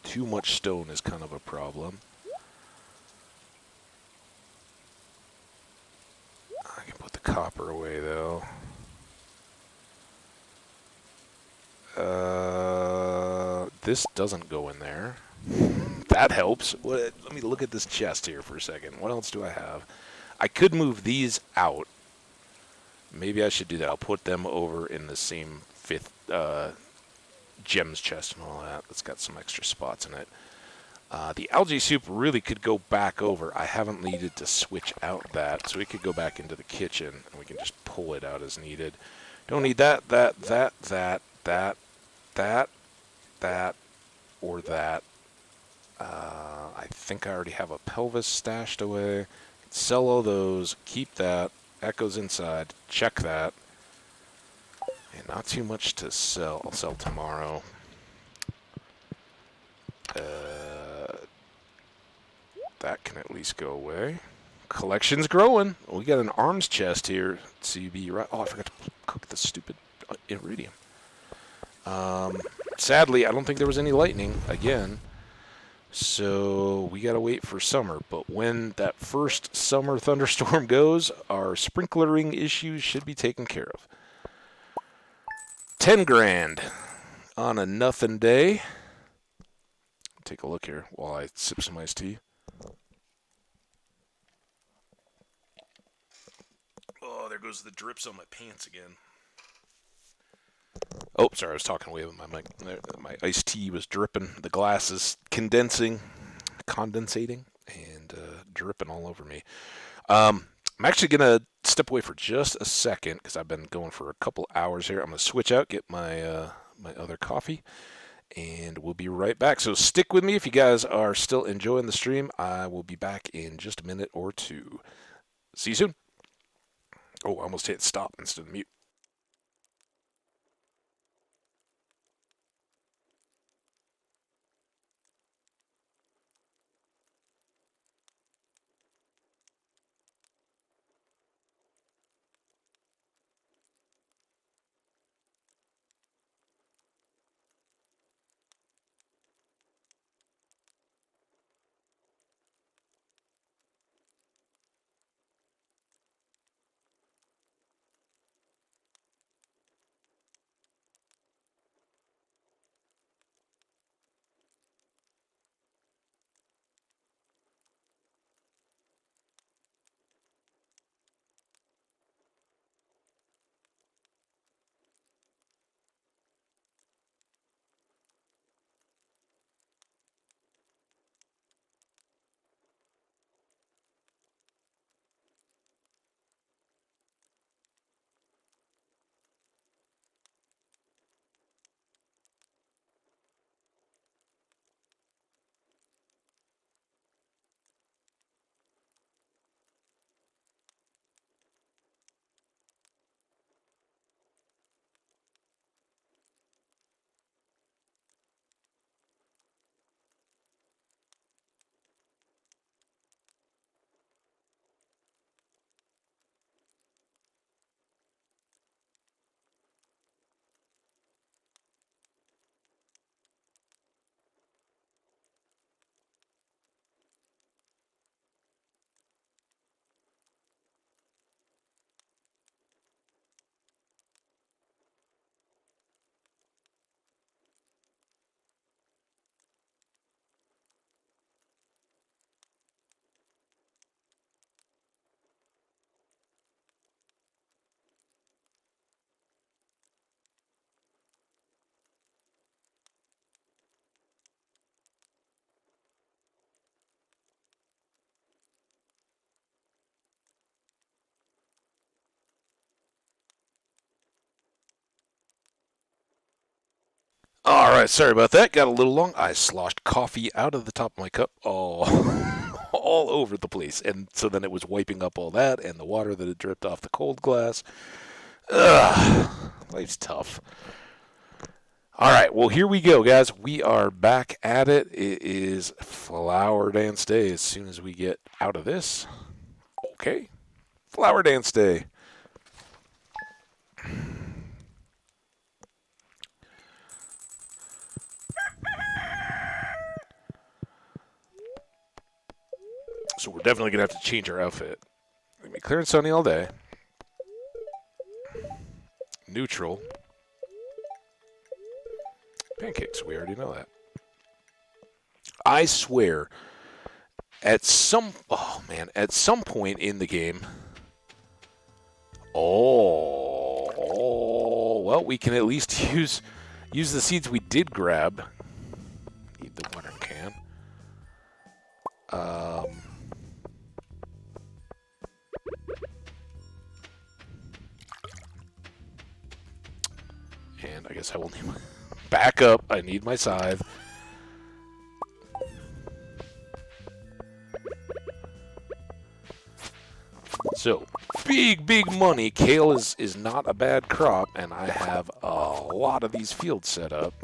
Too much stone is kind of a problem. I can put the copper away, though. This doesn't go in there. That helps. Let me look at this chest here for a second. What else do I have? I could move these out. Maybe I should do that. I'll put them over in the same fifth gems chest and all that. It's got some extra spots in it. The algae soup really could go back over. I haven't needed to switch out that, so it could go back into the kitchen, and we can just pull it out as needed. Don't need that, that, or that. I think I already have a pelvis stashed away. Sell all those, keep that. Echoes inside, check that. And not too much to sell. I'll sell tomorrow. That can at least go away. Collection's growing. We got an arms chest here. CB, right? Oh, I forgot to cook the stupid iridium. Sadly, I don't think there was any lightning again. So we gotta wait for summer. But when that first summer thunderstorm goes, our sprinklering issues should be taken care of. 10 grand on a nothing day. Take a look here while I sip some iced tea. Oh, there goes the drips on my pants again. Oh, sorry, I was talking away with my mic. My iced tea was dripping. The glass is condensating, and dripping all over me. I'm actually going to step away for just a second because I've been going for a couple hours here. I'm going to switch out, get my my other coffee, and we'll be right back. So stick with me if you guys are still enjoying the stream. I will be back in just a minute or two. See you soon. Oh, I almost hit stop instead of mute. All right, sorry about that. Got a little long. I sloshed coffee out of the top of my cup all, all over the place. And so then it was wiping up all that and the water that had dripped off the cold glass. Ugh, life's tough. All right, well, here we go, guys. We are back at it. It is Flower Dance Day as soon as we get out of this. Okay, Flower Dance Day. So we're definitely going to have to change our outfit. Gonna be clear and sunny all day. Neutral. Pancakes, we already know that. I swear, at some point in the game. Oh, well, we can at least use the seeds we did grab. Need the watering can. And I guess I will need my back up. I need my scythe. So, big money. Kale is not a bad crop, and I have a lot of these fields set up.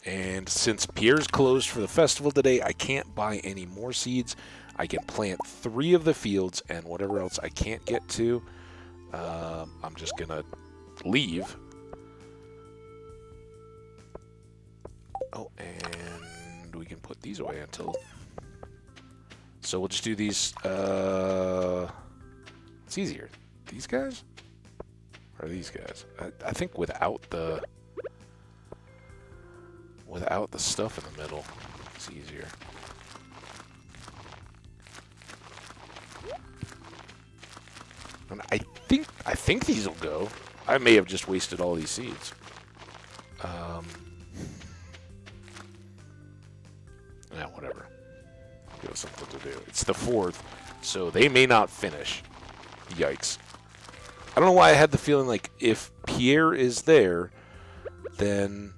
And since Pierre's closed for the festival today, I can't buy any more seeds. I can plant 3 of the fields, and whatever else I can't get to, I'm just going to leave. Oh, and we can put these away until... So we'll just do these... It's easier. These guys? Or these guys? I think without the stuff in the middle, it's easier. And I think these will go. I may have just wasted all these seeds. Yeah, whatever. Give us something to do. It's the 4th, so they may not finish. Yikes. I don't know why I had the feeling like if Pierre is there, then...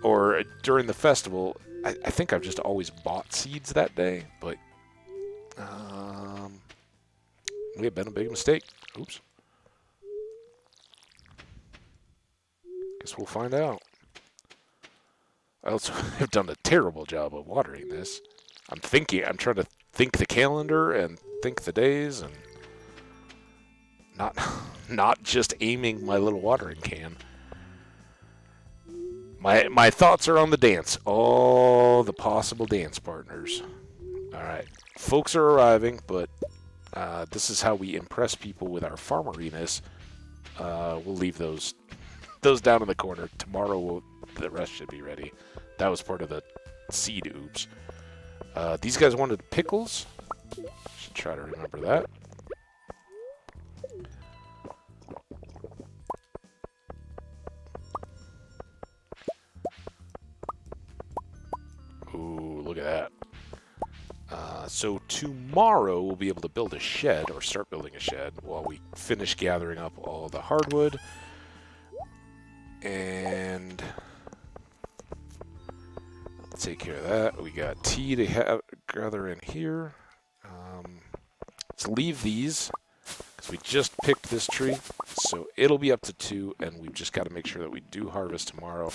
Or during the festival, I think I've just always bought seeds that day, but... may have been a big mistake. Oops. Guess we'll find out. I also have done a terrible job of watering this. I'm trying to think the calendar and think the days and not just aiming my little watering can. My thoughts are on the dance. All the possible dance partners. All right. Folks are arriving, but this is how we impress people with our farmeriness. We'll leave those down in the corner. Tomorrow the rest should be ready. That was part of the seed oops. These guys wanted pickles. Should try to remember that. Ooh, look at that. So tomorrow we'll be able to build a shed, or start building a shed, while we finish gathering up all the hardwood. And let's take care of that. We got tea to gather in here. Let's leave these, because we just picked this tree. So it'll be up to 2, and we've just got to make sure that we do harvest tomorrow,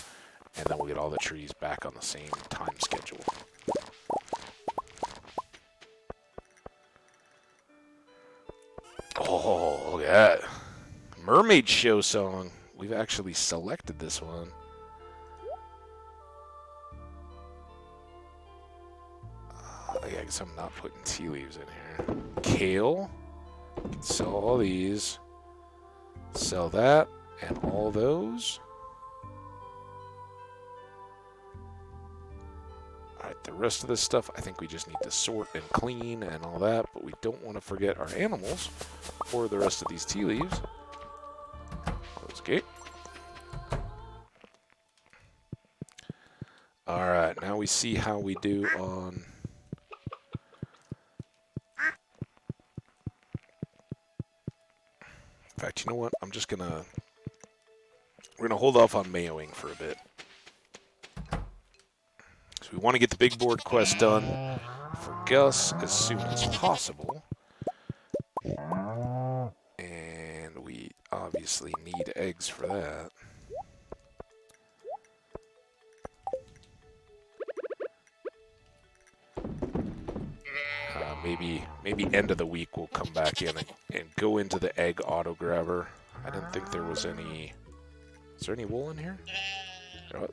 and then we'll get all the trees back on the same time schedule. Oh, look at that. Mermaid Show song. We've actually selected this one. Yeah, I guess I'm not putting tea leaves in here. Kale. Can sell all these. Sell that and all those. Alright, the rest of this stuff, I think we just need to sort and clean and all that, but we don't want to forget our animals or the rest of these tea leaves. Close gate. Alright, now we see how we do on... In fact, you know what? I'm just gonna... We're gonna hold off on mayoing for a bit. So we want to get the big board quest done for Gus as soon as possible. And we obviously need eggs for that. Maybe end of the week we'll come back in and go into the egg auto grabber. I didn't think there was any... Is there any wool in here? There was.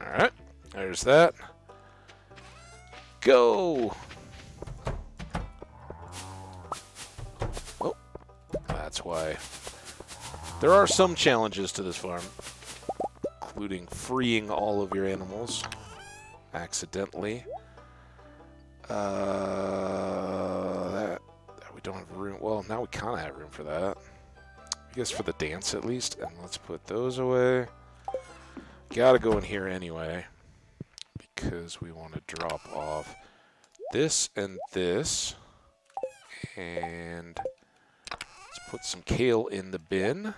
Alright, there's that. Go! There are some challenges to this farm, including freeing all of your animals accidentally. That we don't have room. Well, now we kind of have room for that. I guess for the dance at least. And let's put those away. Gotta go in here anyway, because we want to drop off this and this. And let's put some kale in the bin. I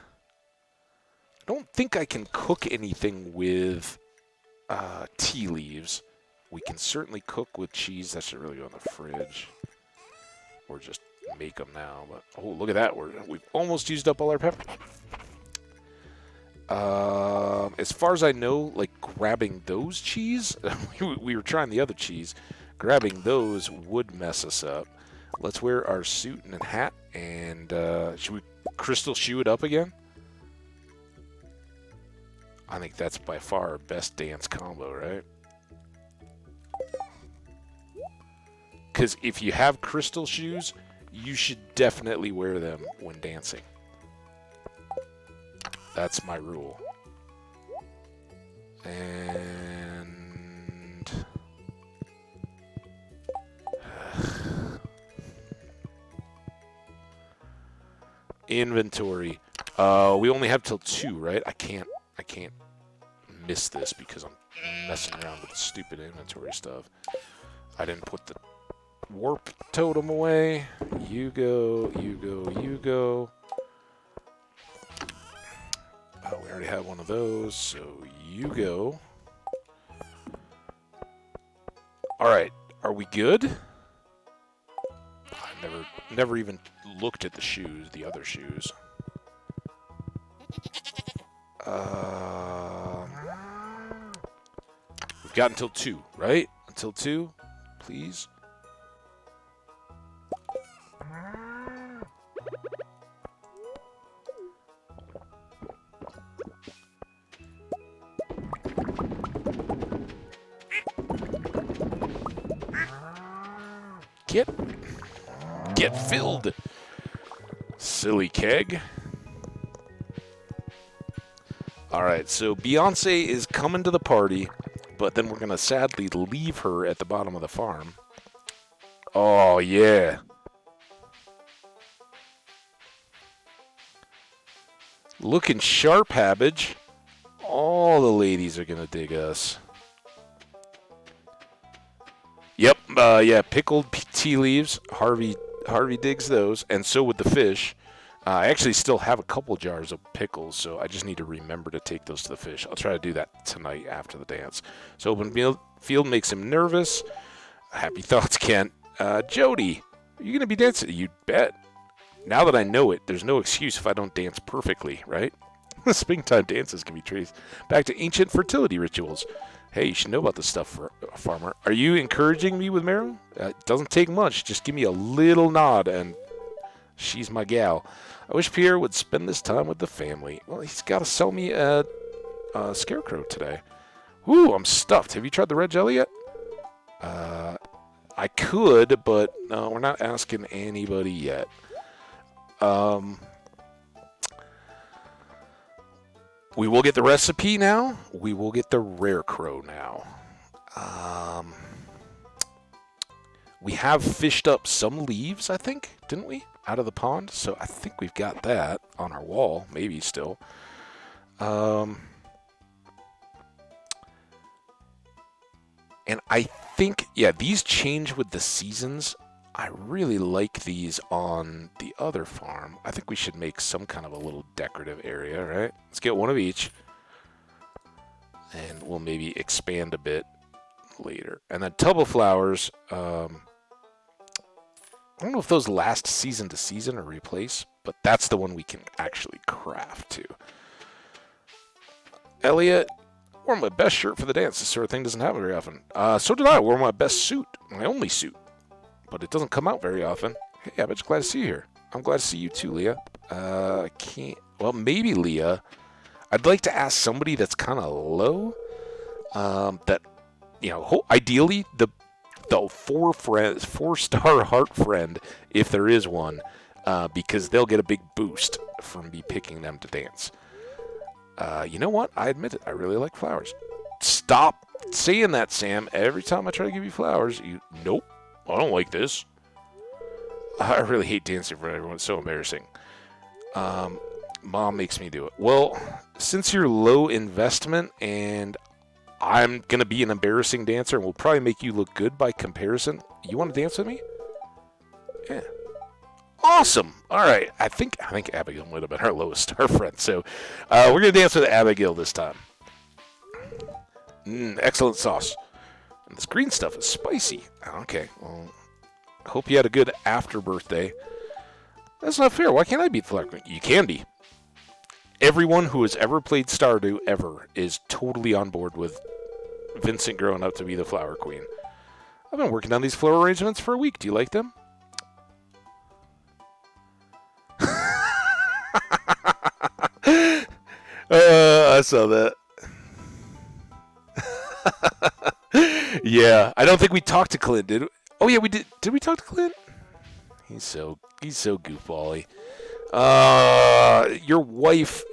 don't think I can cook anything with tea leaves. We can certainly cook with cheese. That should really go in the fridge. Or just make them now. But oh, look at that. We've almost used up all our pepper. As far as I know, like grabbing those cheese, we were trying the other cheese. Grabbing those would mess us up. Let's wear our suit and hat, and should we crystal shoe it up again? I think that's by far our best dance combo, right? Because if you have crystal shoes, you should definitely wear them when dancing. That's my rule. And inventory. We only have till 2, right? I can't miss this because I'm messing around with stupid inventory stuff. I didn't put the warp totem away. You go, you go, you go. Oh, we already have one of those, so you go. Alright, are we good? I never even looked at the shoes, the other shoes. We've got until 2, right? Until 2, please. Get filled, silly keg. Alright, so Beyonce is coming to the party, but then we're going to sadly leave her at the bottom of the farm. Oh, yeah. Looking sharp, Habbage. All the ladies are going to dig us. Yep, yeah, pickled tea leaves. Harvey digs those, and so would the fish. I actually still have a couple jars of pickles, so I just need to remember to take those to the fish. I'll try to do that tonight after the dance. So open field makes him nervous. Happy thoughts, Kent. Jody, are you going to be dancing? You bet. Now that I know it, there's no excuse if I don't dance perfectly, right? Springtime dances can be traced back to ancient fertility rituals. Hey, you should know about this stuff, farmer. Are you encouraging me with marrow? It doesn't take much. Just give me a little nod, and she's my gal. I wish Pierre would spend this time with the family. Well, he's got to sell me a scarecrow today. Ooh, I'm stuffed. Have you tried the red jelly yet? I could, but no, we're not asking anybody yet. We will get the recipe now. We will get the rare crow now. We have fished up some leaves, I think, didn't we? Out of the pond. So I think we've got that on our wall, maybe still. And I think, yeah, these change with the seasons. I really like these on the other farm. I think we should make some kind of a little decorative area, right? Let's get one of each. And we'll maybe expand a bit later. And then tub of flowers. I don't know if those last season to season or replace, but that's the one we can actually craft too. Elliot, wore my best shirt for the dance. This sort of thing doesn't happen very often. So did I. Wore my best suit, my only suit. But it doesn't come out very often. Hey, I'm just glad to see you here. I'm glad to see you too, Leah. I can't... Well, maybe Leah. I'd like to ask somebody that's kind of low. That, you know, ideally, the 4-star heart friend, if there is one, because they'll get a big boost from me picking them to dance. You know what? I admit it. I really like flowers. Stop saying that, Sam. Every time I try to give you flowers, nope, I don't like this. I really hate dancing in front of everyone. It's so embarrassing. Mom makes me do it. Well, since you're low investment and I'm going to be an embarrassing dancer and will probably make you look good by comparison, you want to dance with me? Yeah. Awesome. All right. I think Abigail might have been our lowest star friend. So we're going to dance with Abigail this time. Excellent sauce. And this green stuff is spicy. Okay. Well, I hope you had a good after birthday. That's not fair. Why can't I be the flower queen? You can be. Everyone who has ever played Stardew ever is totally on board with Vincent growing up to be the flower queen. I've been working on these floral arrangements for a week. Do you like them? I saw that. Yeah, I don't think we talked to Clint, did we? Oh yeah, we did. Did we talk to Clint? He's so goofbally. Your wife.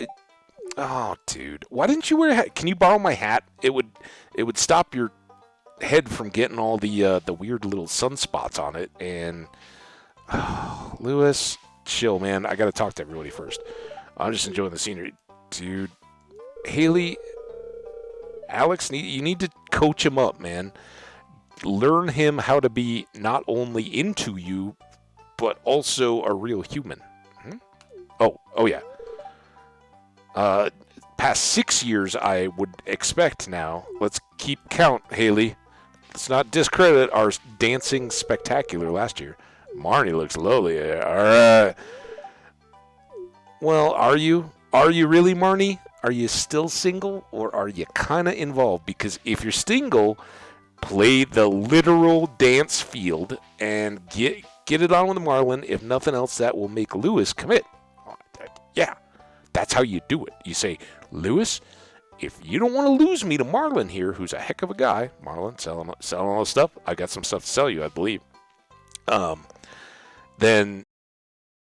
Oh, dude, why didn't you wear a hat? Can you borrow my hat? It would stop your head from getting all the weird little sunspots on it. And Lewis, chill, man. I got to talk to everybody first. I'm just enjoying the scenery, dude. Haley, Alex, you need to coach him up, man. Learn him how to be not only into you, but also a real human. Oh yeah. Past 6 years, I would expect now. Let's keep count, Haley. Let's not discredit our dancing spectacular last year. Marnie looks lovely. All right. Well, are you? Are you really, Marnie? Are you still single, or are you kind of involved? Because if you're single, play the literal dance field and get it on with Marlon. If nothing else, that will make Lewis commit. Yeah, that's how you do it. You say, Lewis, if you don't want to lose me to Marlon here, who's a heck of a guy, Marlon, selling all this stuff. I got some stuff to sell you, I believe. Then